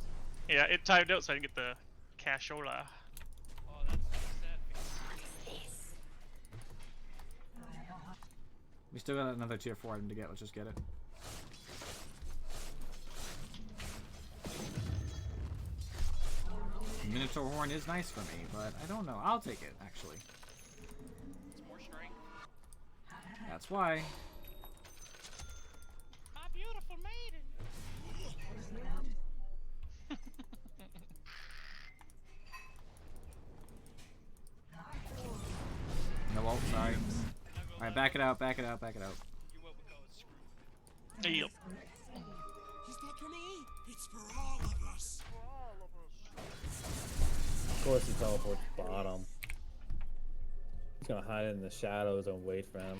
Yeah, it timed out so I didn't get the cashola. Oh, that's sad. We still got another tier 4 item to get. Let's just get it. Minotaur Horn is nice for me, but I don't know. I'll take it, actually. It's more strength. That's why. My beautiful maiden. No ult, sorry. Alright, back it out, back it out, back it out. You what we call it screwed. Hey, yo. Is that for me? It's for all of us. Of course he teleports bottom. He's gonna hide in the shadows and wait for him.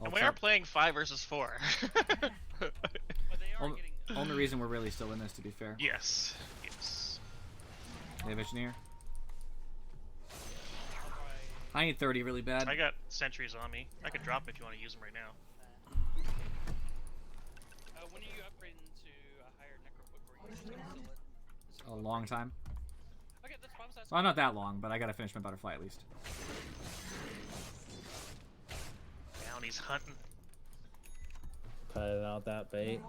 And we are playing 5 versus 4. But they are getting. Only reason we're really still in this, to be fair. Yes. Yes. They have Engineer. I need 30 really bad. I got sentries on me. I could drop them if you want to use them right now. When are you upgrading to a higher necrobook or you still it? A long time. Okay, that's fine. Well, not that long, but I gotta finish my butterfly at least. Down, he's hunting. Cutting out that bait.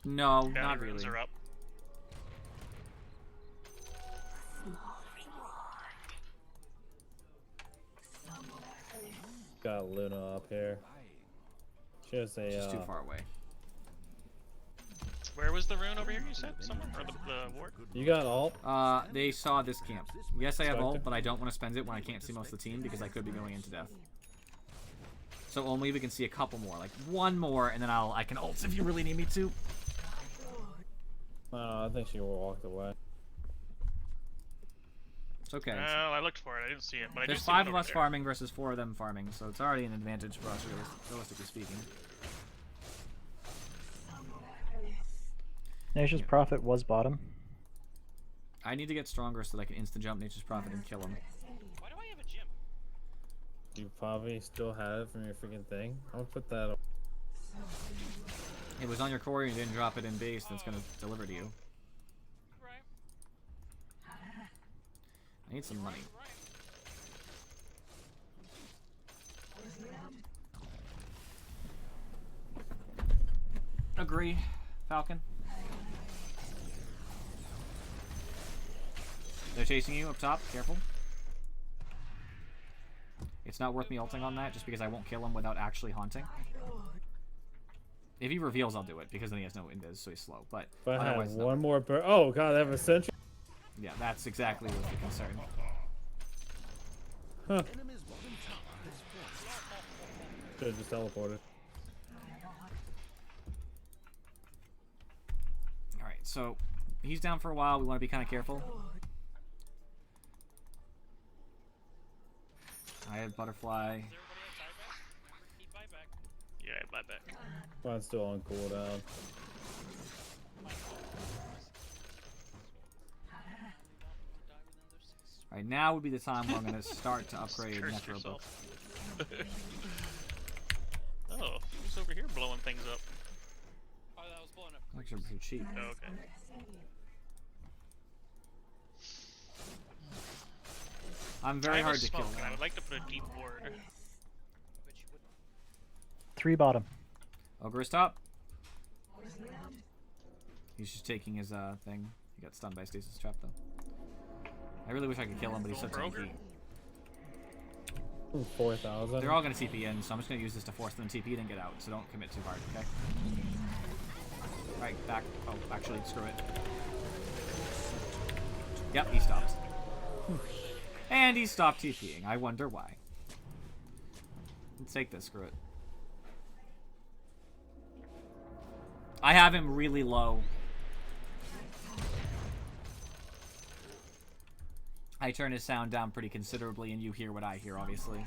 No, Bounty not runes really. are up. Got Luna up here. She has a. She's too far away. Where was the rune over here, you said? Somewhere? Or the ward? You got ult? They saw this camp. Yes, I have ult, but I don't want to spend it when I can't see most of the team because I could be going into death. So only we can see a couple more, like one more, and then I can ult if you really need me to. I think she walked away. It's okay. I looked for it. I didn't see it, but I There's do see 5 it of over us there. farming versus 4 of them farming, so it's already an advantage for us, realistically speaking. Nature's Prophet was bottom. I need to get stronger so that I can instant jump Nature's Prophet and kill him. Why do I have a gym? You probably still have it from your freaking thing. I'll put that up. It was on your core and you didn't drop it in base, that's gonna deliver to you. Right. I need some money. Agree, Falcon. They're chasing you up top. Careful. It's not worth me ulting on that just because I won't kill him without actually haunting. If he reveals, I'll do it because then he has no invis, so he's slow. But If I had otherwise, no. one more oh god, they have a sentry. Yeah, that's exactly what's the concern. Huh. Enemy's bottom tower has fallen. Should've just teleported. Alright, so he's down for a while. We want to be kind of careful. I have butterfly. Yeah, buyback. Mine's still on cooldown. Alright, now would be the time where I'm going to start to upgrade Curse Necro Book. yourself. Oh, who's over here blowing things up? Oh, that was blowing up. Actually, pretty cheap. Oh, okay. I'm very I have hard a to kill smoke, and I now. would like to put a deep ward. 3 bottom. Ogre is top. He's just taking his thing. He got stunned by Stasis Trap though. I really wish I could kill him, but he's so tanky. 4,000. They're all gonna TP in, so I'm just gonna use this to force them to TP then get out. So don't commit too hard, okay? Right, back. Oh, actually, screw it. Yep, he stopped. And he stopped TPing. I wonder why. Let's take this, screw it. I have him really low. I turn his sound down pretty considerably, and you hear what I hear, obviously.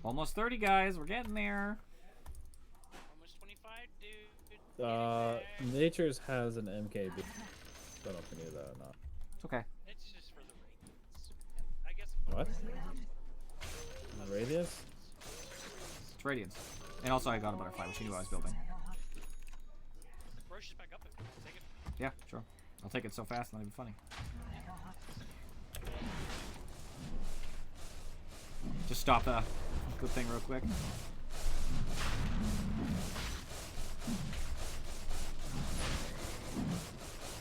Almost 30, guys. We're getting there. Almost 25, dude. Nature's has an MKB. Don't know if you knew that or not. It's okay. It's just for the ratings. I guess. What? Radius? It's Radiance. And also I got a butterfly, which you knew I was building. Roche is back up. Take it. Yeah, sure. I'll take it so fast, not even funny. Just stop the good thing real quick.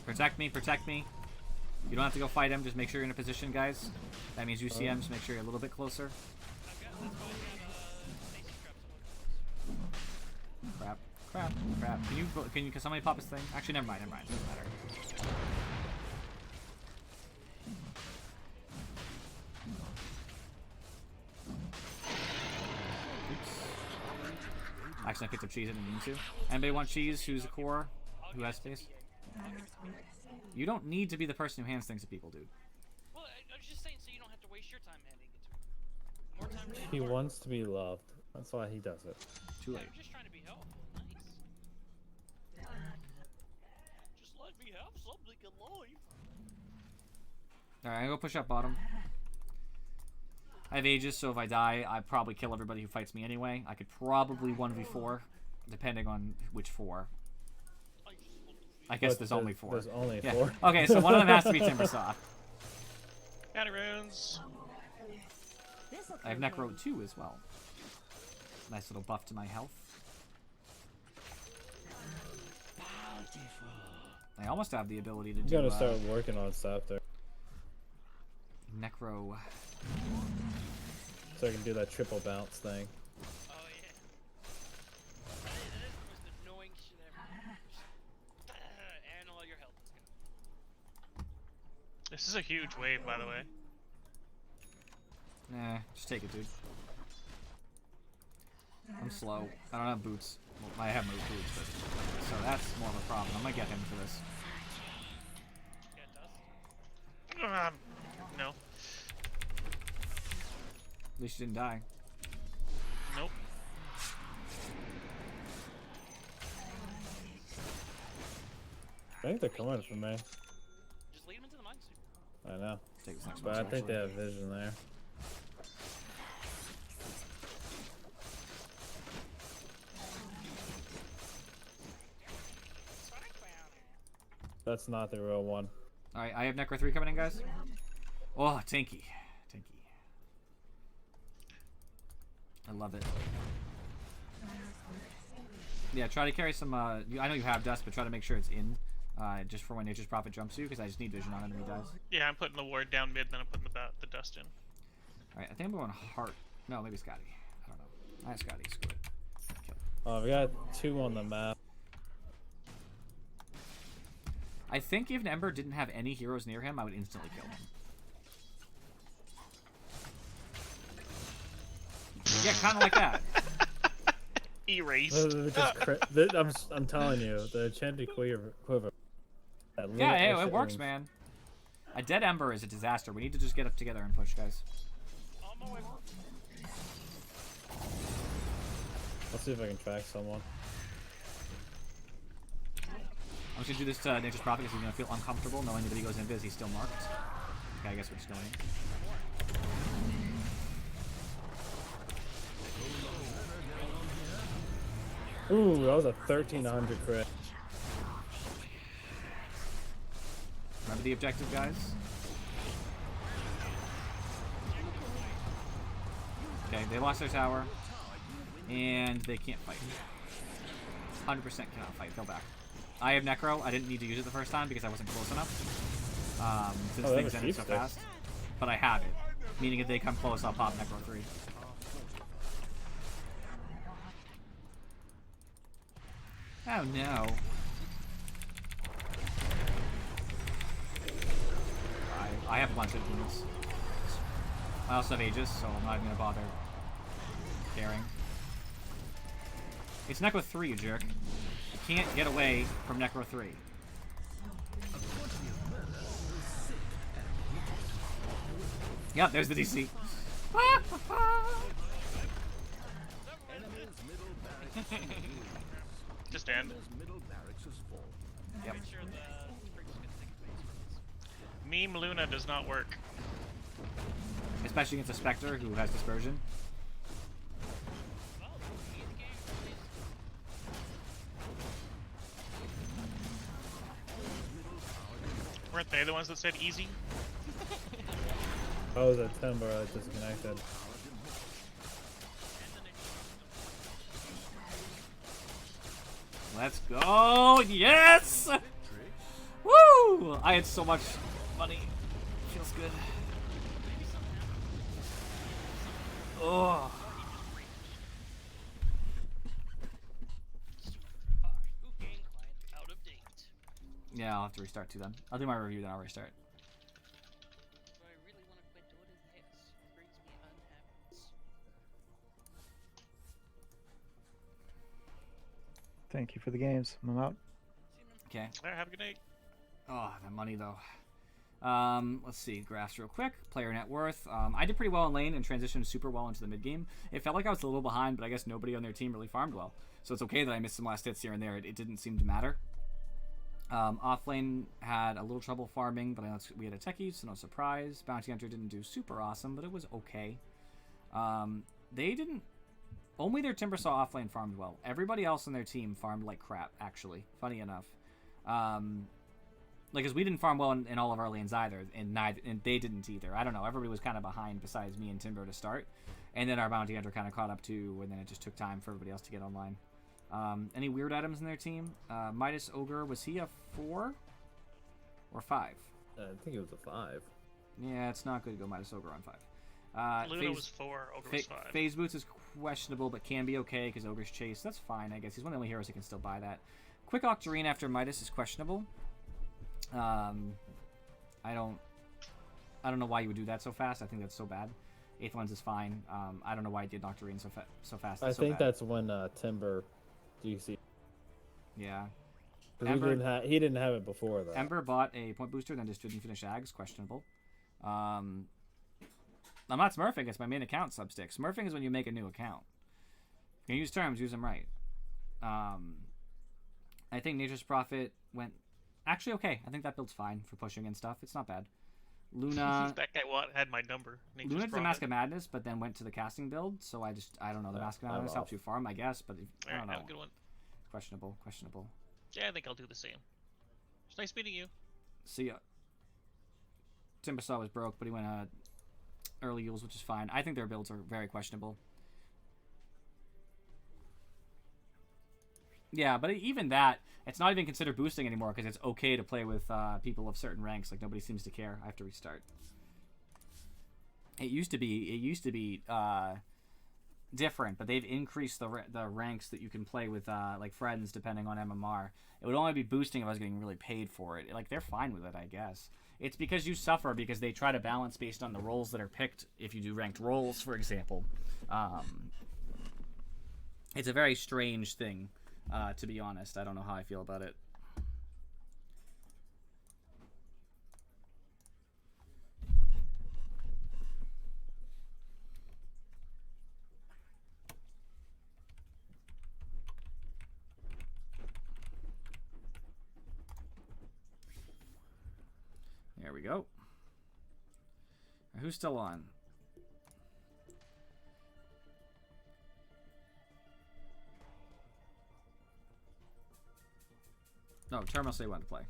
Protect me, protect me. You don't have to go fight him, just make sure you're in a position, guys. That means UCM, just make sure you're a little bit closer. Crap, crap, crap. Can somebody pop his thing? Actually, never mind, doesn't matter. Oops. Actually, I picked up cheese, I didn't mean to. Anybody want cheese who's a core? Who has space? You don't need to be the person who hands things to people, dude. Well, I was just saying so you don't have to waste your time handing it to him. More time to He wants to be loved. That's why he does it. Too late. I'm just trying to be helpful. Nice. Just let me have something in life. Alright, I'm gonna go push up bottom. I have Aegis, so if I die, I probably kill everybody who fights me anyway. I could probably 1v4, depending on which 4. I guess there's only 4. There's only yeah. 4. Okay, so one of them has to be Timbersaw. Counter runes. I have Necro 2 as well. Nice little buff to my health. I almost have the ability to do. You gotta start working on stuff there. Necro. So I can do that triple bounce thing. Oh yeah. That is the most annoying shit ever. And all your health is gone. This is a huge wave, by the way. Nah, just take it, dude. I'm slow. I don't have boots. Well, I have no boots, but so that's more of a problem. I'm gonna get him for this. No. At least you didn't die. Nope. I think they're coming for me. Just lead him into the mines. I know. Take this next But one. I think they have vision there. That's not the real one. All right, I have Necro 3 coming in, guys. Oh, tanky. Tanky. I love it. Yeah, try to carry some, I know you have dust, but try to make sure it's in, just for when Nature's Prophet jumps you, because I just need vision on enemy dies. Yeah, I'm putting the ward down mid, then I'm putting the dust in. Alright, I think I'm going Heart. No, maybe Scotty. I don't know. I have Scotty, screw it. Kill. Oh, we got 2 on the map. I think if Ember didn't have any heroes near him, I would instantly kill him. Yeah, kind of like that. Erased. I'm telling you, the enchanted quiver. Yeah, hey, it works, man. A dead Ember is a disaster. We need to just get up together and push, guys. Let's see if I can track someone. I'm just gonna do this to Nature's Prophet because he's gonna feel uncomfortable knowing that he goes invis, he's still marked. Okay, I guess we're just going in. Ooh, that was a 1300 crit. Remember the objective, guys? Okay, they lost their tower. And they can't fight. 100% cannot fight. Go back. I have Necro. I didn't need to use it the first time because I wasn't close enough. Since things ended so fast. But I have it. Meaning if they come close, I'll pop Necro 3. Oh no. I have a bunch of units. I also have Aegis, so I'm not even gonna bother caring. It's Necro 3, you jerk. You can't get away from Necro 3. Yep, there's the DC. Just end. Yep. Meme Luna does not work. Especially against a Spectre who has dispersion. Weren't they the ones that said easy? I was at Timber, I disconnected. Let's go! Yes! Woo! I had so much money. Feels good. Oh. Yeah, I'll have to restart too then. I'll do my review, then I'll restart. Do I really want to quit DotA? Yes. It brings me unhappiness. Thank you for the games. I'm out. Okay. Alright, have a good night. Oh, that money though. Let's see, graphs real quick. Player net worth. I did pretty well in lane and transitioned super well into the mid game. It felt like I was a little behind, but I guess nobody on their team really farmed well. So it's okay that I missed some last hits here and there. It didn't seem to matter. Off lane had a little trouble farming, but we had a techie, so no surprise. Bounty Hunter didn't do super awesome, but it was okay. They didn't. Only their Timbersaw off lane farmed well. Everybody else on their team farmed like crap, actually. Funny enough. Like, cause we didn't farm well in all of our lanes either, and they didn't either. I don't know. Everybody was kind of behind besides me and Timber to start, and then our Bounty Hunter kind of caught up too, and then it just took time for everybody else to get online. Any weird items in their team? Midas Ogre, was he a 4 or 5? I think it was a 5. Yeah, it's not good to go Midas Ogre on 5. Luna was 4, Ogre was 5. Phase Boots is questionable, but can be okay because Ogre's Chase. That's fine, I guess. He's one of the only heroes who can still buy that. Quick Octarine after Midas is questionable. I don't know why you would do that so fast. I think that's so bad. 8th Lens is fine. I don't know why he did Octarine so fast. I think that's when Timber DC. Yeah. He didn't have it before though. Ember bought a point booster, then just didn't finish Ags. Questionable. I'm not smurfing. It's my main account substick. Smurfing is when you make a new account. You can use terms, use them right. I think Nature's Prophet went actually okay. I think that build's fine for pushing and stuff. It's not bad. Luna. That guy had my number. Luna did the Mask of Madness, but then went to the casting build. So I don't know. The Mask of Madness helps you farm, I guess, but I don't know. Have a good one. Questionable. Yeah, I think I'll do the same. It's nice meeting you. See ya. Timbersaw was broke, but he went early Yules, which is fine. I think their builds are very questionable. Yeah, but even that, it's not even considered boosting anymore because it's okay to play with people of certain ranks. Like, nobody seems to care. I have to restart. It used to be different, but they've increased the ranks that you can play with like friends depending on MMR. It would only be boosting if I was getting really paid for it. Like, they're fine with it, I guess. It's because you suffer because they try to balance based on the roles that are picked. If you do ranked roles, for example, it's a very strange thing. To be honest, I don't know how I feel about it. There we go. Who's still on? No, Terminal say when to play.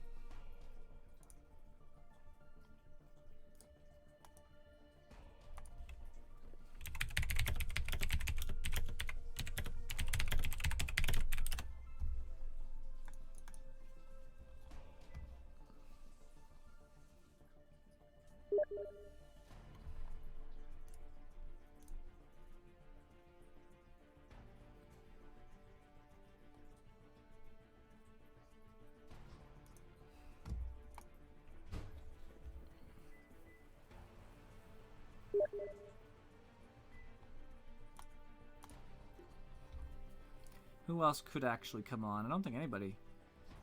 Who else could actually come on? I don't think anybody.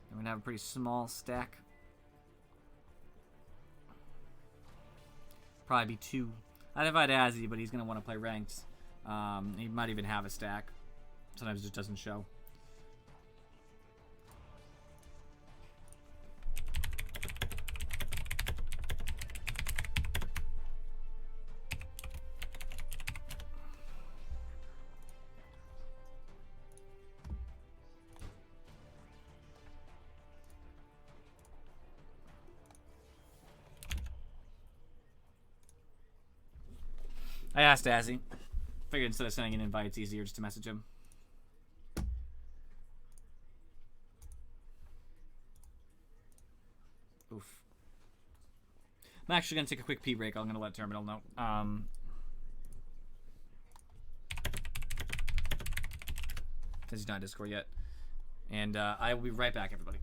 I'm going to have a pretty small stack. Probably be 2. I'd invite Azzy, but he's going to want to play ranked. He might even have a stack. Sometimes it just doesn't show. I asked Azzy. Figured instead of sending an invite, it's easier just to message him. Oof. I'm actually going to take a quick pee break. I'm going to let Terminal know. Because he's not in Discord yet. And I will be right back, everybody.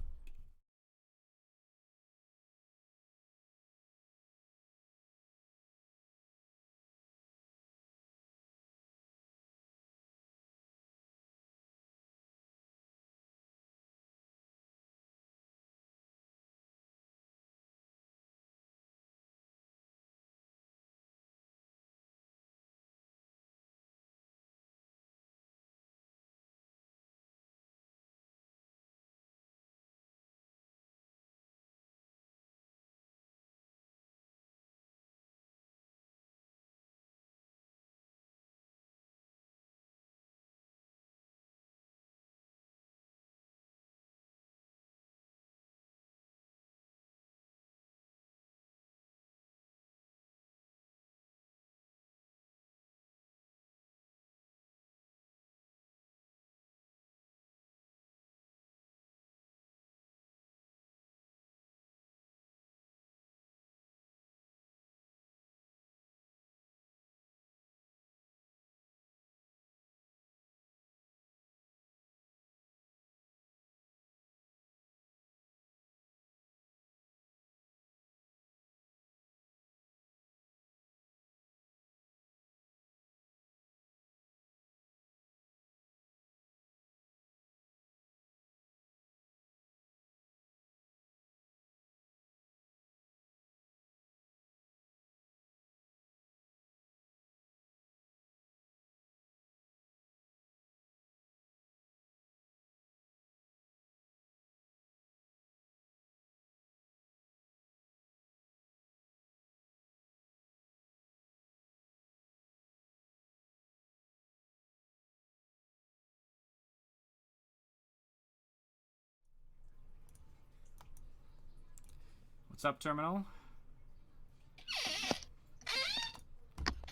What's up, Terminal?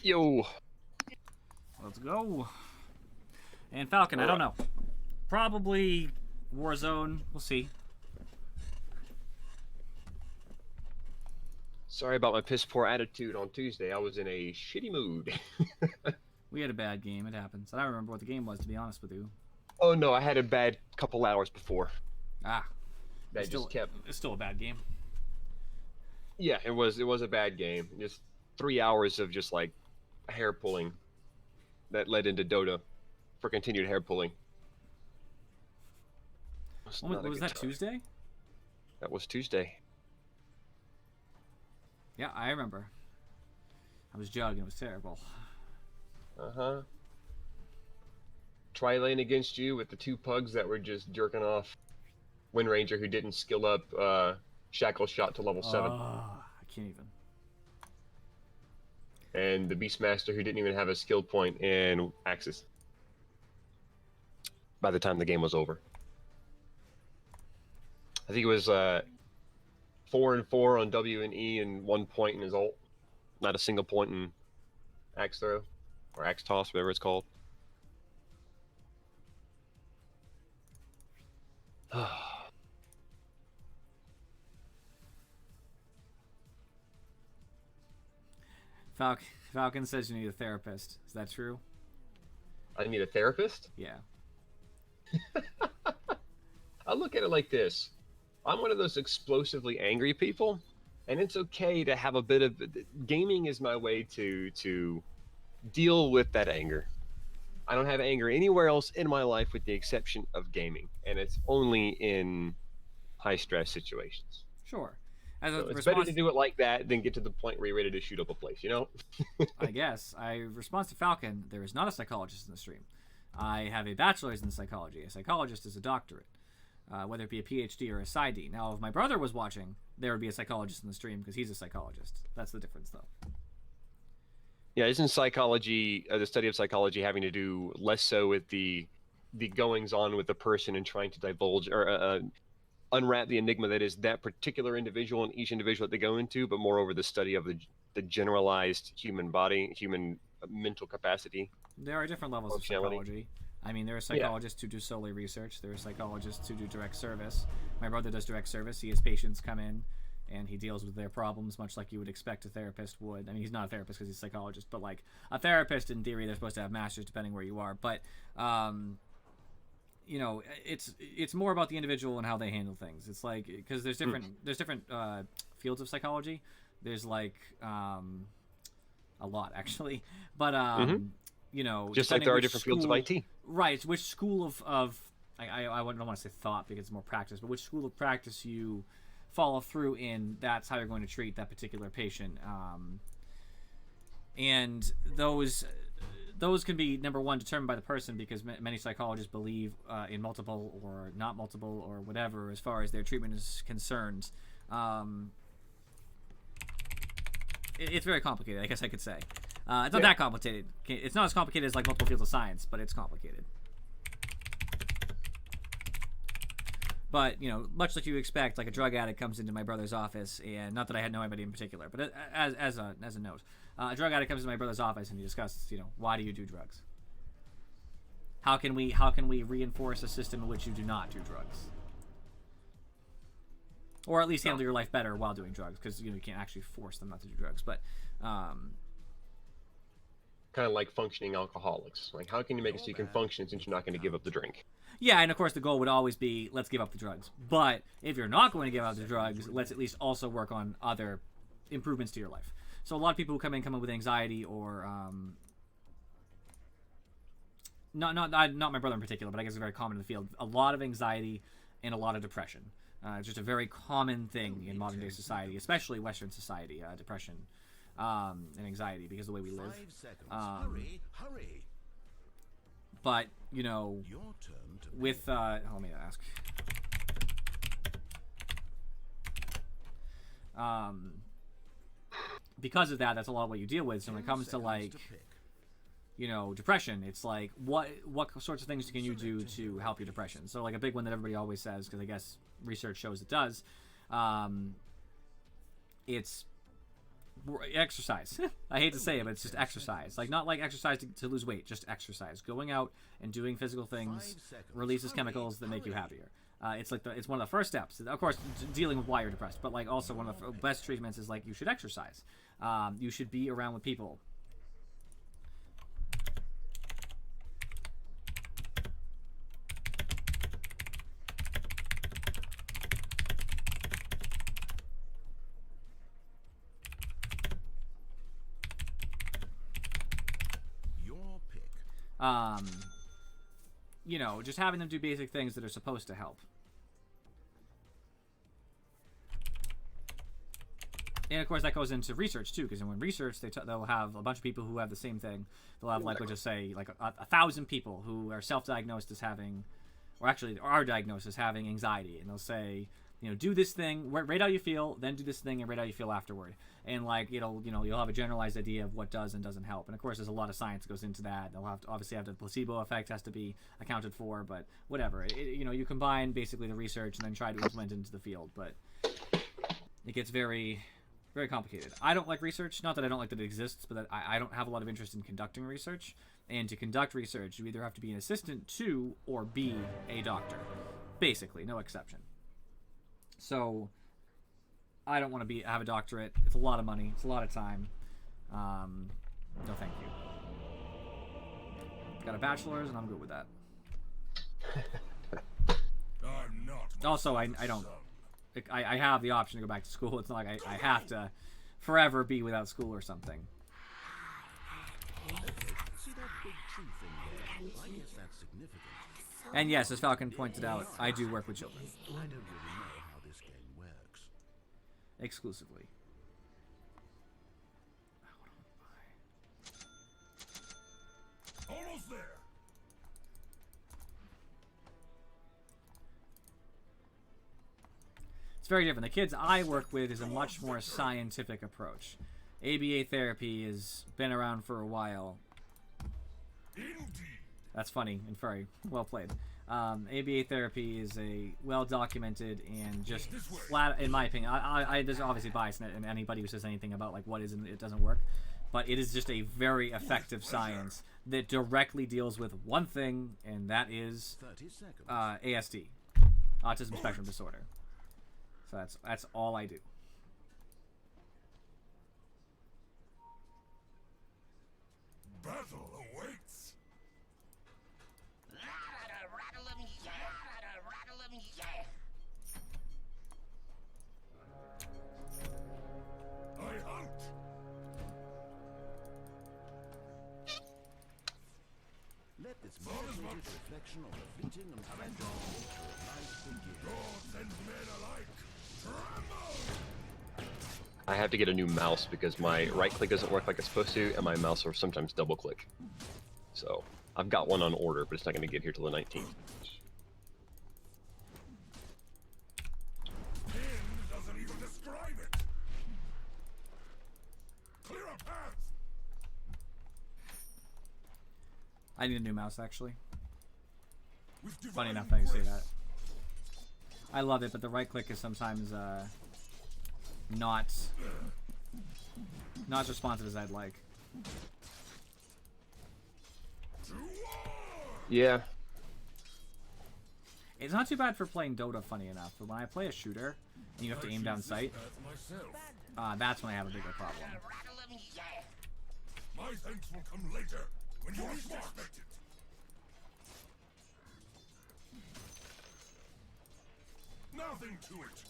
Yo. Let's go. And Falcon, I don't know. Probably Warzone. We'll see. Sorry about my piss poor attitude on Tuesday. I was in a shitty mood. We had a bad game. It happens. I don't remember what the game was, to be honest with you. Oh no, I had a bad couple hours before. Ah. That just kept. It's still a bad game. Yeah, it was a bad game. Just 3 hours of just like hair pulling that led into DotA for continued hair pulling. Was that Tuesday? That was Tuesday. Yeah, I remember. I was jugging. It was terrible. Uh-huh. Tri-lane against you with the 2 pugs that were just jerking off Wind Ranger, who didn't skill up Shackle Shot to level 7. I can't even. And the Beastmaster, who didn't even have a skill point in Axis by the time the game was over. I think it was 4 and 4 on W and E and 1 point in his ult. Not a single point in Axe Throw or Axe Toss, whatever it's called. Falcon says you need a therapist. Is that true? I need a therapist? Yeah. I look at it like this. I'm one of those explosively angry people, and it's okay to have a bit of... Gaming is my way to deal with that anger. I don't have anger anywhere else in my life with the exception of gaming, and it's only in high-stress situations. Sure. So it's better to do it like that than get to the point where you're ready to shoot up a place, you know? I guess. Response to Falcon, there is not a psychologist in the stream. I have a bachelor's in psychology. A psychologist is a doctorate, whether it be a PhD or a PsyD. Now, if my brother was watching, there would be a psychologist in the stream because he's a psychologist. That's the difference, though. Yeah, isn't psychology, the study of psychology, having to do less so with the goings-on with the person and trying to divulge or unwrap the enigma that is that particular individual and each individual that they go into, but moreover the study of the generalized human body, human mental capacity? There are different levels of psychology. I mean, there are psychologists who do solely research. There are psychologists who do direct service. My brother does direct service. He has patients come in, and he deals with their problems much like you would expect a therapist would. I mean, he's not a therapist because he's a psychologist, but like a therapist, in theory, they're supposed to have masters depending where you are. But, you know, it's more about the individual and how they handle things. It's like, because there's different fields of psychology. There's like a lot, actually. But, you know, just like there are different fields of IT. Right. Which school of I don't want to say thought because it's more practice, but which school of practice you follow through in, that's how you're going to treat that particular patient. And those can be, number one, determined by the person, because many psychologists believe in multiple or not multiple or whatever as far as their treatment is concerned. It's very complicated, I guess I could say. It's not that complicated. It's not as complicated as like multiple fields of science, but it's complicated. But, you know, much like you expect, like a drug addict comes into my brother's office, and not that I had know anybody in particular, but as a note, a drug addict comes into my brother's office and he discusses, you know, why do you do drugs? How can we reinforce a system in which you do not do drugs? Or at least handle your life better while doing drugs, because you can't actually force them not to do drugs. But kind of like functioning alcoholics. Like, how can you make it so you can function since you're not going to give up the drink? Yeah, and of course the goal would always be, let's give up the drugs. But if you're not going to give up the drugs, let's at least also work on other improvements to your life. So a lot of people who come in with anxiety or not my brother in particular, but I guess it's very common in the field. A lot of anxiety and a lot of depression. It's just a very common thing in modern day society, especially Western society. Depression and anxiety, because of the way we live. 5 seconds. Hurry, hurry. But, you know, with let me ask. Because of that, that's a lot of what you deal with. So when it comes to, like, you know, depression, it's like, what sorts of things can you do to help your depression? So, like, a big one that everybody always says, because I guess research shows it does, it's exercise. I hate to say it, but it's just exercise. Like, not like exercise to lose weight, just exercise. Going out and doing physical things releases chemicals that make you happier. It's like it's one of the first steps. Of course, dealing with why you're depressed, but like also one of the best treatments is like you should exercise. You should be around with people. You know, just having them do basic things that are supposed to help. And of course that goes into research too, because in research they'll have a bunch of people who have the same thing. They'll have like, we'll just say like 1,000 people who are self-diagnosed as having, or actually are diagnosed as having anxiety, and they'll say, you know, do this thing, rate how you feel, then do this thing and rate how you feel afterward. And like, you'll have a generalized idea of what does and doesn't help. And of course, there's a lot of science that goes into that. They'll have to obviously have the placebo effect has to be accounted for, but whatever. You combine basically the research and then try to implement it into the field, but it gets very, very complicated. I don't like research. Not that I don't like that it exists, but that I don't have a lot of interest in conducting research. And to conduct research, you either have to be an assistant to or be a doctor. Basically, no exception. So, I don't want to have a doctorate. It's a lot of money. It's a lot of time. No, thank you. Got a bachelor's, and I'm good with that. I'm not Also, I don't. I have the option to go back to school. It's not like I have to forever be without school or something. See that big tree thing there? I guess that's significant. And yes, as Falcon pointed out, I do work with children. I don't really know how this game works. Exclusively. almost there. It's very different. The kids I work with is a much more scientific approach. ABA therapy has been around for a while. That's funny and very well played. ABA therapy is a well-documented and just flat, in my opinion. There's obviously bias in anybody who says anything about like what is and it doesn't work, but it is just a very effective science that directly deals with one thing, and that is ASD, autism spectrum disorder. So that's all I do. Battle awaits. I hunt. Let this meditative reflection of the fleeting and fragile nature of life begin. Gods and men alike, tremble! I have to get a new mouse because my right click doesn't work like it's supposed to, and my mouse will sometimes double click. So I've got one on order, but it's not going to get here till the 19th. Doesn't even describe it. Clear a path. I need a new mouse, actually. Funny enough that you say that. I love it, but the right click is sometimes not as responsive as I'd like. Yeah. It's not too bad for playing Dota, funny enough, but when I play a shooter and you have to aim down sight, that's when I have a bigger problem. My thanks will come later, when you least expect it. Nothing to it.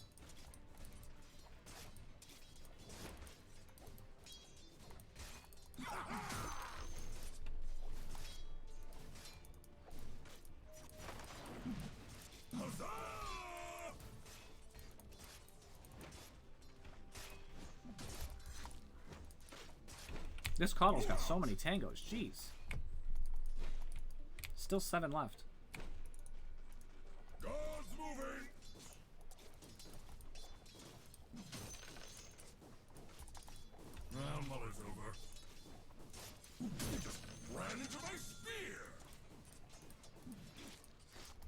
This Coddle's got so many tangos, jeez. Still 7 left. God's moving. Well, Muller's over. He just ran into my spear.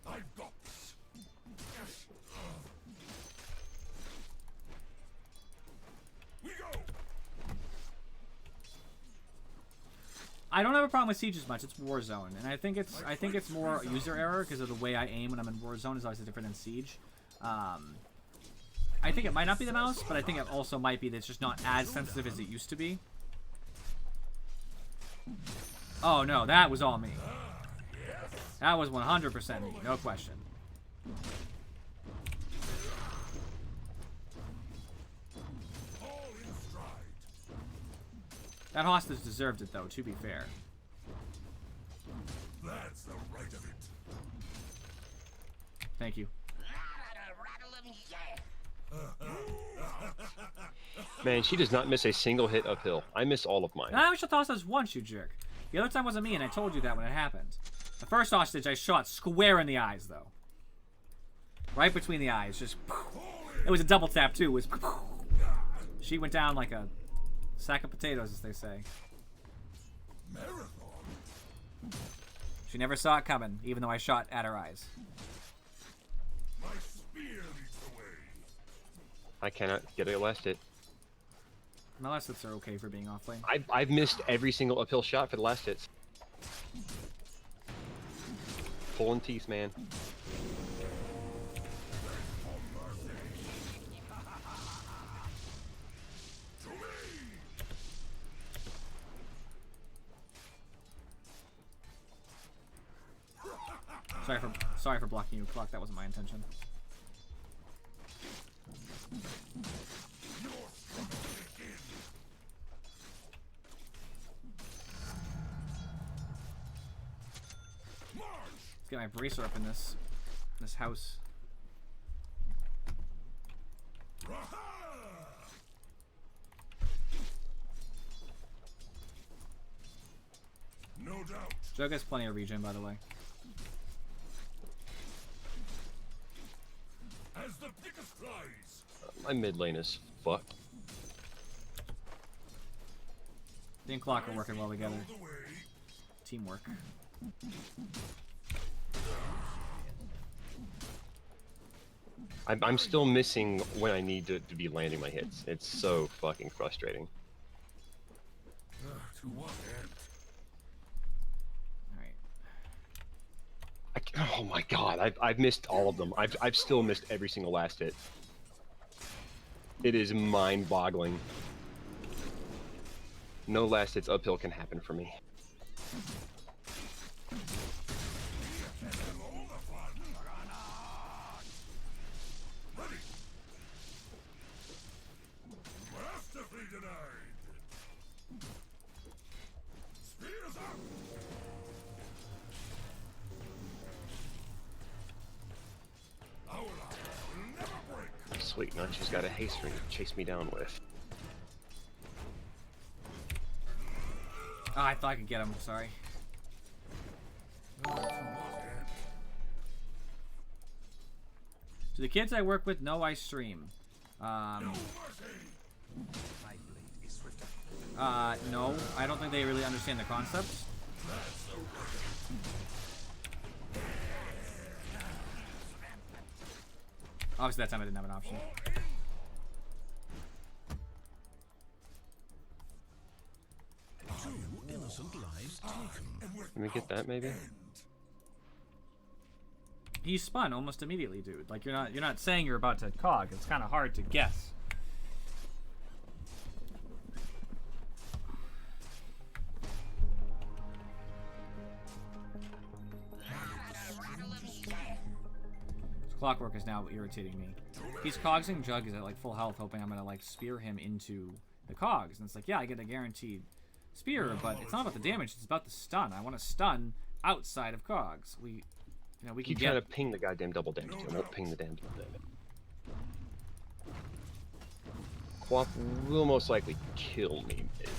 I've got this. Yes. I don't have a problem with Siege as much. It's Warzone, and I think it's more user error because of the way I aim when I'm in Warzone is always different than Siege. I think it might not be the mouse, but I think it also might be that it's just not as sensitive as it used to be. Oh no, that was all me. That was 100% me, no question. That hostage deserved it, though, to be fair. That's the right of it. Thank you. Man, she does not miss a single hit uphill. I miss all of mine. I shot the hostage once, you jerk. The other time wasn't me, and I told you that when it happened. The first hostage I shot square in the eyes, though. Right between the eyes, just... It was a double tap, too. It was... She went down like a sack of potatoes, as they say. Marathon. She never saw it coming, even though I shot at her eyes. My spear leads the way. I cannot get a last hit. My last hits are okay for being off lane. I've missed every single uphill shot for the last hits. Pulling teeth, man. Sorry for blocking you, Clock. That wasn't my intention. Let's get my bracer up in this house. No doubt. Jug has plenty of regen, by the way. As the biggest flies. My mid lane is fucked. Me and Clock are working well together. Teamwork. I'm still missing when I need to be landing my hits. It's so fucking frustrating. To what end? Oh my god, I've missed all of them. I've still missed every single last hit. It is mind-boggling. No last hits uphill can happen for me. Masterfully denied. Spears up. Sweet, now she's got a haste ring to chase me down with. Oh, I thought I could get him. Sorry. To the kids I work with, no, I stream. No, I don't think they really understand the concept. Obviously, that time I didn't have an option. Let me get that, maybe. He spun almost immediately, dude. Like you're not saying you're about to cog. It's kind of hard to guess. Clockwork is now irritating me. He's cogsing Jug is at like full health, hoping I'm gonna like spear him into the cogs, and it's like, yeah, I get a guaranteed spear, but it's not about the damage; it's about the stun. I want to stun outside of cogs. We can Keep get. trying to ping the goddamn double damage. I won't ping the damn double damage. Quap will most likely kill me mid.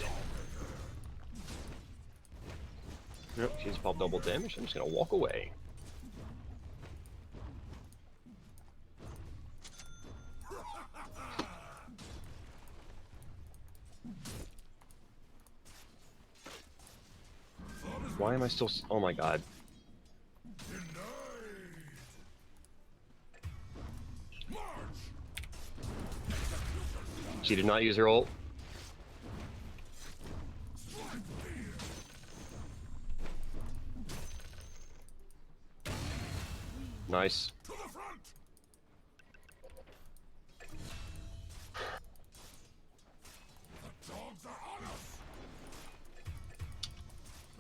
Nope, she's popped double damage. I'm just gonna walk away. Why am I still? Oh my god. She did not use her ult. Nice. To the front! The dogs are on us!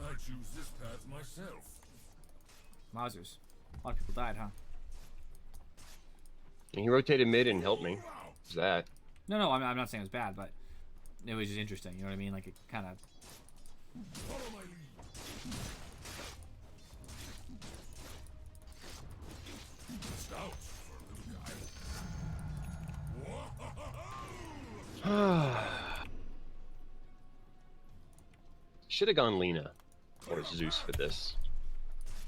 I choose this path myself. Mausers. A lot of people died, huh? And he rotated mid and helped me. What's that? No, I'm not saying it was bad, but it was just interesting. You know what I mean? Like, it kind of... Follow my lead. Stouts for a little guy. Should have gone Lena or Zeus for this.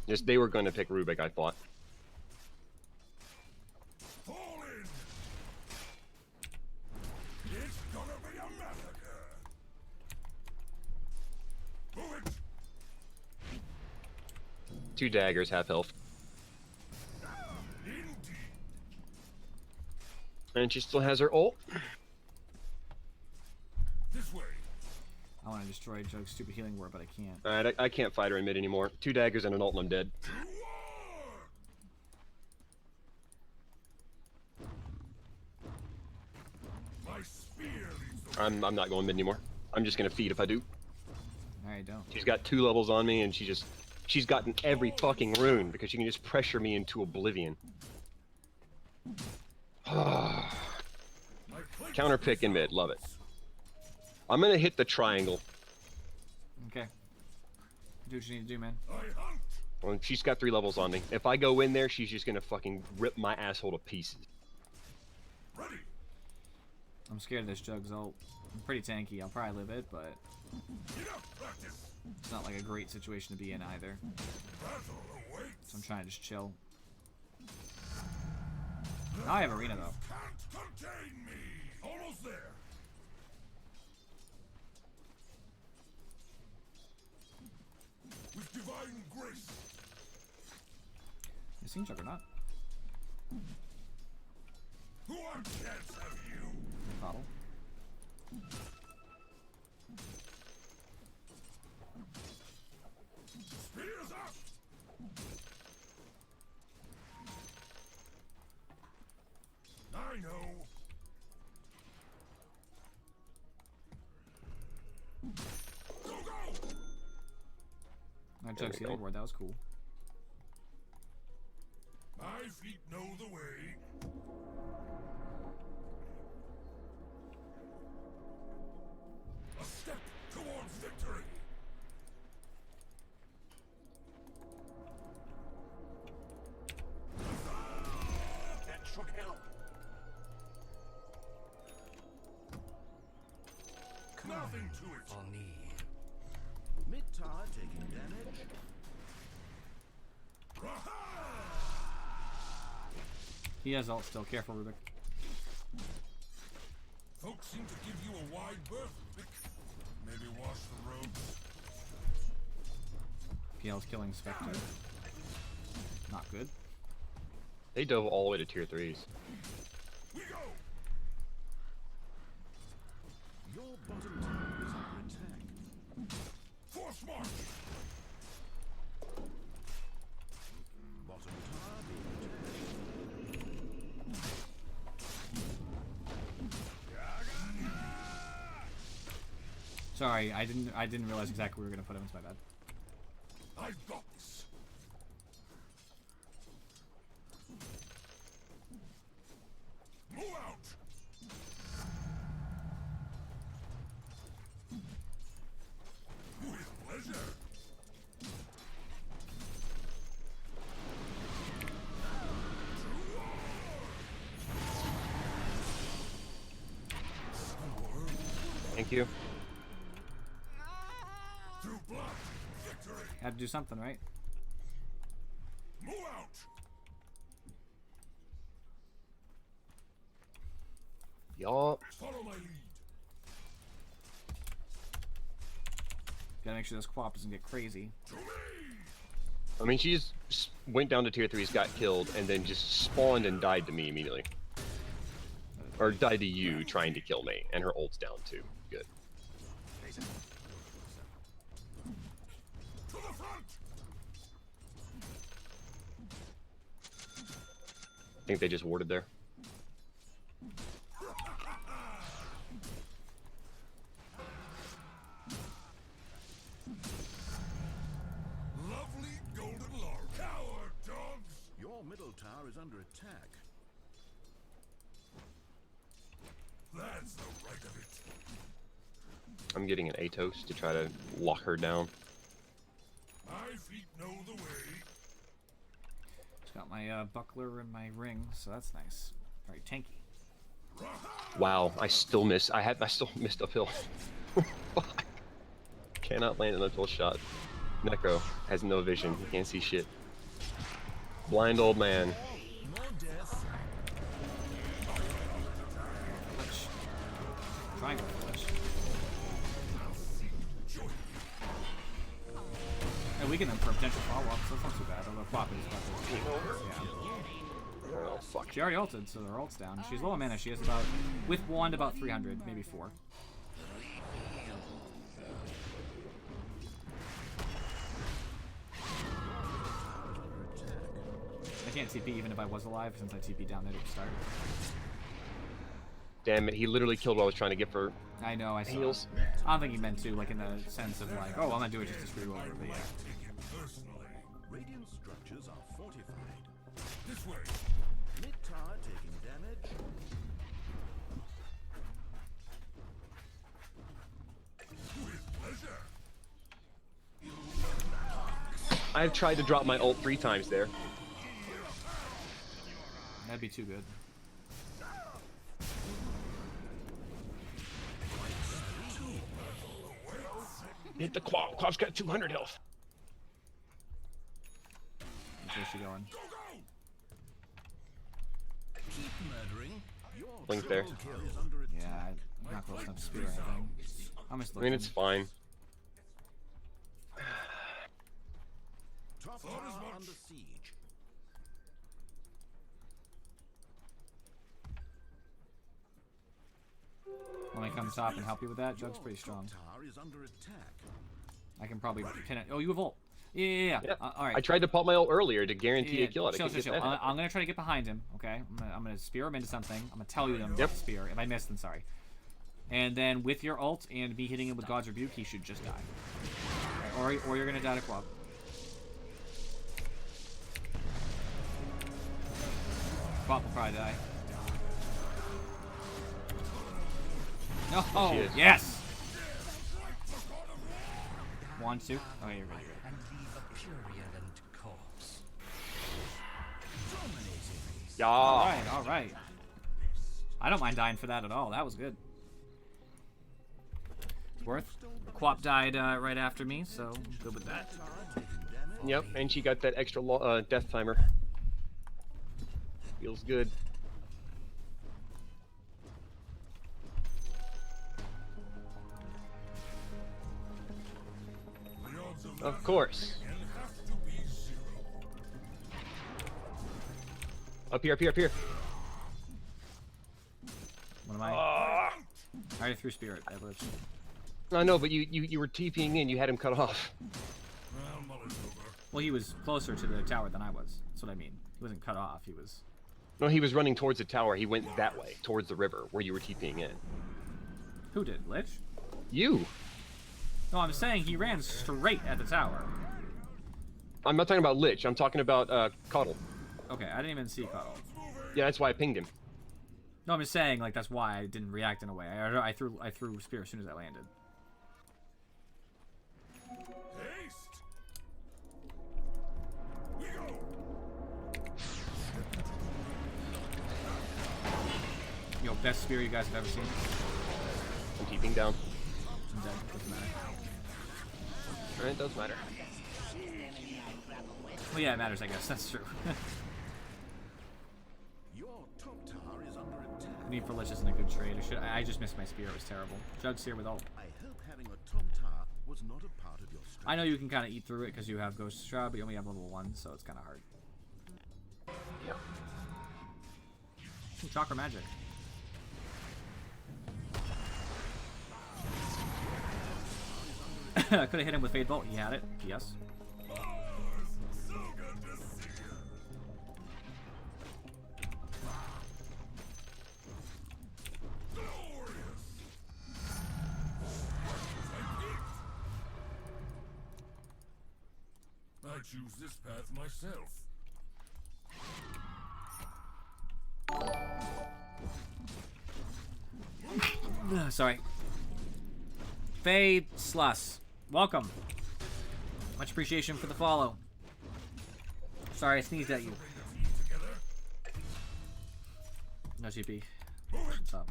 Just they were going to pick Rubik, I thought. Fall in. It's gonna be a massacre. Move it. 2 daggers, half health. Indeed. And she still has her ult. This way. I want to destroy Joke's stupid healing word, but I can't. Alright, I can't fight her in mid anymore. 2 daggers and an ult and I'm dead. My spear leads the I'm not going mid anymore. I'm just gonna feed if I do. Alright, don't. She's got 2 levels on me and she's gotten every fucking rune because she can just pressure me into oblivion. Counter pick in mid, love it. I'm gonna hit the triangle. Okay. Do what you need to do, man. Well, she's got 3 levels on me. If I go in there, she's just gonna fucking rip my asshole to pieces. ready. I'm scared of this Jug's ult. I'm pretty tanky. I'll probably live it, but Enough practice. it's not like a great situation to be in either. Battle awaits. So I'm trying to just chill. Now I have arena though. Can't contain me. Almost there. With divine grace. You seen Juggernaut? What chance have you? Bottle. Spears up. I know. Go go. My Jug's healing word, that was cool. My feet know the way. A step towards victory. That should help. Nothing to it. For me. Mid-tower taking damage. He has ult still. Careful, Rubik. Folks seem to give you a wide berth, Vic. Maybe wash the robes. PL's killing Spectre. Not good. They dove all the way to tier 3s. We go. Your bottom tower is under attack. Force march. Bottom tower being attacked. Sorry, I didn't realize exactly where we were gonna put him. It's my bad. I've got this. Move out. With pleasure. Thank you. Through blood, victory. Had to do something, right? Move out. Y'all. Follow my lead. Gotta make sure this co-op doesn't get crazy. To me. I mean, she just went down to tier 3s, got killed, and then just spawned and died to me immediately. Or died to you trying to kill me, and her ult's down too. Good. To the front. think they just warded there. Lovely golden lark. Coward dogs. Your middle tower is under attack. That's the right of it. I'm getting an Atos to try to lock her down. My feet know the way. Just got my buckler and my ring, so that's nice. Very tanky. Wow, I still miss. I still missed uphill. Fuck. Cannot land an uphill shot. Necro has no vision. He can't see shit. Blind old man. More death. Fletch. Triangle fletch. Hey, we get them for a potential follow-up, so that's not too bad. Although Flop is about to Game over. Yeah. Oh fuck. She already ulted, so their ult's down. She's low on mana. She has about, with wand, about 300, maybe 4. I can't TP even if I was alive, since I TP down there to start. Damn it! He literally killed what I was trying to get for. I know, I saw. Heals. I don't think he meant to, like in the sense of like, oh, I'm gonna do it just to screw you over, but yeah. Radiant structures are fortified. This way. Mid tower taking damage. With pleasure. I've tried to drop my ult 3 times there. That'd be too good. Hit the Quab. Quab's got 200 health. Where's she going? Keep murdering. Your Blink there. triple kill is under attack. Yeah, I'm not close enough to spear or anything. I'm just I looking. mean, it's fine. Top tower under siege. Want me to come top and help you with that? Jug's pretty strong. Tower is under attack. I can probably pin it. Oh, you have ult. Yeah. Yeah. All right. I tried to pop my ult earlier to guarantee Yeah, a kill. I chill, couldn't chill, get chill. that. I'm gonna try to get behind him. Okay. I'm gonna spear him into something. I'm gonna tell you them Yep. spear. If I miss, then sorry. And then with your ult and me hitting him with God's Rebuke, he should just die. Or you're gonna die to Quab. Quab will probably die. No. Oh, She is. yes. 1, 2. Oh, you're good. And leave a purulent corpse. Dominating. Yeah. All right. I don't mind dying for that at all. That was good. It's worth. Quap died right after me, so I'm good with that. Tower taking damage. Yep, and she got that extra death timer. Feels good. Of course. Up here, up here, up here. What am I? I already threw Spirit. Average. I know, but you were TPing in. You had him cut off. Well, he was closer to the tower than I was. That's what I mean. He wasn't cut off. He was. No, he was running towards the tower. He went that way, towards the river, where you were TPing in. Who did? Lich? You. No, I'm saying he ran straight at the tower. I'm not talking about Lich. I'm talking about Coddle. Okay, I didn't even see Cuddle. Yeah, that's why I pinged him. No, I'm just saying, like, that's why I didn't react in a way. I threw Spear as soon as I landed. Haste. We go. Yo, best Spear you guys have ever seen. I'm TPing down. I'm dead. Doesn't matter. It does matter. Well, yeah, it matters, I guess. That's true. Your top tower is under attack. Need for Lich isn't a good trade. I just missed my Spear. It was terrible. Jug's here with ult. I hope having a top tower was not a part of your strategy. I know you can kind of eat through it because you have Ghost Shroud, but you only have level 1, so it's kind of hard. Yep. Chakra magic. I could have hit him with Fade Bolt. He had it. Yes. I choose this path myself. Sorry. Faye Sluss, welcome. Much appreciation for the follow. Sorry, I sneezed at you. No GP. What's up?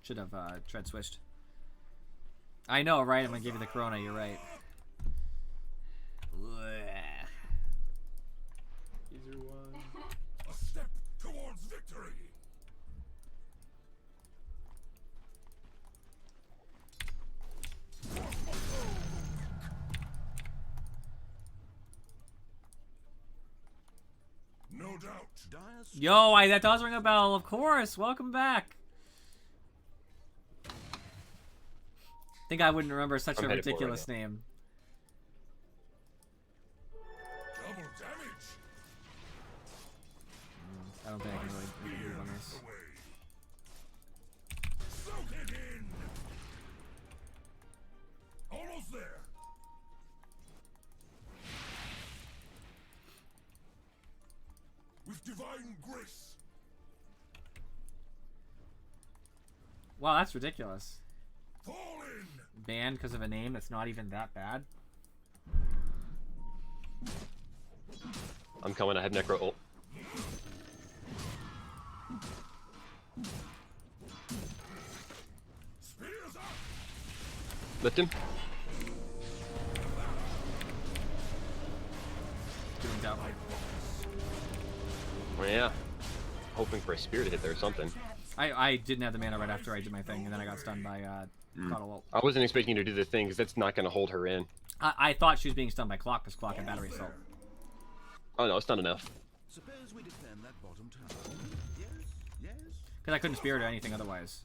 Should have tread switched. I know, right? I'm gonna give you the corona. You're right. Easier one. A step towards victory. No doubt. Yo, that does ring a bell, of course. Welcome back. Think I wouldn't remember such a ridiculous name. Double damage. I don't think I can really move on this. Soak it in. Almost there. With divine grace. Wow, that's ridiculous. Fall in. Banned because of a name that's not even that bad. I'm coming. I have Necro ult. Spears up. Lift him. Doing down. Oh, yeah. Hoping for a spear to hit there or something. I didn't have the mana right after I did my thing, and then I got stunned by Coddle ult. I wasn't expecting her to do the thing because that's not going to hold her in. I thought she was being stunned by Clock because Clock had battery assault. Oh no, it's not enough. Suppose we defend that bottom tower. Yes, yes. Because I couldn't spear it or anything otherwise.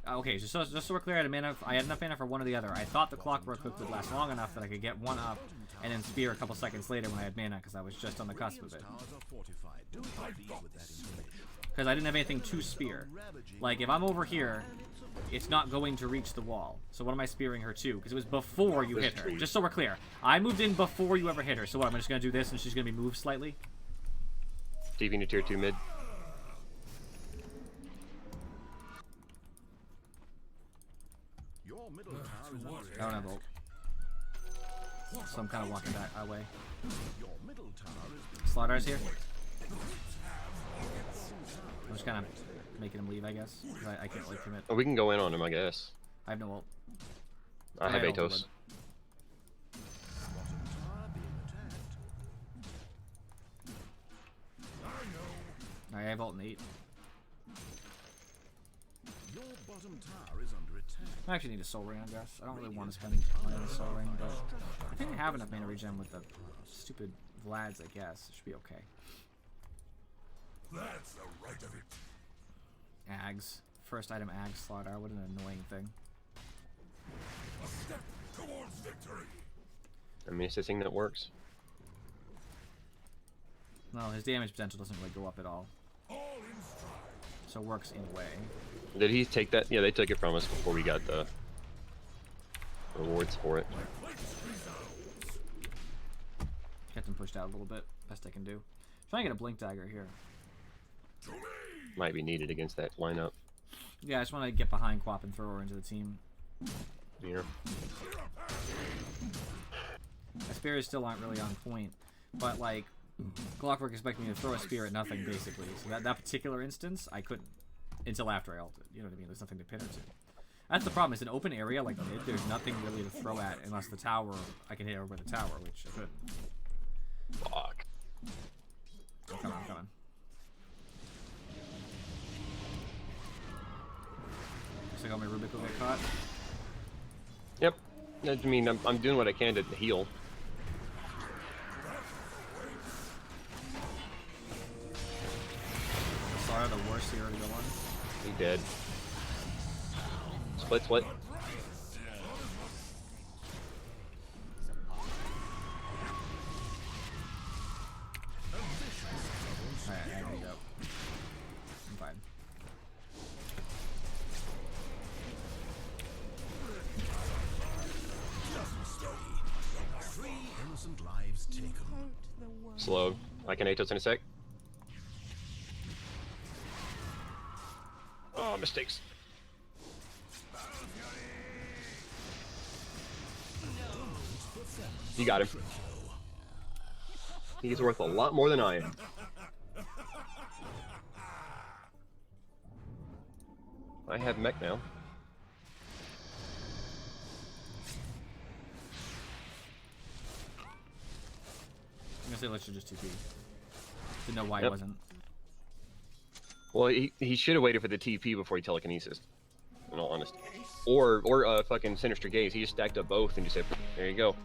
Okay, just so we're clear, I had enough mana for one or the other. I thought the Clockwork Hook would last long enough that I could get one up and then spear a couple seconds later when I had mana because I was just on the cusp of it. Because I didn't have anything to spear. Like, if I'm over here, it's not going to reach the wall. So what am I spearing her to? Because it was before you hit her. Just so we're clear. I moved in before you ever hit her. So what, I'm just going to do this and she's going to be moved slightly? DV to tier 2 mid. Your middle tower is under I don't have ult. So I'm kind of walking back our way. Your middle tower is Slaughter's here. I'm just kind of making him leave, I guess. I can't really commit. Oh, we can go in on him, I guess. I have no ult. I have Atos. I have ult in 8. Your bottom tower is under attack. I actually need a soul ring, I guess. I don't really want to spend money on a soul ring, but I think I have enough mana regen with the stupid Vlads, I guess. It should be okay. That's the right of it. Ags. First item Ags slaughter. What an annoying thing. A step towards victory. I mean, it's a thing that works. No, his damage potential doesn't really go up at all. All in stride. So it works in a way. Did he take that? Yeah, they took it from us before we got the rewards for it. Kept him pushed out a little bit. Best I can do. Trying to get a blink dagger here. Might be needed against that lineup. Yeah, I just want to get behind Quap and throw her into the team. Yeah. My spears still aren't really on point, but like Clockwork expected me to throw a spear at nothing basically. So that particular instance, I couldn't until after I ulted. You know what I mean? There's nothing to pin her to. That's the problem. It's an open area like mid. There's nothing really to throw at unless the tower. I can hit her with the tower, which I couldn't. Fuck. I'm coming. Looks like all my Rubik will get caught. Yep. I mean, I'm doing what I can to heal. Sorry, the worst hero to go on. He dead. Split. Alright, I gotta go. I'm fine. Slow. I can Atos in a sec. Oh, mistakes. You got him. He's worth a lot more than I am. I have mech now. I'm gonna say let's just TP. To know why it wasn't. Well, he should have waited for the TP before he telekinesis. In all honesty. Or fucking Sinister Gaze. He just stacked up both and just said, there you go.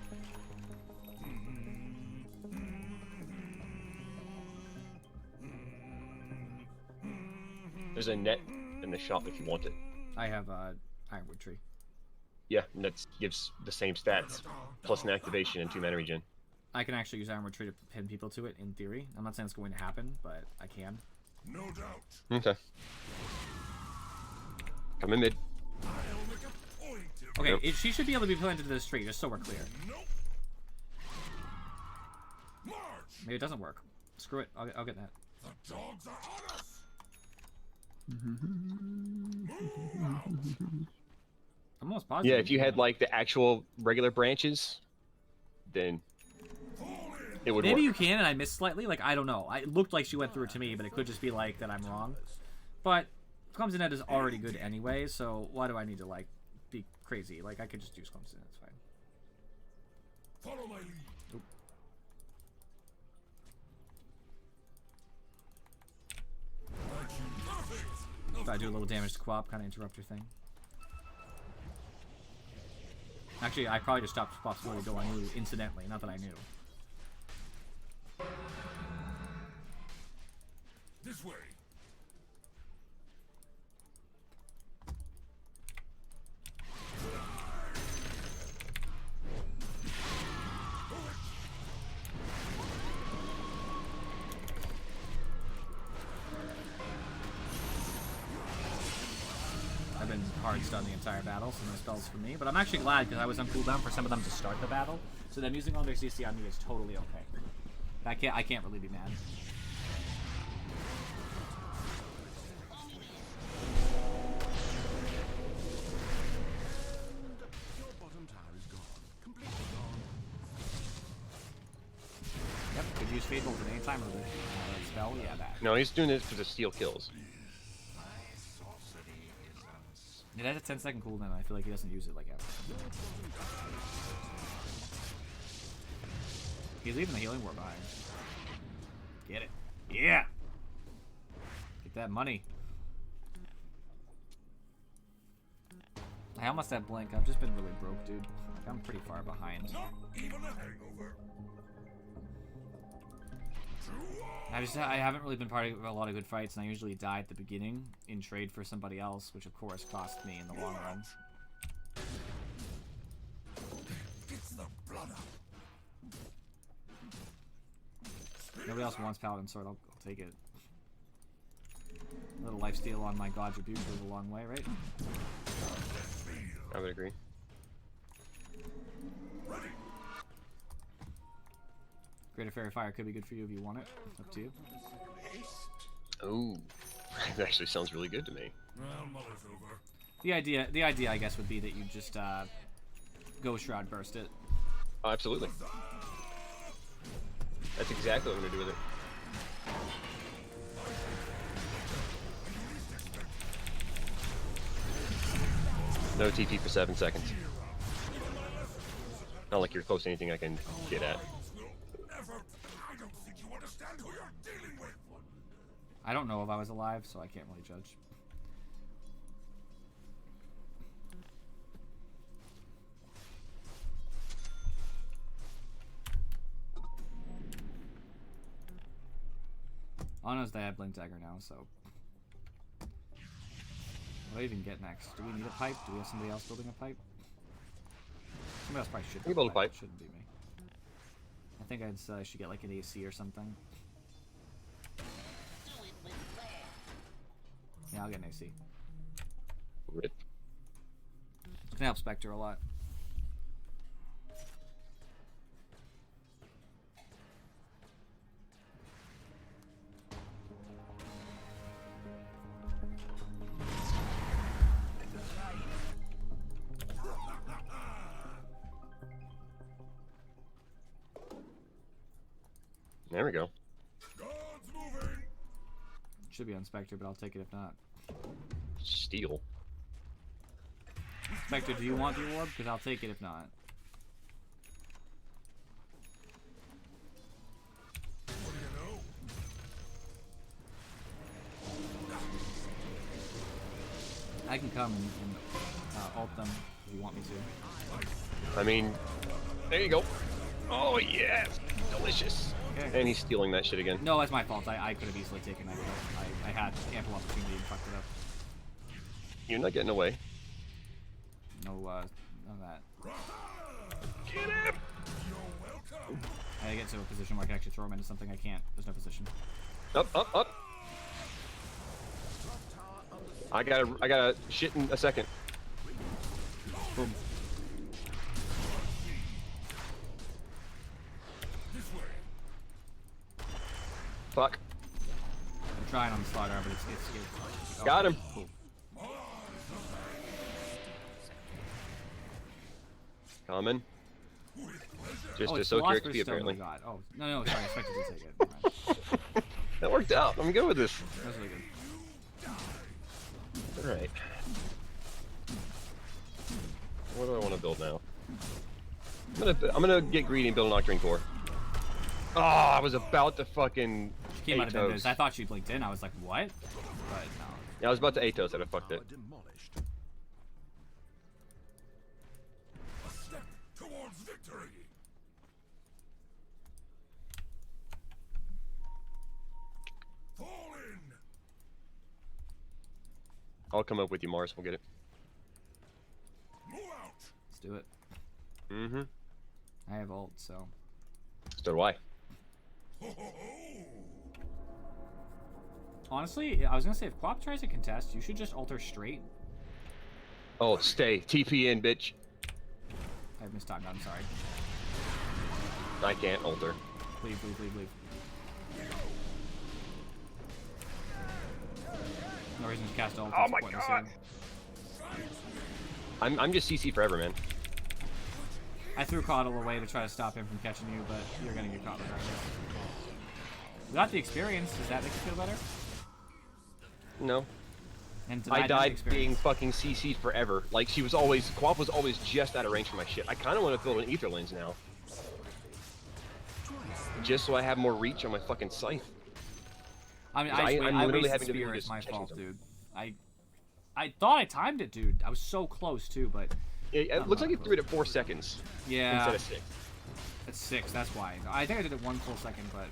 There's a net in the shop if you want it. I have Ironwood Tree. Yeah, and that gives the same stats, plus an activation and 2 mana regen. I can actually use Ironwood Tree to pin people to it, in theory. I'm not saying it's going to happen, but I can. No doubt. Okay. Come in mid. Okay, she should be able to be planted to this tree, just so we're clear. Maybe it doesn't work. Screw it, I'll get that. The dogs are on us. I'm almost positive. Yeah, if you had like the actual regular branches, then it would Maybe work. you can, and I missed slightly. Like, I don't know. It looked like she went through it to me, but it could just be like that I'm wrong. But Clumsy Net is already good anyway, so why do I need to like be crazy? Like, I could just use Clumsy Net. It's fine. Follow my lead. Oop. If I do a little damage to Quap, kind of interrupt your thing. Actually, I probably just stopped Quap's ability to go on you incidentally, not that I knew. This way. I've been hard stunned the entire battle, so no spells for me. But I'm actually glad because I was on cooldown for some of them to start the battle, so them using all their CC on me is totally okay. I can't really be mad. Your bottom tower is gone. Completely gone. Yep, could use Fade Bolt at any time with it. Spell, yeah, that. No, he's doing this for the steal kills. It has a 10-second cooldown. I feel like he doesn't use it like ever. He's leaving the healing ward behind. Get it. Yeah! Get that money. I almost had Blink. I've just been really broke, dude. Like, I'm pretty far behind. Not even a hangover. I haven't really been part of a lot of good fights, and I usually die at the beginning in trade for somebody else, which of course cost me in the long run. Gets the blood up. Nobody else wants Paladin Sword, I'll take it. A little lifesteal on my God Rebuke goes a long way, right? I would agree. Greater Fairy Fire could be good for you if you want it. Up to you. Ooh, that actually sounds really good to me. Well, mother's over. The idea, I guess, would be that you just Ghost Shroud burst it. Oh, absolutely. That's exactly what I'm gonna do with it. No TP for 7 seconds. Not like you're close to anything I can get at. I don't think you understand who you're dealing with. I don't know if I was alive, so I can't really judge. All I know is they have Blink Dagger now, so... What do I even get next? Do we need a pipe? Do we have somebody else building a pipe? Somebody else probably should build a pipe. It shouldn't be me. I think I should get like an AC or something. Yeah, I'll get an AC. Rip. It's gonna help Spectre a lot. There we go. Should be on Spectre, but I'll take it if not. Steal. Spectre, do you want the orb? Because I'll take it if not. I can come and ult them if you want me to. I mean, there you go. Oh, yes. Delicious. Okay. And he's stealing that shit again. No, that's my fault. I could have easily taken that. I had ample opportunity and fucked it up. You're not getting away. No, none of that. Get him! I gotta get to a position where I can actually throw him into something I can't. There's no position. Up, up, up. I gotta shit in a second. Boom. Fuck. I'm trying on the slaughter, but it's oh, got him. Cool. Coming. Just to it's soak your Philosopher's XP Stone apparently. we got. Oh, no, sorry, I expected to take it. Never mind. That worked out. I'm good with this. That was really good. Alright. What do I want to build now? I'm gonna get greedy and build an Octarine Core. Oh, I was about to fucking She came out of Atos. Bendos. I thought she blinked in. I was like, what? But no. Yeah, I was about to Atos and I fucked it. Demolished. A step towards victory. Fall in. I'll come up with you, Mars. We'll get it. Move out. Let's do it. Mm-hmm. I have ult, so. So do I. Ho, ho, ho. Honestly, I was gonna say if Quap tries to contest, you should just ult her straight. Oh, stay. TP in, bitch. I missed time. I'm sorry. I can't alter. Leave. No reason to cast ult. Oh it's my pointless god. here. I'm just CC forever, man. I threw Coddle away to try to stop him from catching you, but you're gonna get caught regardless. You got the experience. Does that make you feel better? No. And I denied died experience. being fucking CC'd forever. Like, Quap was always just out of range for my shit. I kind of want to build an Ether Lens now. Just so I have more reach on my fucking scythe. I mean, I'm I literally wasted having to be spear. It's just my catching fault, them. dude. I thought I timed it, dude. I was so close too, but It looks like you threw it at 4 seconds. yeah, Instead of 6. it's 6. That's why. I think I did it 1 full second, but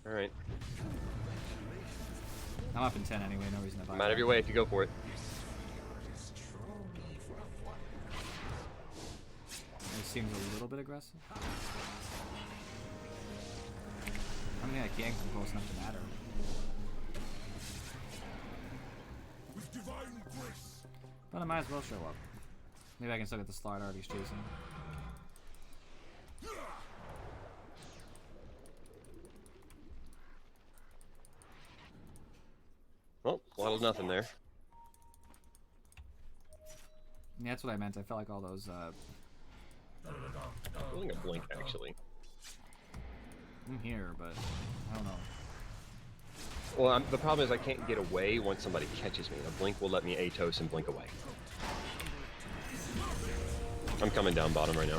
Alright. I'm up in 10 anyway. No reason to buy. I'm out of your way if you go for it. It seems a little bit aggressive. I don't think I can come close enough to matter. With divine grace. But I might as well show up. Maybe I can still get the slide already chasing. Well, a lot of nothing there. Yeah, that's what I meant. I felt like all those. Building a blink, actually. I'm here, but I don't know. Well, the problem is I can't get away once somebody catches me. A blink will let me Atos and blink away. I'm coming down bottom right now.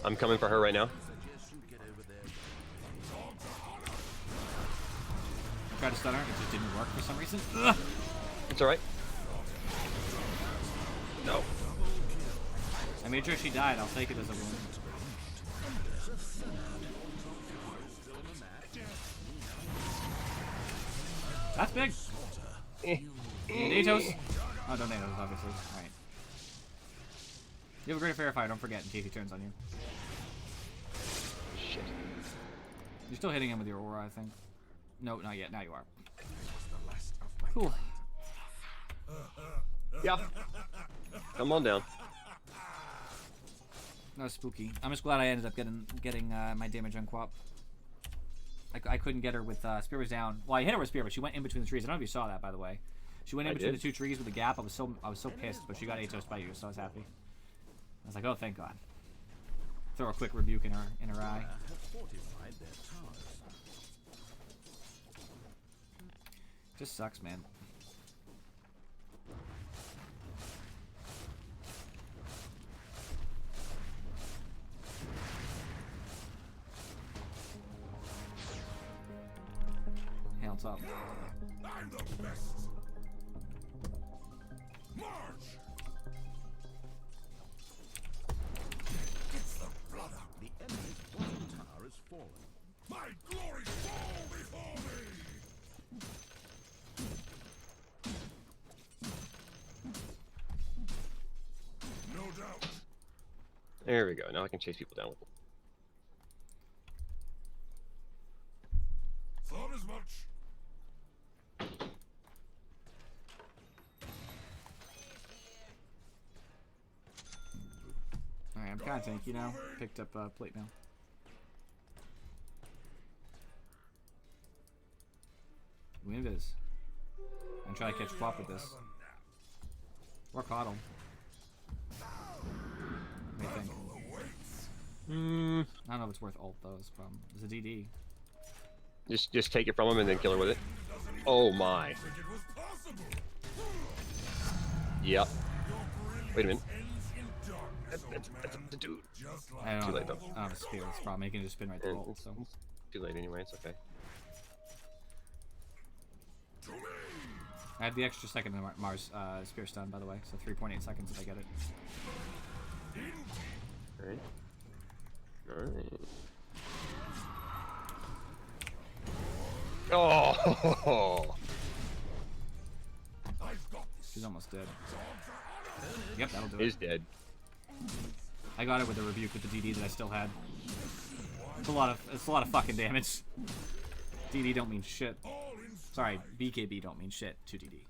I'm coming for her right now. I tried to stun her. It just didn't work for some reason. Ugh. It's alright. No. I made sure she died. I'll take it as a wound. That's big. Natos. Oh, don't Natos, obviously. Alright. You have a great fair fire, don't forget, in case he turns on you. Shit. You're still hitting him with your aura, I think. No, not yet. Now you are. Cool. Yeah. Come on down. That was spooky. I'm just glad I ended up getting my damage on Quap. I couldn't get her with Spear was down. Well, I hit her with Spear, but she went in between the trees. I don't know if you saw that, by the way. She went in between the two trees with a gap. I was so pissed, but she got HO'd by you, so I was happy. I was like, oh, thank God. Throw a quick rebuke in her eye. Just sucks, man. Hey, what's up? I'm the best. March. It's the brother. The enemy's bottom tower is fallen. My glory fall before me. No doubt. There we go. Now I can chase people down with it. Thought as much. Alright, I'm kind of tanky now. Picked up plate now. Win it is. I'm trying to catch Plop with this. Or Coddle. What do you think? I don't know if it's worth ult though, is the problem. It's a DD. Just take it from him and then kill her with it. Oh my. Yep. Wait a minute. That's a dude. I don't Too know. late though. I don't have a spear. It's a problem. You can just spin right through ult, so. Too late anyway. It's okay. I had the extra second in Mars spear stun, by the way, so 3.8 seconds if I get it. Alright. Alright. Oh! She's almost dead. Yep, that'll do it. Is dead. I got it with a rebuke with the DD that I still had. It's a lot of fucking damage. DD don't mean shit. Sorry, BKB don't mean shit to DD.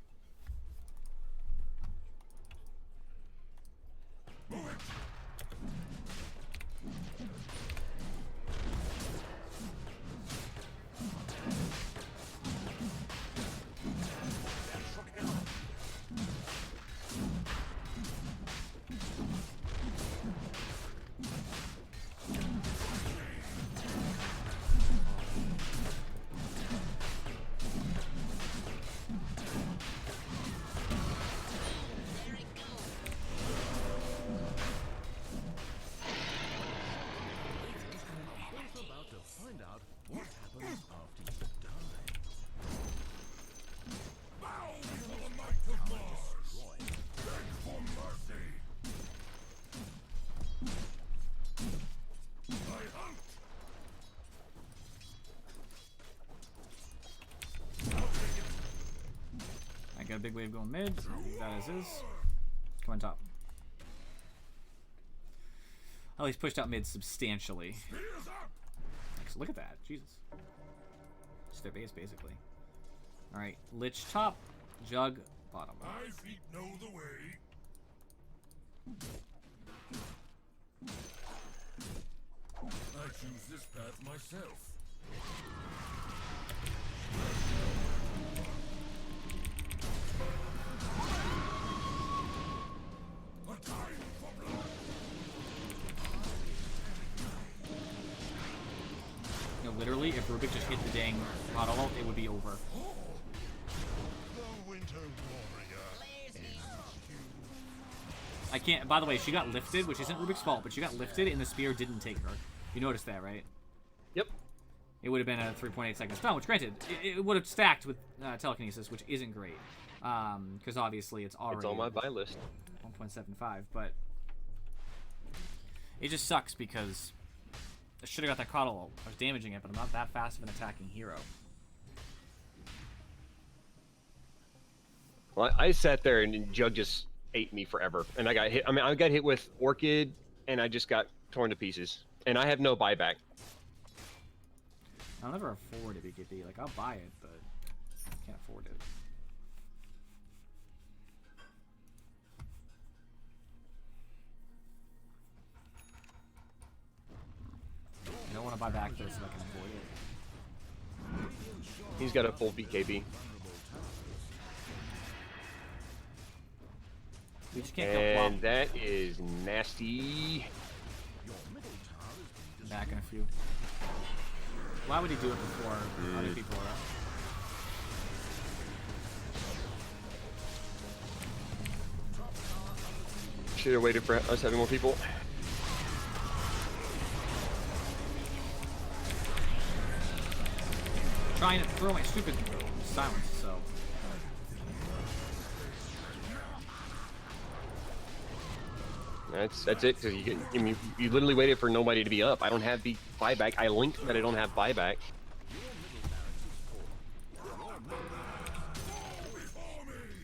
I got a big wave going mid. That is. Come on top. Oh, he's pushed out mid substantially. Look at that. Jesus. Just their base, basically. Alright. Lich top. Jug bottom. My feet know the way. I choose this path myself. You know, literally, if Rubik just hit the dang auto ult, it would be over. The Winter Warrior. I can't. By the way, she got lifted, which isn't Rubik's fault, but she got lifted and the spear didn't take her. You noticed that, right? Yep. It would have been a 3.8 second stun, which granted, it would have stacked with telekinesis, which isn't great. Because obviously it's already... It's on my buy list. 1.75, but... It just sucks because I should have got that Coddle ult. I was damaging it, but I'm not that fast of an attacking hero. Well, I sat there and Jug just ate me forever. And I got hit. I mean, I got hit with Orchid, and I just got torn to pieces. And I have no buyback. I'll never afford a BKB. Like, I'll buy it, but I can't afford it. I don't want to buy back this if I can afford it. He's got a full BKB. We just can't go And that is nasty. Back in a few. Why would he do it before other people are up? Should have waited for us having more people. Trying to throw my stupid silence, so. That's it. Cause you literally waited for nobody to be up. I don't have the buyback. I linked that I don't have buyback.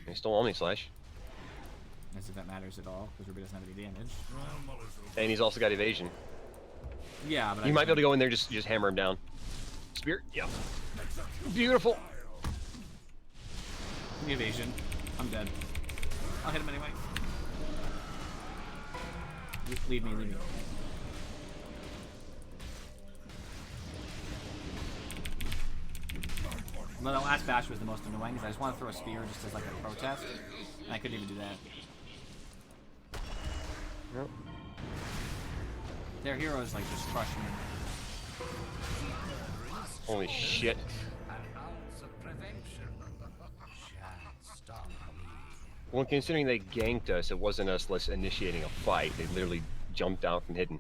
They stole Omni Slash. As if that matters at all, because Ruby doesn't have any damage. And he's also got evasion. Yeah, but you might be able to go in there just hammer him down. Spear? Yeah. Beautiful. Give me evasion. I'm dead. I'll hit him anyway. Leave me, leave me. Well, the last bash was the most annoying because I just want to throw a spear just as like a protest, and I couldn't even do that. Yep. Their hero is like just crushing me. Holy shit. Well, considering they ganked us, it wasn't us initiating a fight. They literally jumped out from hidden.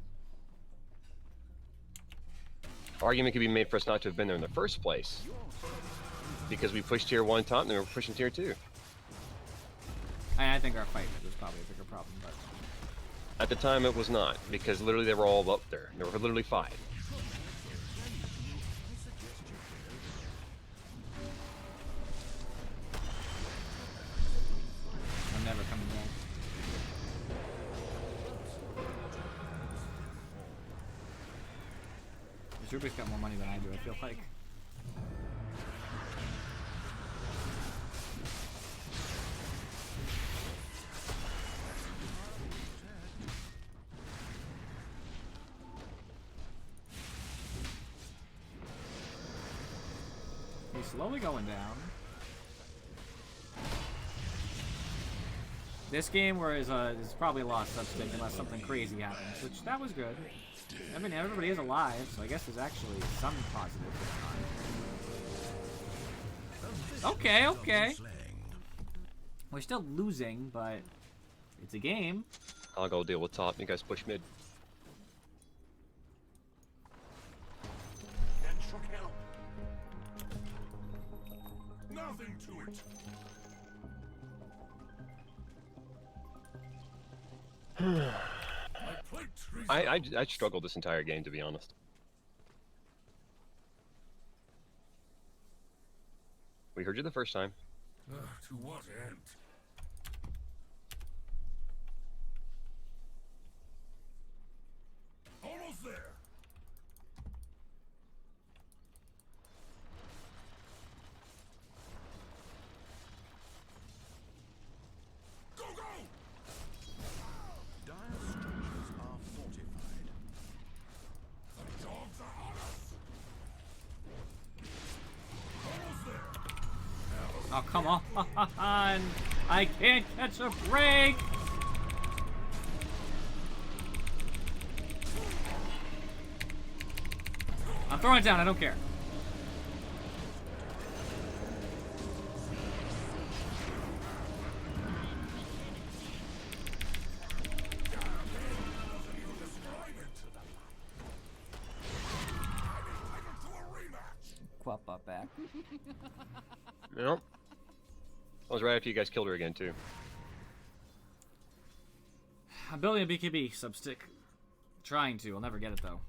Argument could be made for us not to have been there in the first place. Because we pushed tier 1 top and then we're pushing tier 2. I think our fight was probably a bigger problem, but... At the time, it was not. Because literally they were all up there. There were literally 5. I'm never coming back. Ruby's got more money than I do, I feel like. He's slowly going down. This game is probably lost substance unless something crazy happens, which that was good. I mean, everybody is alive, so I guess there's actually some positive going on. Okay, okay. We're still losing, but it's a game. I'll go deal with top. You guys push mid. Nothing to it. I struggled this entire game, to be honest. We heard you the first time. To what end? Almost there. Go, go! Dire structures are fortified. The dogs are on us. Almost there. Oh, come on! I can't catch a break! I'm throwing it down, I don't care. Quap up back. Nope. I was right after you guys killed her again, too. I'm building a BKB substick. Trying to. I'll never get it, though.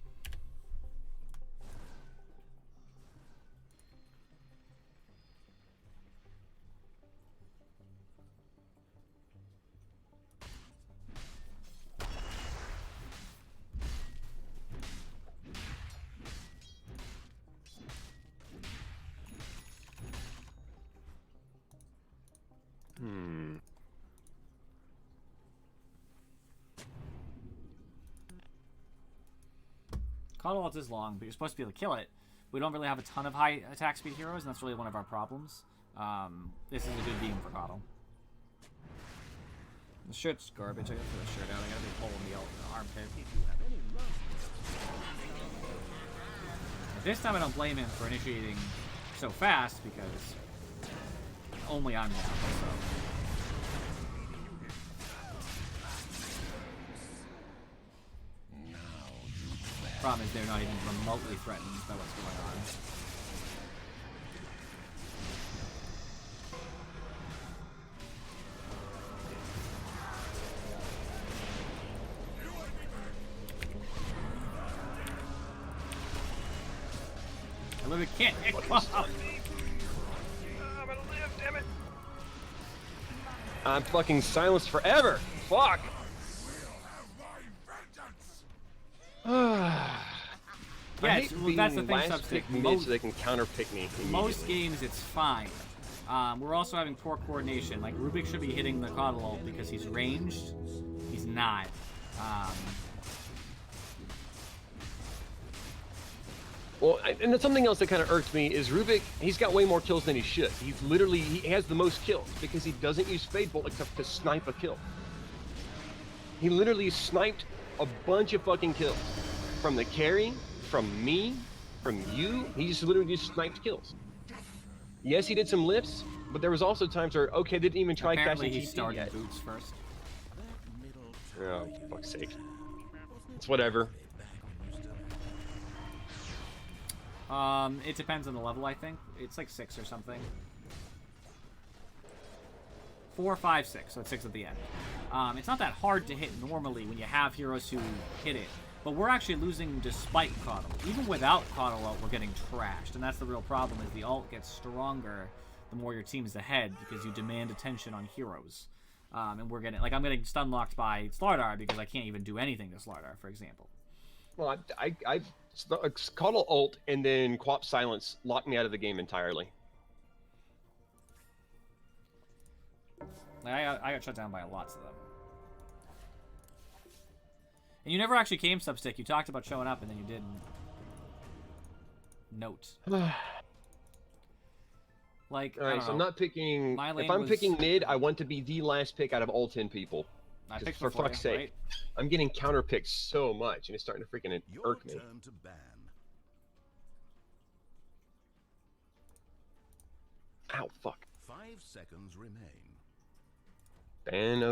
Coddle ult is long, but you're supposed to be able to kill it We don't really have a ton of high attack speed heroes, and that's really one of our problems. This is a good beam for Coddle. The shirt's garbage. I gotta put the shirt out. I got a big hole in the armpit. This time I don't blame him for initiating so fast because only I'm down. So. Problem is they're not even remotely threatened by what's going on. I literally can't hit Quap. I'm gonna live, damn it. I'm fucking silenced forever. Fuck. Yes, well, that's the thing, Substick. So they can counter pick me. Most games, it's fine. We're also having poor coordination. Like, Rubik should be hitting the Coddle ult because he's ranged. He's not. Well, and that's something else that kind of irks me is Rubik, he's got way more kills than he should. He has the most kills because he doesn't use Fade Bolt except to snipe a kill. He literally sniped a bunch of fucking kills. From the carry, from me, from you, he just literally just sniped kills. Yes, he did some lifts, but there was also times where, okay, didn't even try Apparently casting he TP started yet. boots first. Oh, for fuck's sake. It's whatever. It depends on the level, I think. It's like 6 or something. 4, 5, 6, so it's 6 at the end. It's not that hard to hit normally when you have heroes who hit it. But we're actually losing despite Coddle. Even without Coddle ult, we're getting trashed. And that's the real problem, is the ult gets stronger the more your team's ahead, because you demand attention on heroes. And we're getting, like, I'm getting stun locked by Slardar because I can't even do anything to Slardar, for example. Well, I Coddle ult and then Quap Silence locked me out of the game entirely. Like, I got shut down by lots of them. And you never actually came, Substick. You talked about showing up, and then you didn't. Note. Like, all right, so I'm not picking. If I'm picking mid, I want to be the last pick out of all 10 people. I picked for fuck's sake, right? I'm getting counterpicked so much, and it's starting to freaking irk me. Turn to ban. Ow, fuck. 5 seconds remain. Ban